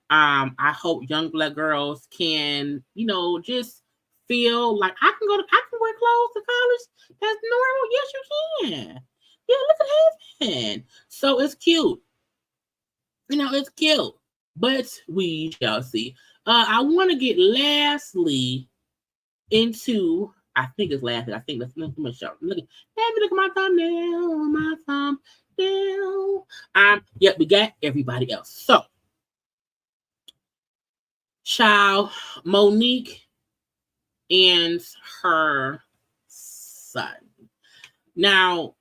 I hope young Black girls can, just feel like I can wear clothes to college. That's normal. Yes, you can. Yeah, look at Heaven. So it's cute. It's cute. But we shall see. I want to get lastly into, I think it's lastly. I think let's show. Let me look at my thumbnail. Yep, we got everybody else. So, child, Monique and her son. Now,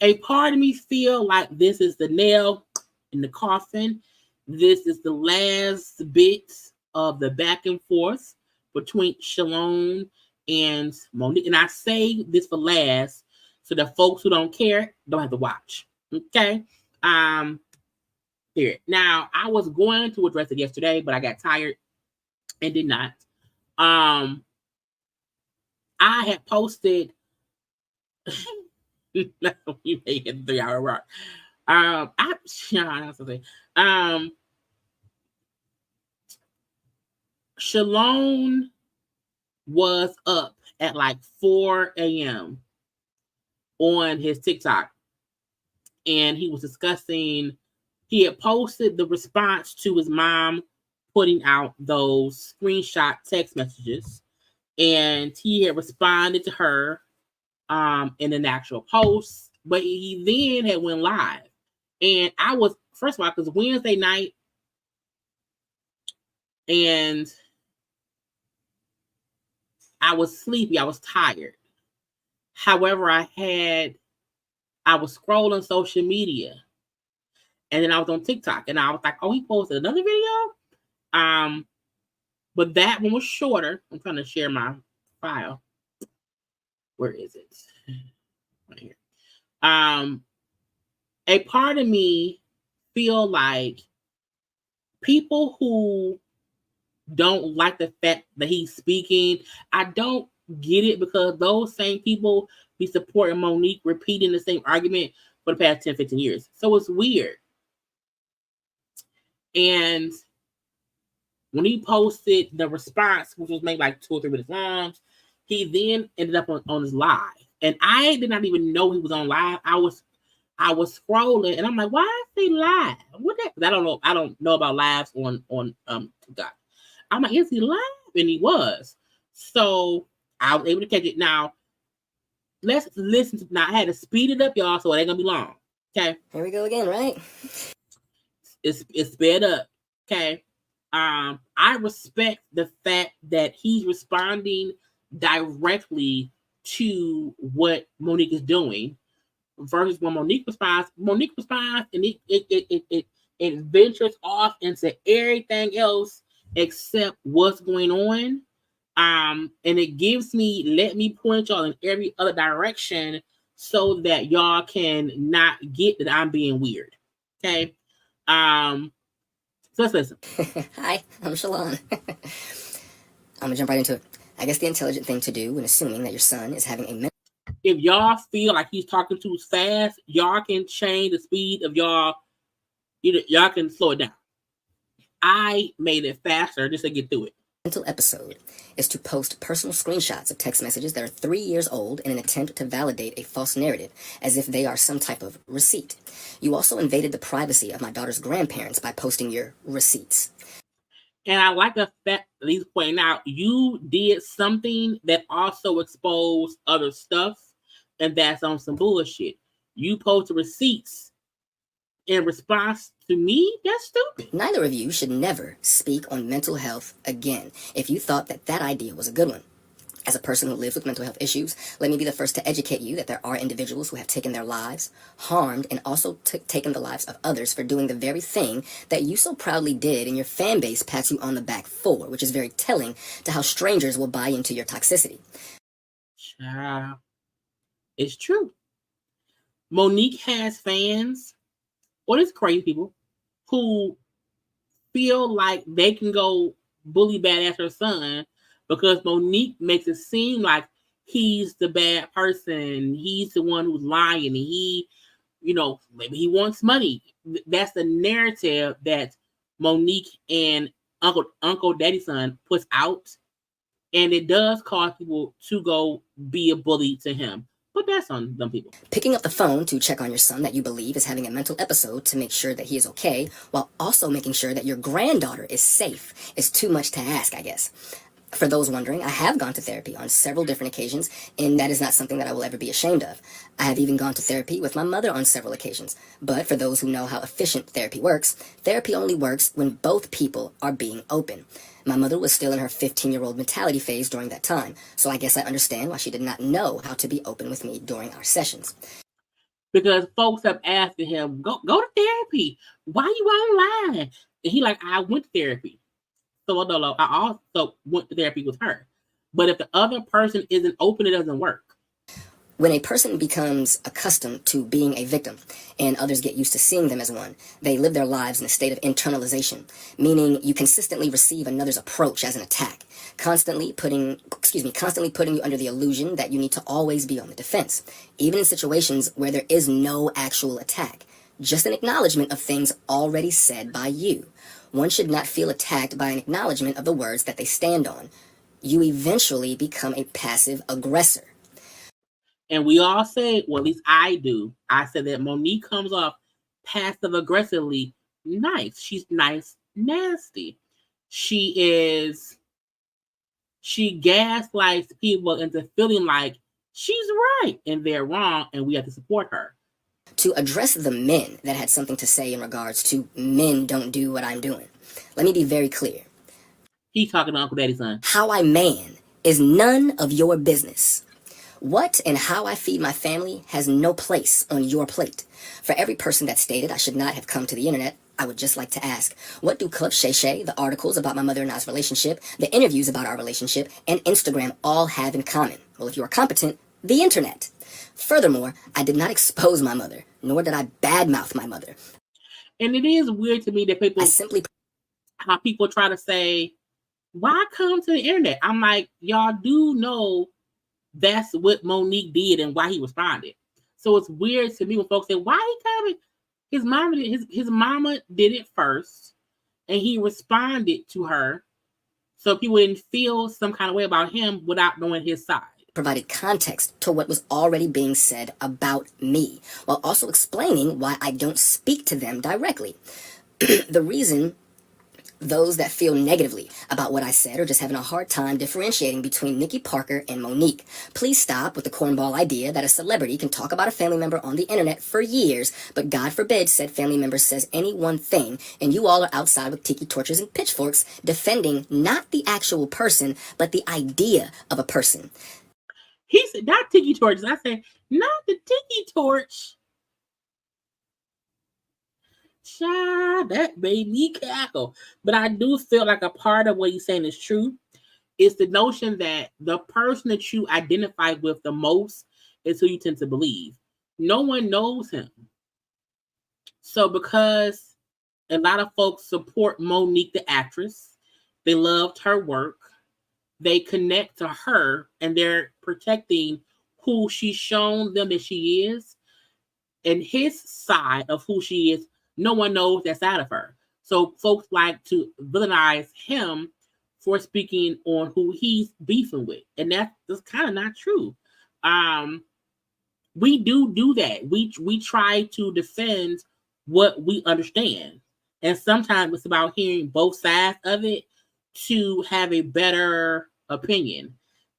a part of me feel like this is the nail in the coffin. This is the last bit of the back and forth between Shalone and Monique. And I say this for last so that folks who don't care don't have to watch. Okay? Here. Now, I was going to address it yesterday, but I got tired and did not. I had posted you make it 3-hour rock. Shalone was up at like 4 a.m. on his TikTok, and he was discussing. He had posted the response to his mom putting out those screenshot text messages, and he had responded to her in an actual post, but he then had went live. And I was, first of all, because Wednesday night, and I was sleepy, I was tired. However, I was scrolling social media, and then I was on TikTok, and I was like, oh, he posted another video? But that one was shorter. I'm trying to share my file. Where is it? Right here. A part of me feel like people who don't like the fact that he's speaking, I don't get it, because those same people be supporting Monique repeating the same argument for the past 10, 15 years. So it's weird. And when he posted the response, which was maybe like 2 or 3 minutes long, he then ended up on his live. And I did not even know he was on live. I was scrolling, and I'm like, why is he live? What that? I don't know. I don't know about lives on TikTok. I'm like, is he live? And he was. So I was able to catch it. Now, let's listen. Now, I had to speed it up, y'all, so it ain't gonna be long. Okay. Here we go again, right? It's sped up. Okay. I respect the fact that he's responding directly to what Monique is doing, versus when Monique responds, and it ventures off into everything else except what's going on. And it gives me, let me point y'all in every other direction so that y'all can not get that I'm being weird. Okay. So let's listen. Hi, I'm Shalon. I'm gonna jump right into it. I guess the intelligent thing to do when assuming that your son is having a if y'all feel like he's talking too fast, y'all can change the speed of y'all. Y'all can slow it down. I made it faster just to get through it. mental episode is to post personal screenshots of text messages that are 3 years old in an attempt to validate a false narrative as if they are some type of receipt. You also invaded the privacy of my daughter's grandparents by posting your receipts. And I like the fact that he's pointing out you did something that also exposed other stuff, and that's on some bullshit. You posted receipts in response to me? That's stupid. Neither of you should never speak on mental health again if you thought that that idea was a good one. As a person who lives with mental health issues, let me be the first to educate you that there are individuals who have taken their lives, harmed, and also taken the lives of others for doing the very thing that you so proudly did and your fan base pats you on the back for, which is very telling to how strangers will buy into your toxicity. Child, it's true. Monique has fans, or these crazy people, who feel like they can go bully badass her son because Monique makes it seem like he's the bad person. He's the one who's lying. And he, maybe he wants money. That's the narrative that Monique and Uncle Daddy Son puts out. And it does cause people to go be a bully to him. But that's on them people. Picking up the phone to check on your son that you believe is having a mental episode to make sure that he is okay, while also making sure that your granddaughter is safe, is too much to ask, I guess. For those wondering, I have gone to therapy on several different occasions, and that is not something that I will ever be ashamed of. I have even gone to therapy with my mother on several occasions. But for those who know how efficient therapy works only works when both people are being open. My mother was still in her 15-year-old mentality phase during that time, so I guess I understand why she did not know how to be open with me during our sessions. Because folks have asked him, go to therapy. Why you online? And he like, I went to therapy. So no, I also went to therapy with her. But if the other person isn't open, it doesn't work. When a person becomes accustomed to being a victim and others get used to seeing them as one, they live their lives in a state of internalization, meaning you consistently receive another's approach as an attack, constantly putting you under the illusion that you need to always be on the defense, even in situations where there is no actual attack, just an acknowledgement of things already said by you. One should not feel attacked by an acknowledgement of the words that they stand on. You eventually become a passive aggressor. And we all say, well, at least I do. I said that Monique comes off passive aggressively nice. She's nice, nasty. She gaslights people into feeling like she's right and they're wrong and we have to support her. To address the men that had something to say in regards to men don't do what I'm doing, let me be very clear. He's talking to Uncle Daddy's son. How I man is none of your business. What and how I feed my family has no place on your plate. For every person that stated I should not have come to the internet, I would just like to ask, what do Club Shay Shay, the articles about my mother and I's relationship, the interviews about our relationship, and Instagram all have in common? Well, if you are competent, the internet. Furthermore, I did not expose my mother, nor did I badmouth my mother. And it is weird to me that how people try to say, why come to the internet? I'm like, y'all do know that's what Monique did and why he responded. So it's weird to me when folks say, why he coming? His mama did it first, and he responded to her, so people didn't feel some kind of way about him without knowing his side. Provided context to what was already being said about me, while also explaining why I don't speak to them directly. The reason those that feel negatively about what I said are just having a hard time differentiating between Nikki Parker and Monique. Please stop with the cornball idea that a celebrity can talk about a family member on the internet for years, but God forbid said family member says any one thing, and you all are outside with tiki torches and pitchforks defending not the actual person, but the idea of a person. He said, not tiki torches. I said, not the tiki torch. Child, that made me cackle. But I do feel like a part of what he's saying is true. It's the notion that the person that you identify with the most is who you tend to believe. No one knows him. So because a lot of folks support Monique, the actress, they loved her work, they connect to her, and they're protecting who she's shown them that she is. And his side of who she is, no one knows that side of her. So folks like to villainize him for speaking on who he's beefing with, and that's kind of not true. We do that. We try to defend what we understand, and sometimes it's about hearing both sides of it to have a better opinion.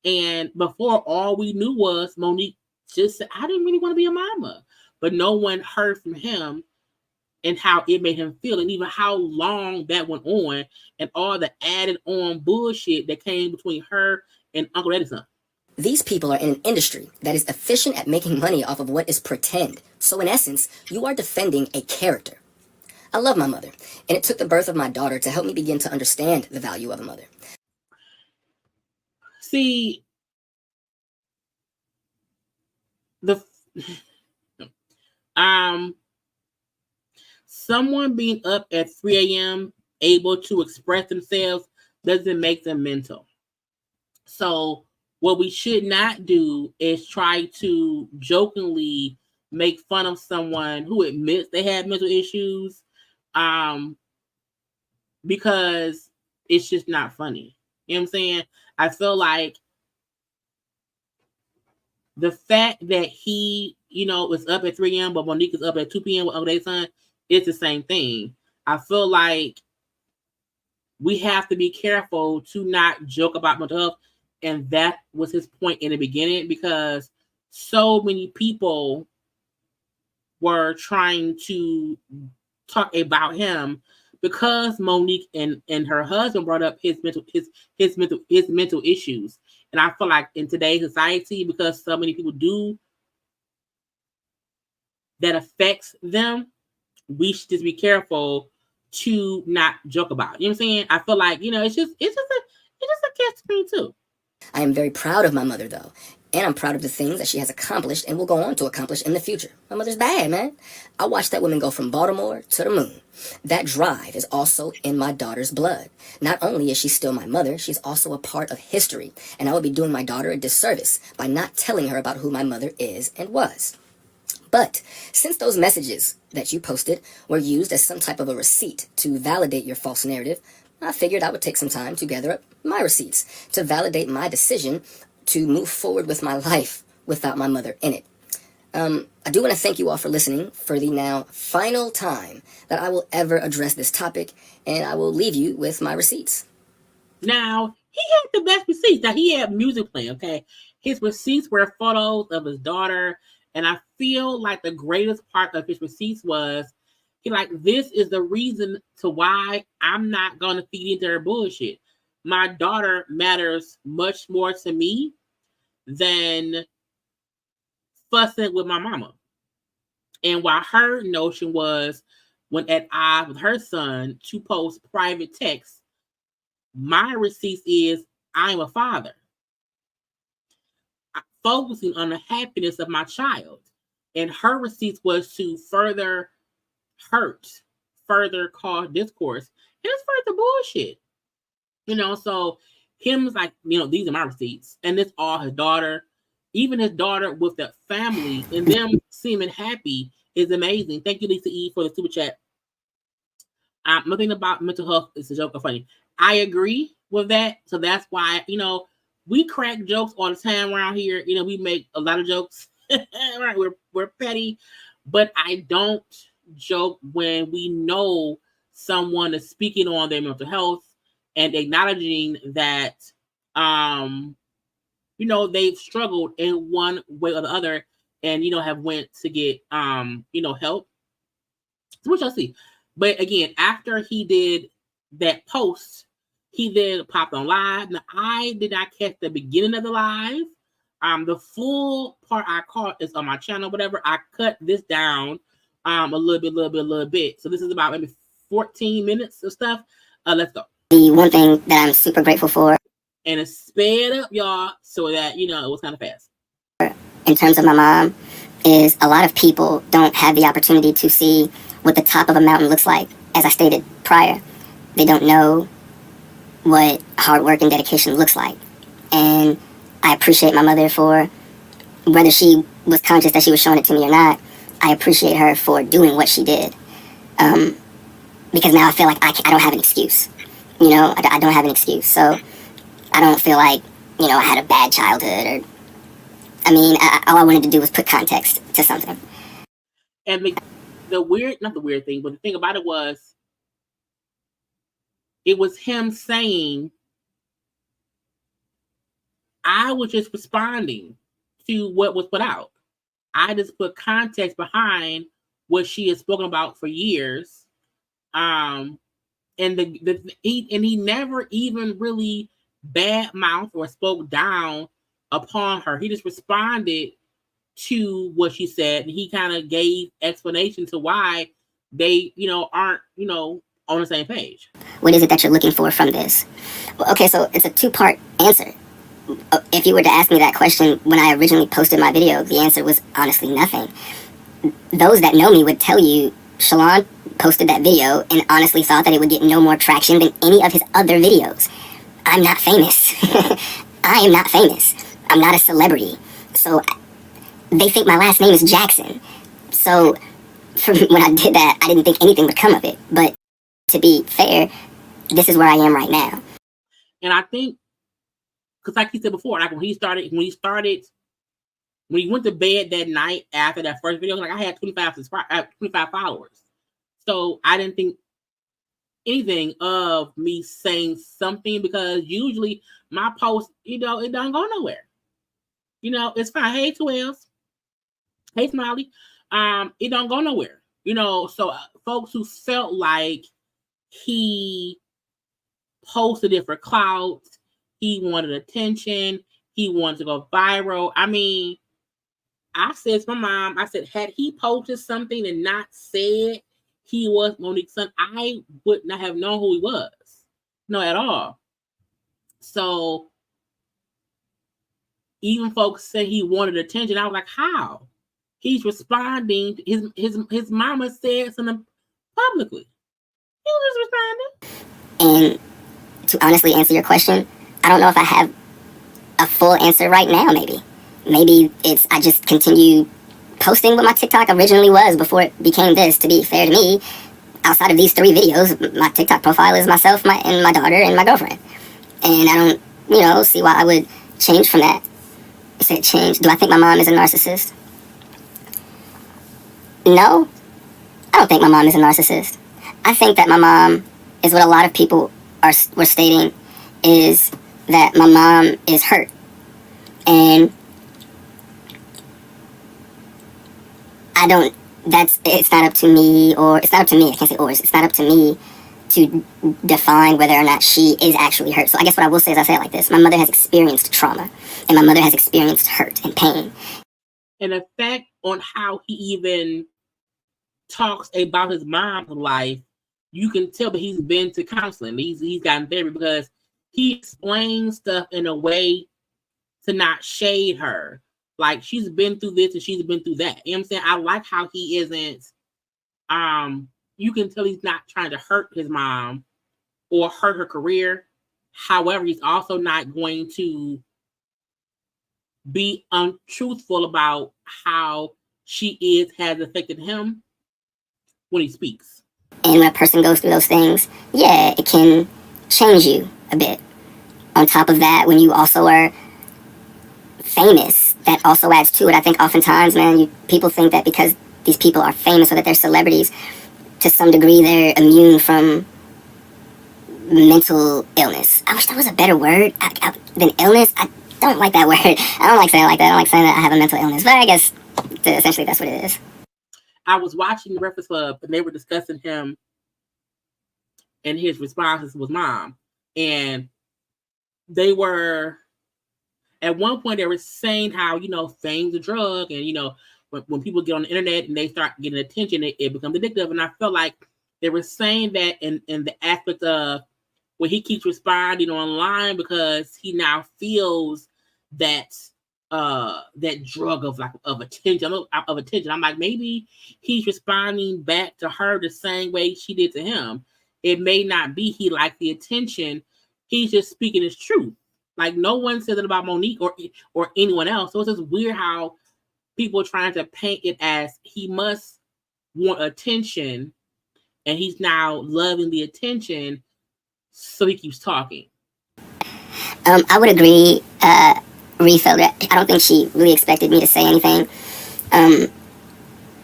And before, all we knew was Monique just said, I didn't really want to be a mama, but no one heard from him and how it made him feel, and even how long that went on, and all the added on bullshit that came between her and Uncle Edison. These people are in an industry that is efficient at making money off of what is pretend. So in essence, you are defending a character. I love my mother, and it took the birth of my daughter to help me begin to understand the value of a mother. See, someone being up at 3 a.m. able to express themselves doesn't make them mental. So what we should not do is try to jokingly make fun of someone who admits they have mental issues, because it's just not funny. You know what I'm saying? I feel like the fact that he, is up at 3 a.m., but Monique is up at 2 p.m. with Uncle Edison, it's the same thing. I feel like we have to be careful to not joke about mental health. And that was his point in the beginning, because so many people were trying to talk about him because Monique and her husband brought up his mental issues. And I feel like in today's society, because so many people do, that affects them, we should just be careful to not joke about it. You know what I'm saying? I feel like, it's just a catch-22 too. I am very proud of my mother, though, and I'm proud of the things that she has accomplished and will go on to accomplish in the future. My mother's bad, man. I watched that woman go from Baltimore to the moon. That drive is also in my daughter's blood. Not only is she still my mother, she's also a part of history, and I would be doing my daughter a disservice by not telling her about who my mother is and was. But since those messages that you posted were used as some type of a receipt to validate your false narrative, I figured I would take some time to gather up my receipts to validate my decision to move forward with my life without my mother in it. I do want to thank you all for listening for the now final time that I will ever address this topic, and I will leave you with my receipts. Now, he had the best receipts. Now, he had music playing, okay? His receipts were photos of his daughter, and I feel like the greatest part of his receipts was, this is the reason to why I'm not going to feed into her bullshit. My daughter matters much more to me than fussing with my mama. And while her notion was, when at odds with her son, to post private texts, my receipts is, I'm a father. I'm focusing on the happiness of my child. And her receipts was to further hurt, further cause discourse. And it's further bullshit. So him's like, these are my receipts. And it's all his daughter. Even his daughter with the family and them seeming happy is amazing. Thank you, Lisa E, for the super chat. Nothing about mental health is a joke or funny. I agree with that. So that's why, we crack jokes all the time around here. We make a lot of jokes. Right? We're petty. But I don't joke when we know someone is speaking on their mental health and acknowledging that they've struggled in one way or the other, and have went to get help. So which I'll see. But again, after he did that post, he then popped on live. Now, I did not catch the beginning of the live. The full part I caught is on my channel, whatever. I cut this down a little bit. So this is about maybe 14 minutes of stuff. Let's go. The one thing that I'm super grateful for, and it's sped up, y'all, so that it was kind of fast. In terms of my mom, is a lot of people don't have the opportunity to see what the top of a mountain looks like. As I stated prior, they don't know what hard work and dedication looks like. And I appreciate my mother for, whether she was conscious that she was showing it to me or not, I appreciate her for doing what she did. Because now I feel like I don't have an excuse. you know, I don't have an excuse. So I don't feel like, you know, I had a bad childhood or, I mean, all I wanted to do was put context to something. And the weird, not the weird thing, but the thing about it was him saying, I was just responding to what was put out. I just put context behind what she has spoken about for years. And he never even really badmouthed or spoke down upon her. He just responded to what she said, and he kind of gave explanation to why they, you know, aren't, you know, on the same page. What is it that you're looking for from this? Well, okay, so it's a two-part answer. If you were to ask me that question when I originally posted my video, the answer was honestly nothing. Those that know me would tell you Shalon posted that video and honestly thought that it would get no more traction than any of his other videos. I'm not famous. I am not famous. I'm not a celebrity. So they think my last name is Jackson. So when I did that, I didn't think anything would come of it. But to be fair, this is where I am right now. And I think, because like he said before, like when he went to bed that night after that first video, like I had 25 followers. So I didn't think anything of me saying something, because usually my post, you know, it don't go nowhere. You know, it's fine. Hey, 12s. Hey, Smiley. It don't go nowhere. You know, so folks who felt like he posted it for clout, he wanted attention, he wanted to go viral. I mean, I said to my mom, I said, had he posted something and not said he was Monique's son, I would not have known who he was. No, at all. So even folks say he wanted attention. I was like, how? He's responding. His mama said something publicly. He was just responding. And to honestly answer your question, I don't know if I have a full answer right now, maybe it's I just continue posting what my TikTok originally was before it became this. To be fair to me, outside of these 3 videos, my TikTok profile is myself, my daughter, and my girlfriend. And I don't, you know, see why I would change from that. You said change. Do I think my mom is a narcissist? No, I don't think my mom is a narcissist. I think that my mom is what a lot of people were stating, is that my mom is hurt. And it's not up to me, I can't say or, it's not up to me to define whether or not she is actually hurt. So I guess what I will say is, I say it like this: my mother has experienced trauma, and my mother has experienced hurt and pain. And the fact on how he even talks about his mom's life, you can tell that he's been to counseling. He's gotten therapy, because he explains stuff in a way to not shade her. Like, she's been through this and she's been through that. You know what I'm saying? I like how he isn't, you can tell he's not trying to hurt his mom or hurt her career. However, he's also not going to be untruthful about how she has affected him when he speaks. And when a person goes through those things, yeah, it can change you a bit. On top of that, when you also are famous, that also adds to it. I think oftentimes, man, people think that because these people are famous or that they're celebrities, to some degree they're immune from mental illness. I wish there was a better word than illness. I don't like that word. I don't like saying it like that. I don't like saying that I have a mental illness. But I guess essentially that's what it is. I was watching the Breakfast Club, and they were discussing him and his responses with mom. And they were, at one point, they were saying how, you know, fame's a drug. And, you know, when people get on the internet and they start getting attention, it becomes addictive. And I felt like they were saying that in the aspect of when he keeps responding online, because he now feels that that drug of attention. I'm like, maybe he's responding back to her the same way she did to him. It may not be he liked the attention. He's just speaking his truth. Like, no one says it about Monique or anyone else. So it's just weird how people are trying to paint it as he must want attention, and he's now loving the attention. so he keeps talking. I would agree, Refill, that I don't think she really expected me to say anything.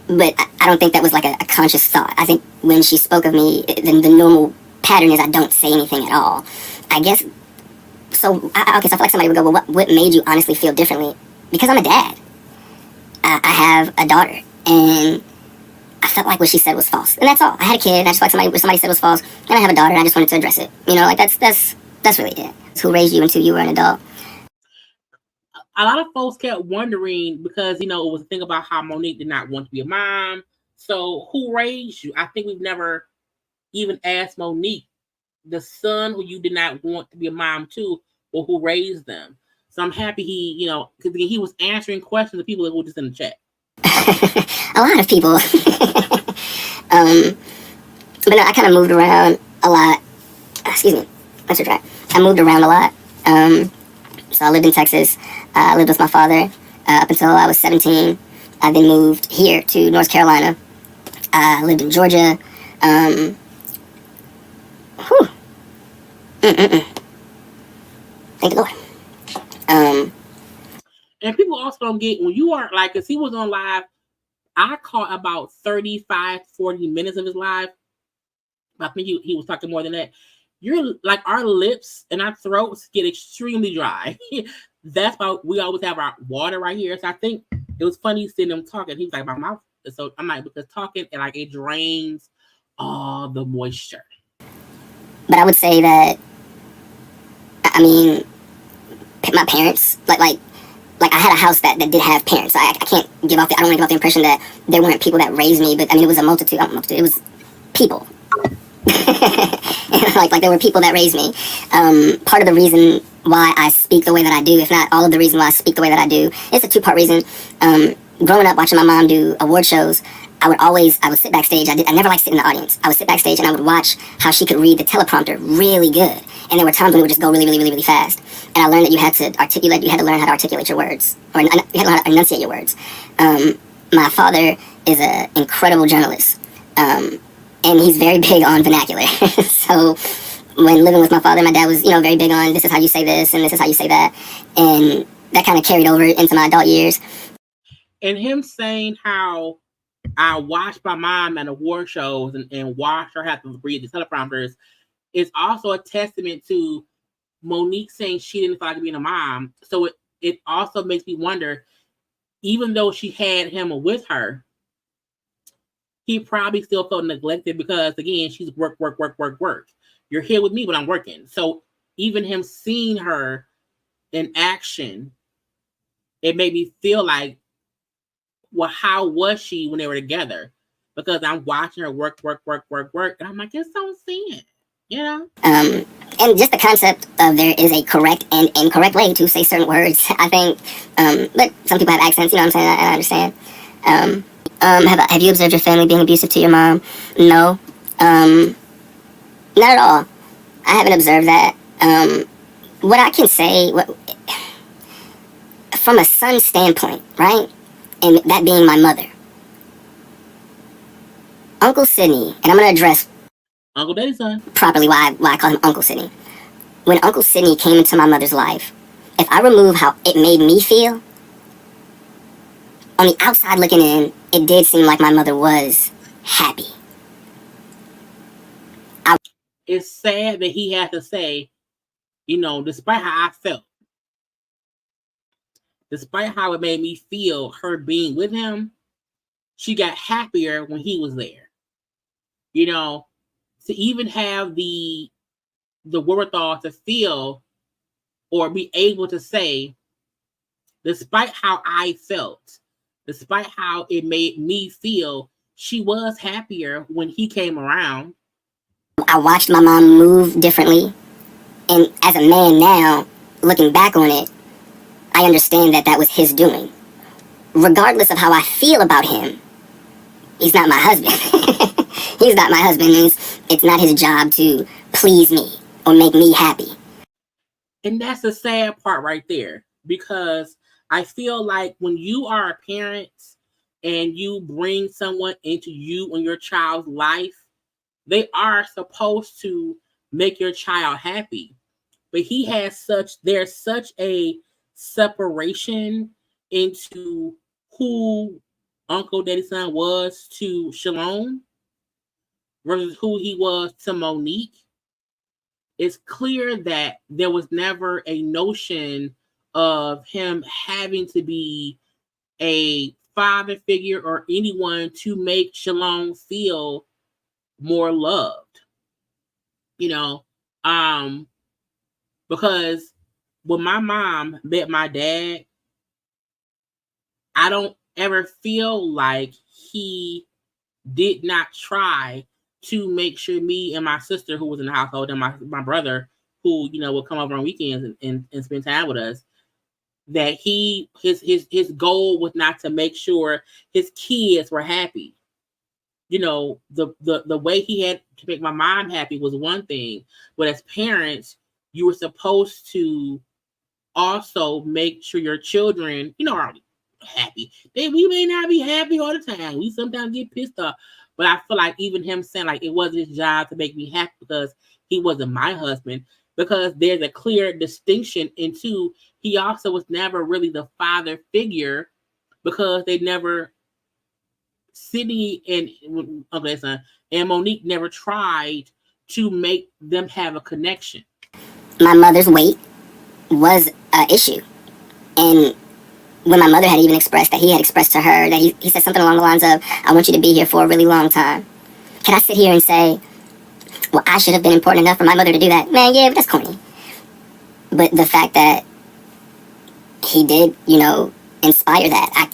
But I don't think that was like a conscious thought. I think when she spoke of me, the normal pattern is I don't say anything at all. I guess, so I feel like somebody would go, well, what made you honestly feel differently? Because I'm a dad. I have a daughter, and I felt like what she said was false. And that's all. I had a kid, and I just felt like somebody said was false, and I have a daughter, and I just wanted to address it. You know, like that's really it. It's who raised you until you were an adult. A lot of folks kept wondering because, you know, it was a thing about how Monique did not want to be a mom. So who raised you? I think we've never even asked Monique, the son who you did not want to be a mom to, or who raised them. So I'm happy he, you know, because he was answering questions of people that were just in the chat. A lot of people. But no, I kind of moved around a lot. Excuse me. Let's try. I moved around a lot. So I lived in Texas. I lived with my father up until I was 17. I then moved here to North Carolina. I lived in Georgia. Thank the Lord. And people also don't get, when you are like, because he was on live, I caught about 35, 40 minutes of his live. I think he was talking more than that. You're like, our lips and our throats get extremely dry. That's why we always have our water right here. So I think it was funny seeing him talking. He was like, my mouth. So I'm like, because talking, and like it drains all the moisture. But I would say that, I mean, my parents, like I had a house that did have parents. I can't give off I don't want to give off the impression that there weren't people that raised me, but I mean, it was a multitude. It was people. like there were people that raised me. Part of the reason why I speak the way that I do, if not all of the reason why I speak the way that I do, it's a two-part reason. Growing up watching my mom do award shows, I would sit backstage. I never liked sitting in the audience. I would sit backstage and I would watch how she could read the teleprompter really good. And there were times when it would just go really, really, really, really fast. And I learned that you had to learn how to articulate your words, or you had to learn how to enunciate your words. My father is an incredible journalist. And he's very big on vernacular. So when living with my father, my dad was, you know, very big on this is how you say this and this is how you say that. And that kind of carried over into my adult years. And him saying how I watched my mom at award shows and watched her have to read the teleprompters is also a testament to Monique saying she didn't feel like being a mom. So it also makes me wonder, even though she had him with her, he probably still felt neglected because, again, she's work. You're here with me, but I'm working. So even him seeing her in action, it made me feel like, well, how was she when they were together? Because I'm watching her work. And I'm like, it's so sad, you know? And just the concept of there is a correct and incorrect way to say certain words, I think, but some people have accents, you know what I'm saying? I understand. Have you observed your family being abusive to your mom? No. Not at all. I haven't observed that. What I can say, from a son's standpoint, right? And that being my mother. Uncle Sidney, and I'm going to address Uncle Daddy's son properly why I call him Uncle Sidney. When Uncle Sidney came into my mother's life, if I remove how it made me feel, on the outside looking in, it did seem like my mother was happy. It's sad that he had to say, you know, despite how I felt, despite how it made me feel, her being with him, she got happier when he was there. You know, to even have the wherewithal to feel or be able to say, despite how I felt, despite how it made me feel, she was happier when he came around. I watched my mom move differently. And as a man now, looking back on it, I understand that was his doing. Regardless of how I feel about him, he's not my husband. He's not my husband. It's not his job to please me or make me happy. And that's the sad part right there. Because I feel like when you are a parent and you bring someone into you and your child's life, they are supposed to make your child happy. But there's such a separation into who Uncle Daddy Son was to Shalom versus who he was to Monique. It's clear that there was never a notion of him having to be a father figure or anyone to make Shalom feel more loved. You know, because when my mom met my dad, I don't ever feel like he did not try to make sure me and my sister, who was in the household, and my brother, who, you know, would come over on weekends and spend time with us, that his goal was not to make sure his kids were happy. You know, the way he had to make my mom happy was one thing, but as parents, you were supposed to also make sure your children, you know, are happy. We may not be happy all the time. We sometimes get pissed off. But I feel like even him saying like it wasn't his job to make me happy because he wasn't my husband, because there's a clear distinction into he also was never really the father figure, because they never, Sydney and Uncle Son and Monique never tried to make them have a connection. My mother's weight was an issue. And when my mother had even expressed that he had expressed to her that he said something along the lines of, I want you to be here for a really long time. Can I sit here and say, well, I should have been important enough for my mother to do that? Man, yeah, but that's corny. But the fact that he did, you know, inspire that,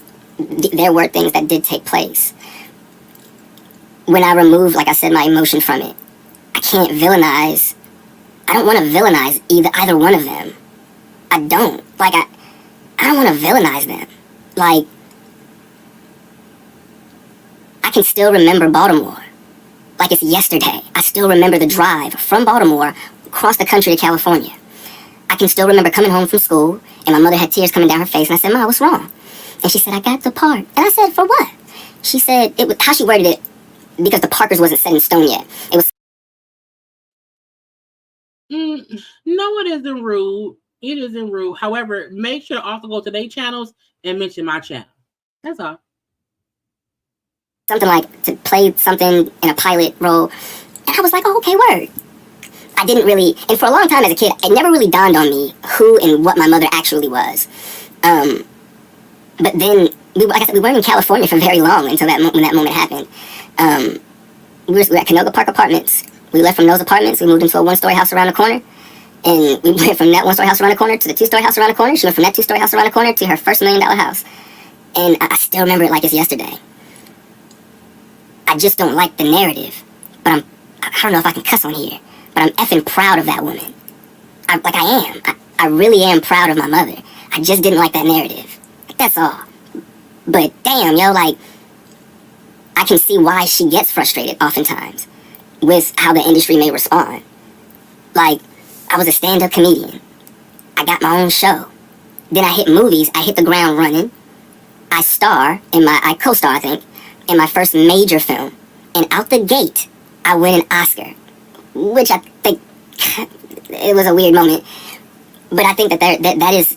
there were things that did take place. When I removed, like I said, my emotion from it, I can't villainize. I don't want to villainize either one of them. I don't. Like, I don't want to villainize them. Like, I can still remember Baltimore. Like it's yesterday. I still remember the drive from Baltimore across the country to California. I can still remember coming home from school, and my mother had tears coming down her face, and I said, Ma, what's wrong? And she said, I got the part. And I said, for what? She said, it was how she worded it, because the Parkers wasn't set in stone yet. It was... No, it isn't rude. It isn't rude. However, make sure to also go to their channels and mention my channel. That's all. Something like to play something in a pilot role. And I was like, oh, okay, word. I didn't really, and for a long time as a kid, it never really dawned on me who and what my mother actually was. But then, like I said, we weren't in California for very long until when that moment happened. We were at Canoga Park Apartments. We left from those apartments. We moved into a one-story house around the corner. And we went from that one-story house around the corner to the two-story house around the corner. She went from that two-story house around the corner to her first $1 million house. And I still remember it like it's yesterday. I just don't like the narrative. But I don't know if I can cuss on here, but I'm effing proud of that woman. I really am proud of my mother. I just didn't like that narrative. Like, that's all. But damn, yo, like, I can see why she gets frustrated oftentimes with how the industry may respond. Like, I was a stand-up comedian. I got my own show. Then I hit movies. I hit the ground running. I co-star, I think, in my first major film. And out the gate, I win an Oscar, which I think it was a weird moment. But I think that is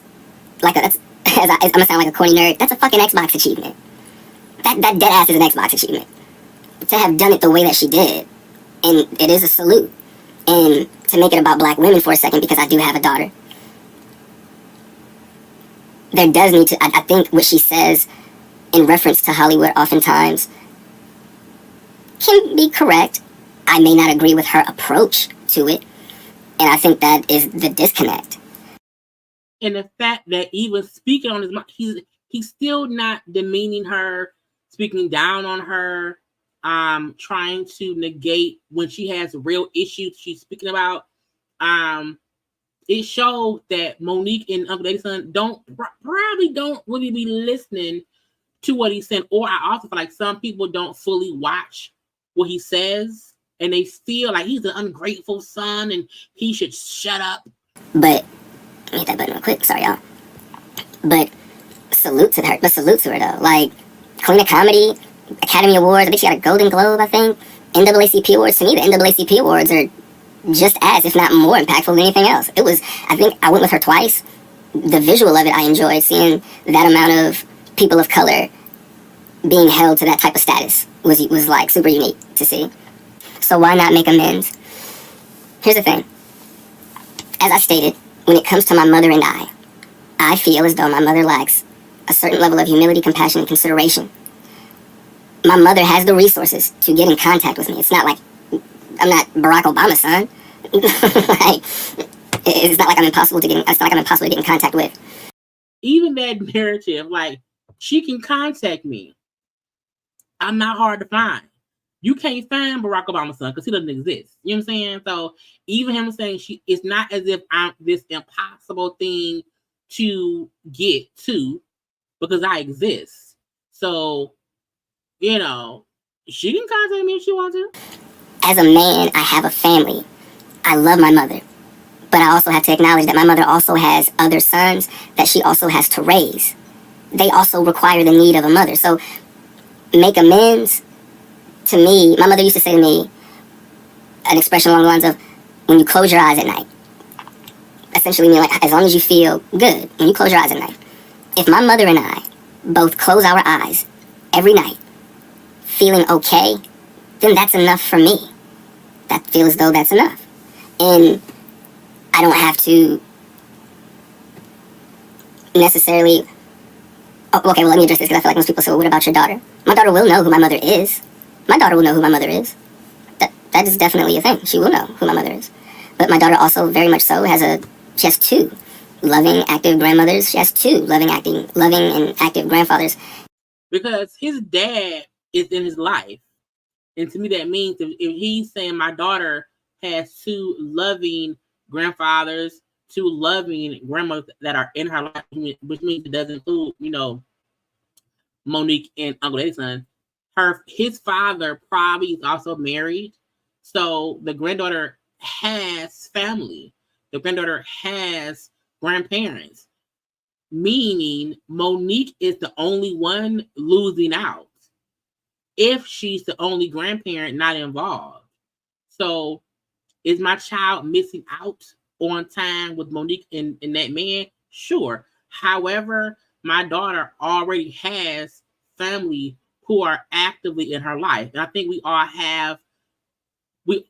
like I'm gonna sound like a corny nerd. That's a fucking Xbox achievement. That dead ass is an Xbox achievement. To have done it the way that she did, and it is a salute. And to make it about black women for a second, because I do have a daughter, there does need to, I think what she says in reference to Hollywood oftentimes can be correct. I may not agree with her approach to it, and I think that is the disconnect. And the fact that even speaking on his mind, he's still not demeaning her, speaking down on her, trying to negate when she has real issues she's speaking about. It shows that Monique and Uncle Daddy Son probably don't really be listening to what he's saying. Or I also feel like some people don't fully watch what he says, and they feel like he's an ungrateful son and he should shut up. But let me hit that button real quick. Sorry, y'all. But salute to her. But salute to her though. Like, Queen of Comedy, Academy Awards. I think she got a Golden Globe, I think. NAACP Awards. To me, the NAACP Awards are just as, if not more impactful than anything else. It was, I think I went with her twice. The visual of it, I enjoyed seeing that amount of people of color being held to that type of status was like super unique to see. So why not make amends? Here's the thing. As I stated, when it comes to my mother and I feel as though my mother lacks a certain level of humility, compassion, and consideration. My mother has the resources to get in contact with me. It's not like I'm not Barack Obama's son. Like, it's not like I'm impossible to get in contact with. Even that narrative, like, she can contact me. I'm not hard to find. You can't find Barack Obama's son because he doesn't exist. You know what I'm saying? So even him saying it's not as if I'm this impossible thing to get to because I exist. So, you know, she can contact me if she wants to. As a man, I have a family. I love my mother. But I also have to acknowledge that my mother also has other sons that she also has to raise. They also require the need of a mother. So make amends, to me, my mother used to say to me an expression along the lines of, when you close your eyes at night. Essentially meaning like, as long as you feel good, when you close your eyes at night. If my mother and I both close our eyes every night, feeling okay, then that's enough for me. That feels as though that's enough. And I don't have to necessarily... Oh, okay, well, let me address this because I feel like most people say, well, what about your daughter? My daughter will know who my mother is. My daughter will know who my mother is. That is definitely a thing. She will know who my mother is. But my daughter also, very much so, she has two loving, active grandmothers. She has two loving and active grandfathers. Because his dad is in his life. And to me, that means if he's saying my daughter has two loving grandfathers, two loving grandmothers that are in her life, which means it doesn't include, you know, Monique and Uncle Eddie's son. His father probably is also married. So the granddaughter has family. The granddaughter has grandparents. Meaning Monique is the only one losing out if she's the only grandparent not involved. So is my child missing out on time with Monique and that man? Sure. However, my daughter already has family who are actively in her life. And I think we all have, we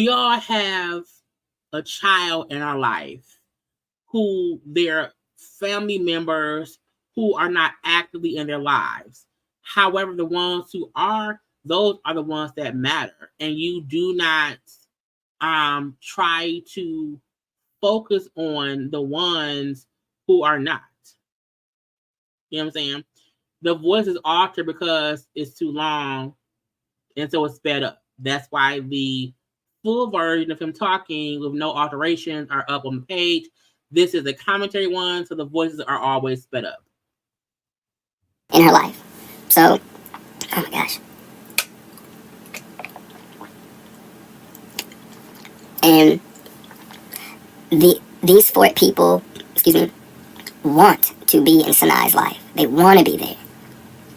all have a child in our life who their family members who are not actively in their lives. However, the ones who are, those are the ones that matter. And you do not try to focus on the ones who are not. You know what I'm saying? The voice is altered because it's too long, and so it's sped up. That's why the full version of him talking with no alterations are up on the page. This is a commentary one, so the voices are always sped up. In her life. So, oh my gosh. And these four people, want to be in Sanai's life. They want to be there.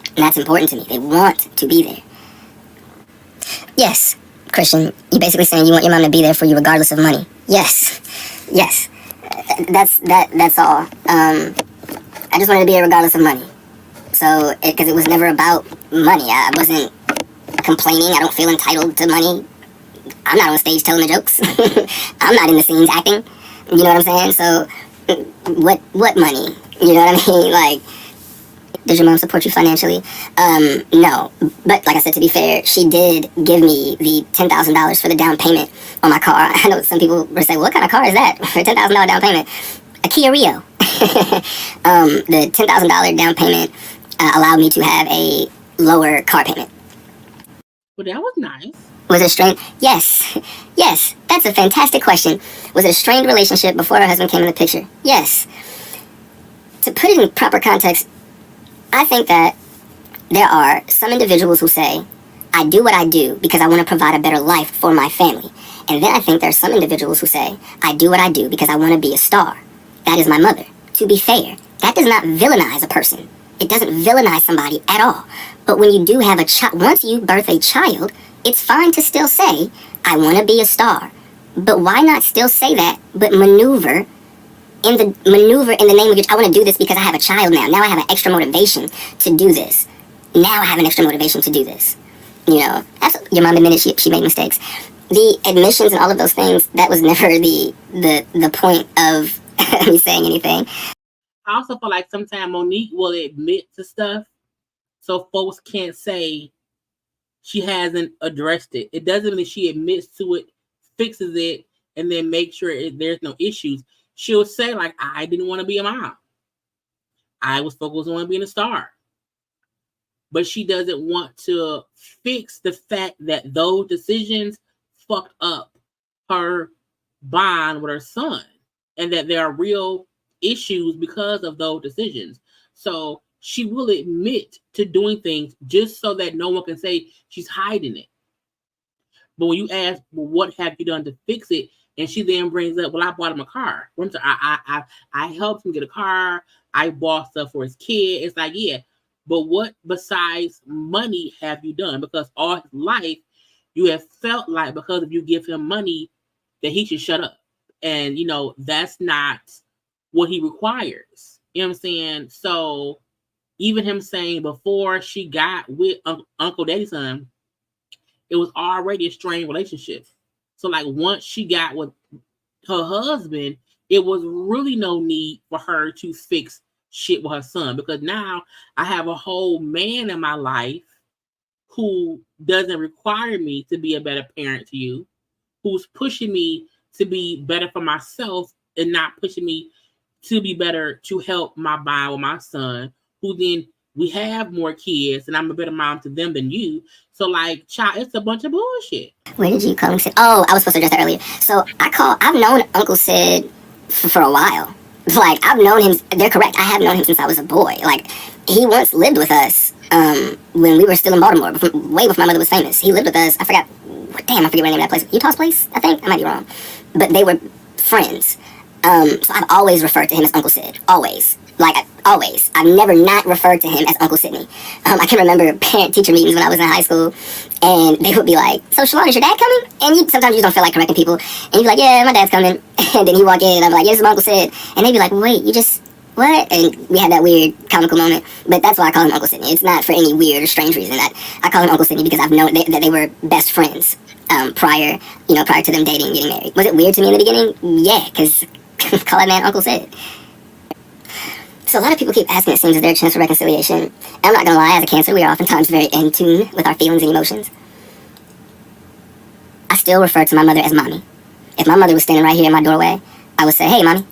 And that's important to me. They want to be there. Yes, Christian, you're basically saying you want your mom to be there for you regardless of money. Yes. That's all. I just wanted to be there regardless of money. So, because it was never about money. I wasn't complaining. I don't feel entitled to money. I'm not on stage telling the jokes. I'm not in the scenes acting. You know what I'm saying? So, what money? You know what I mean? Like, does your mom support you financially? No. But like I said, to be fair, she did give me the $10,000 for the down payment on my car. I know some people were saying, what kind of car is that for a $10,000 down payment? A Kia Rio. The $10,000 down payment allowed me to have a lower car payment. Well, that was nice. Was it strained? Yes, that's a fantastic question. Was it a strained relationship before her husband came in the picture? Yes. To put it in proper context, I think that there are some individuals who say, I do what I do because I want to provide a better life for my family. And then I think there are some individuals who say, I do what I do because I want to be a star. That is my mother. To be fair, that does not villainize a person. It doesn't villainize somebody at all. But when you do have a child, once you birth a child, it's fine to still say, I want to be a star. But why not still say that, but maneuver in the name of your, I want to do this because I have a child now. Now I have an extra motivation to do this. Now I have an extra motivation to do this. You know, your mom admitted she made mistakes. The admissions and all of those things, that was never the point of me saying anything. I also feel like sometimes Monique will admit to stuff so folks can't say she hasn't addressed it. It doesn't mean she admits to it, fixes it, and then make sure there's no issues. She'll say, like, I didn't want to be a mom. I was focused on being a star. But she doesn't want to fix the fact that those decisions fucked up her bond with her son, and that there are real issues because of those decisions. So she will admit to doing things just so that no one can say she's hiding it. But when you ask, well, what have you done to fix it? And she then brings up, well, I bought him a car. I helped him get a car. I bought stuff for his kid. It's like, yeah, but what besides money have you done? Because all his life, you have felt like because if you give him money, that he should shut up. And, you know, that's not what he requires. You know what I'm saying? So even him saying before she got with Uncle Daddy's son, it was already a strained relationship. So like once she got with her husband, it was really no need for her to fix shit with her son, because now I have a whole man in my life who doesn't require me to be a better parent to you, who's pushing me to be better for myself and not pushing me to be better to help my bond with my son, who then we have more kids and I'm a better mom to them than you. So like, child, it's a bunch of bullshit. Where did you call him Sid? Oh, I was supposed to address that earlier. So I've known Uncle Sid for a while. Like, I've known him, they're correct, I have known him since I was a boy. Like, he once lived with us when we were still in Baltimore, way before my mother was famous. He lived with us, I forget what the name of that place. Utah's Place, I think? I might be wrong. But they were friends. So I've always referred to him as Uncle Sid. Always. Like, always. I've never not referred to him as Uncle Sidney. I can remember parent-teacher meetings when I was in high school, and they would be like, so Shalon, is your dad coming? And sometimes you don't feel like correcting people. And you'd be like, yeah, my dad's coming. And then he'd walk in, and I'd be like, yeah, this is my Uncle Sid. And they'd be like, wait, you just, what? And we had that weird comical moment. But that's why I call him Uncle Sidney. It's not for any weird or strange reason. I call him Uncle Sidney because I've known that they were best friends prior to them dating and getting married. Was it weird to me in the beginning? Yeah, because call that man Uncle Sid. So a lot of people keep asking, it seems, is there a chance for reconciliation? And I'm not going to lie, as a Cancer, we are oftentimes very in tune with our feelings and emotions. I still refer to my mother as Mommy. If my mother was standing right here in my doorway, I would say, hey, Mommy.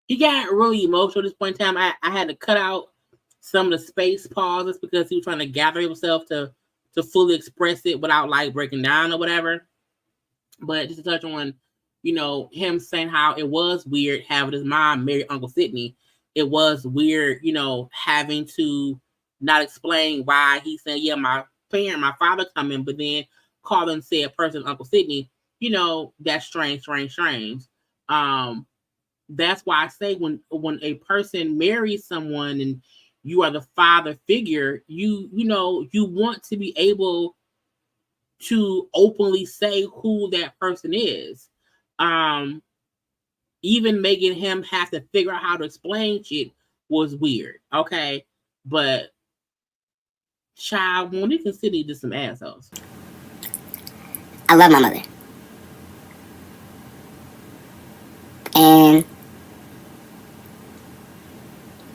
He got really emotional at this point in time. I had to cut out some of the space pauses because he was trying to gather himself to fully express it without like breaking down or whatever. But just to touch on, you know, him saying how it was weird having his mom marry Uncle Sidney. It was weird, you know, having to not explain why he said, yeah, my father coming, but then calling said person Uncle Sidney. You know, that's strange. That's why I say when a person marries someone and you are the father figure, you know, you want to be able to openly say who that person is. Even making him have to figure out how to explain shit was weird. Okay. But child, Monique and Sidney did some assholes. I love my mother. And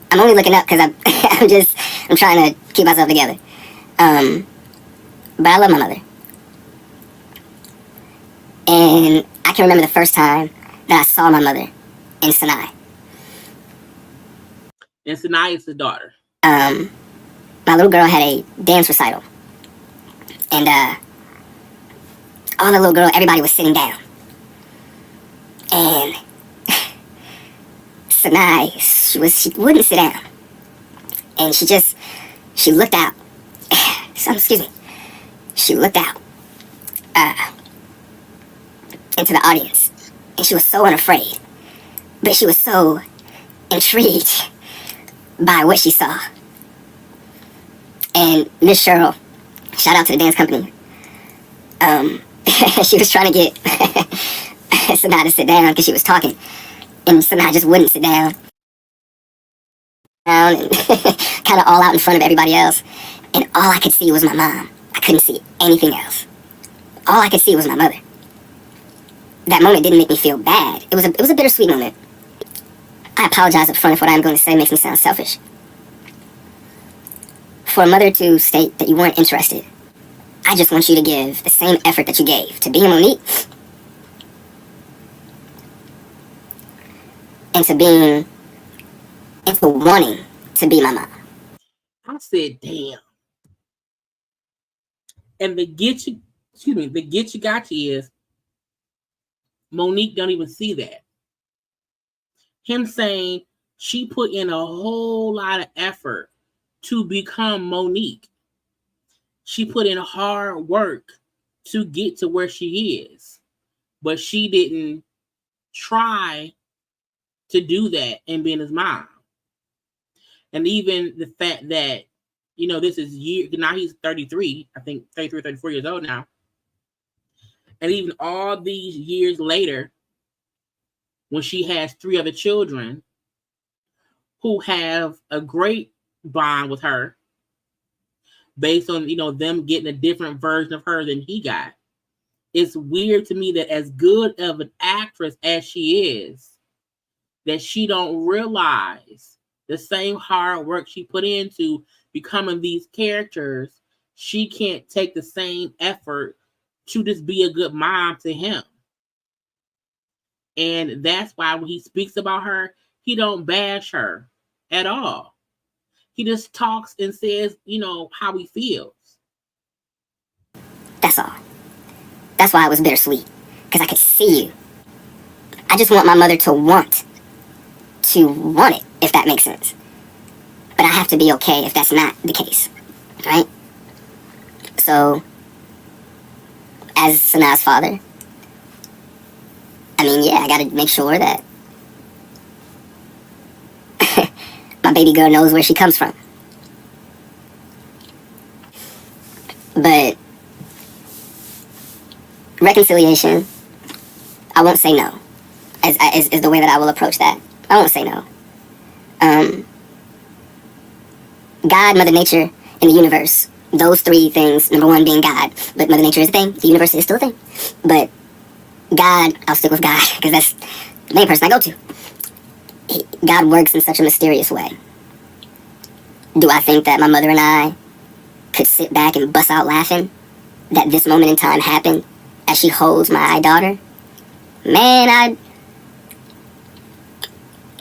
I'm only looking up because I'm trying to keep myself together. But I love my mother. And I can remember the first time that I saw my mother in Sinai. And Sinai is his daughter. My little girl had a dance recital. And all the little girl, everybody was sitting down. And Sinai, she wouldn't sit down. And she looked out. Excuse me. She looked out into the audience. And she was so unafraid. But she was so intrigued by what she saw. And Miss Cheryl, shout out to the dance company. She was trying to get Sanaa to sit down because she was talking, and Sanaa just wouldn't sit down. And kind of all out in front of everybody else. And all I could see was my mom. I couldn't see anything else. All I could see was my mother. That moment didn't make me feel bad. It was a bittersweet moment. I apologize up front if what I'm going to say makes me sound selfish. For a mother to state that you weren't interested, I just want you to give the same effort that you gave to being Monique and to wanting to be my mom. I said, damn. And the get you gotcha is Monique don't even see that. Him saying she put in a whole lot of effort to become Monique. She put in hard work to get to where she is, but she didn't try to do that and being his mom. And even the fact that, this is now he's 33, I think 33, 34 years old now. And even all these years later, when she has 3 other children who have a great bond with her based on, them getting a different version of her than he got. It's weird to me that as good of an actress as she is, that she don't realize the same hard work she put into becoming these characters, she can't take the same effort to just be a good mom to him. And that's why when he speaks about her, he don't bash her at all. He just talks and says, how he feels. That's all. That's why it was bittersweet. Because I could see you. I just want my mother to want it, if that makes sense. But I have to be okay if that's not the case. Right? So, as Sanaa's father, I gotta make sure that my baby girl knows where she comes from. But reconciliation, I won't say no, is the way that I will approach that. I won't say no. God, Mother Nature, and the universe, those 3 things, number 1 being God, but Mother Nature is a thing, the universe is still a thing. But God, I'll stick with God, because that's the main person I go to. God works in such a mysterious way. Do I think that my mother and I could sit back and bust out laughing that this moment in time happened as she holds my daughter? Man,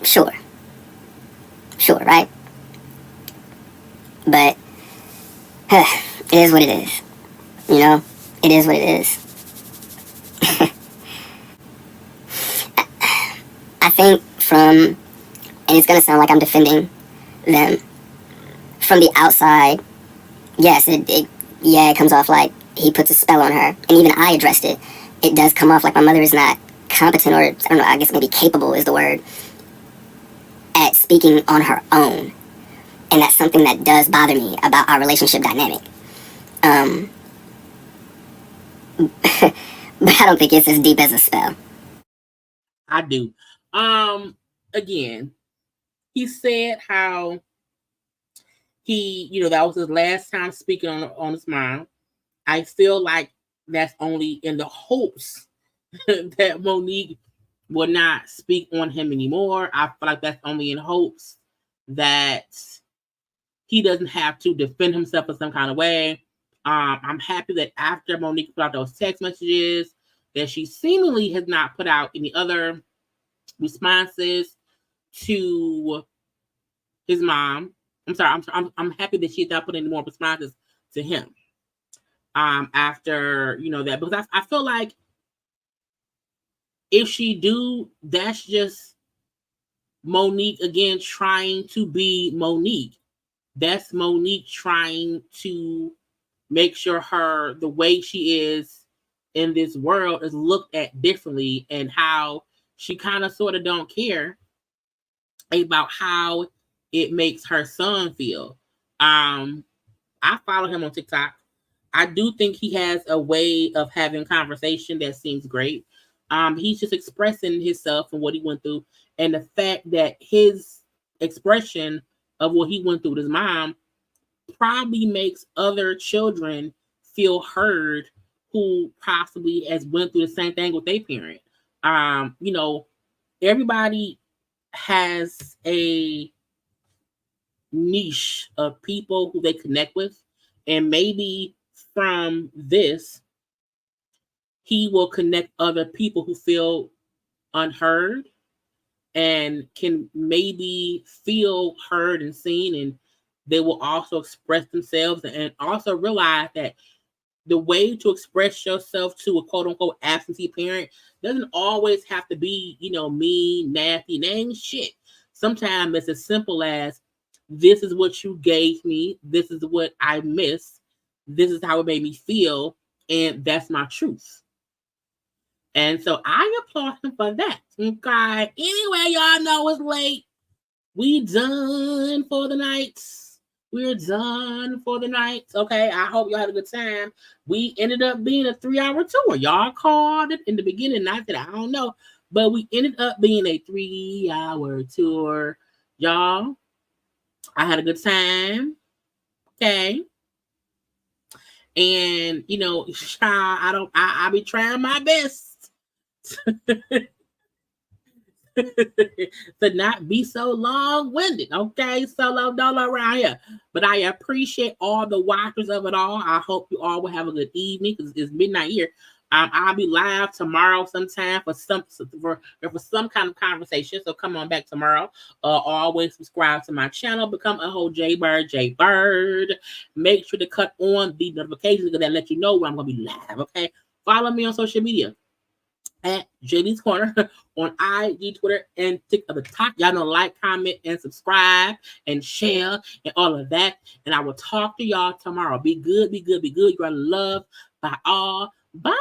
Sure, right? But it is what it is. It is what it is. I think and it's going to sound like I'm defending them, from the outside, yes, it comes off like he puts a spell on her. And even I addressed it. It does come off like my mother is not competent, or I don't know, I guess maybe capable is the word, at speaking on her own. And that's something that does bother me about our relationship dynamic. But I don't think it's as deep as a spell. I do. Again, he said how he, that was his last time speaking on his mom. I feel like that's only in the hopes that Monique will not speak on him anymore. I feel like that's only in hopes that he doesn't have to defend himself in some kind of way. I'm happy that after Monique put out those text messages, that she seemingly has not put out any other responses to his mom. I'm happy that she's not putting any more responses to him. After that, because I feel like if she do, that's just Monique again trying to be Monique. That's Monique trying to make sure the way she is in this world is looked at differently, and how she kind of sort of don't care about how it makes her son feel. I I follow him on TikTok. I do think he has a way of having conversation that seems great. He's just expressing himself and what he went through, and the fact that his expression of what he went through with his mom probably makes other children feel heard who possibly has went through the same thing with their parent. You know, everybody has a niche of people who they connect with, and maybe from this he will connect other people who feel unheard and can maybe feel heard and seen, and they will also express themselves and also realize that the way to express yourself to a quote unquote absentee parent doesn't always have to be, you know, mean, nasty, name shit. Sometimes it's as simple as, this is what you gave me, this is what I miss, this is how it made me feel, and that's my truth. And so I applaud him for that. Okay. Anyway, y'all know it's late. We done for the night. We're done for the night. Okay. I hope y'all had a good time. We ended up being a 3-hour tour. Y'all called it in the beginning. Not that I don't know, but we ended up being a 3-hour tour. Y'all, I had a good time. Okay. And you know, I be trying my best to not be so long-winded, okay? Solo dolo around here. But I appreciate all the watchers of it all. I hope you all will have a good evening because it's midnight here. I'll be live tomorrow sometime for some kind of conversation. So come on back tomorrow. Always subscribe to my channel. Become a whole JayBird. Make sure to cut on the notifications because that let you know when I'm gonna be live. Okay. Follow me on social media at JayLeesCorner on IG, Twitter, and TikTok. Y'all know, like, comment, and subscribe, and share, and all of that. And I will talk to y'all tomorrow. Be good, be good, be good. You are loved by all. Bye.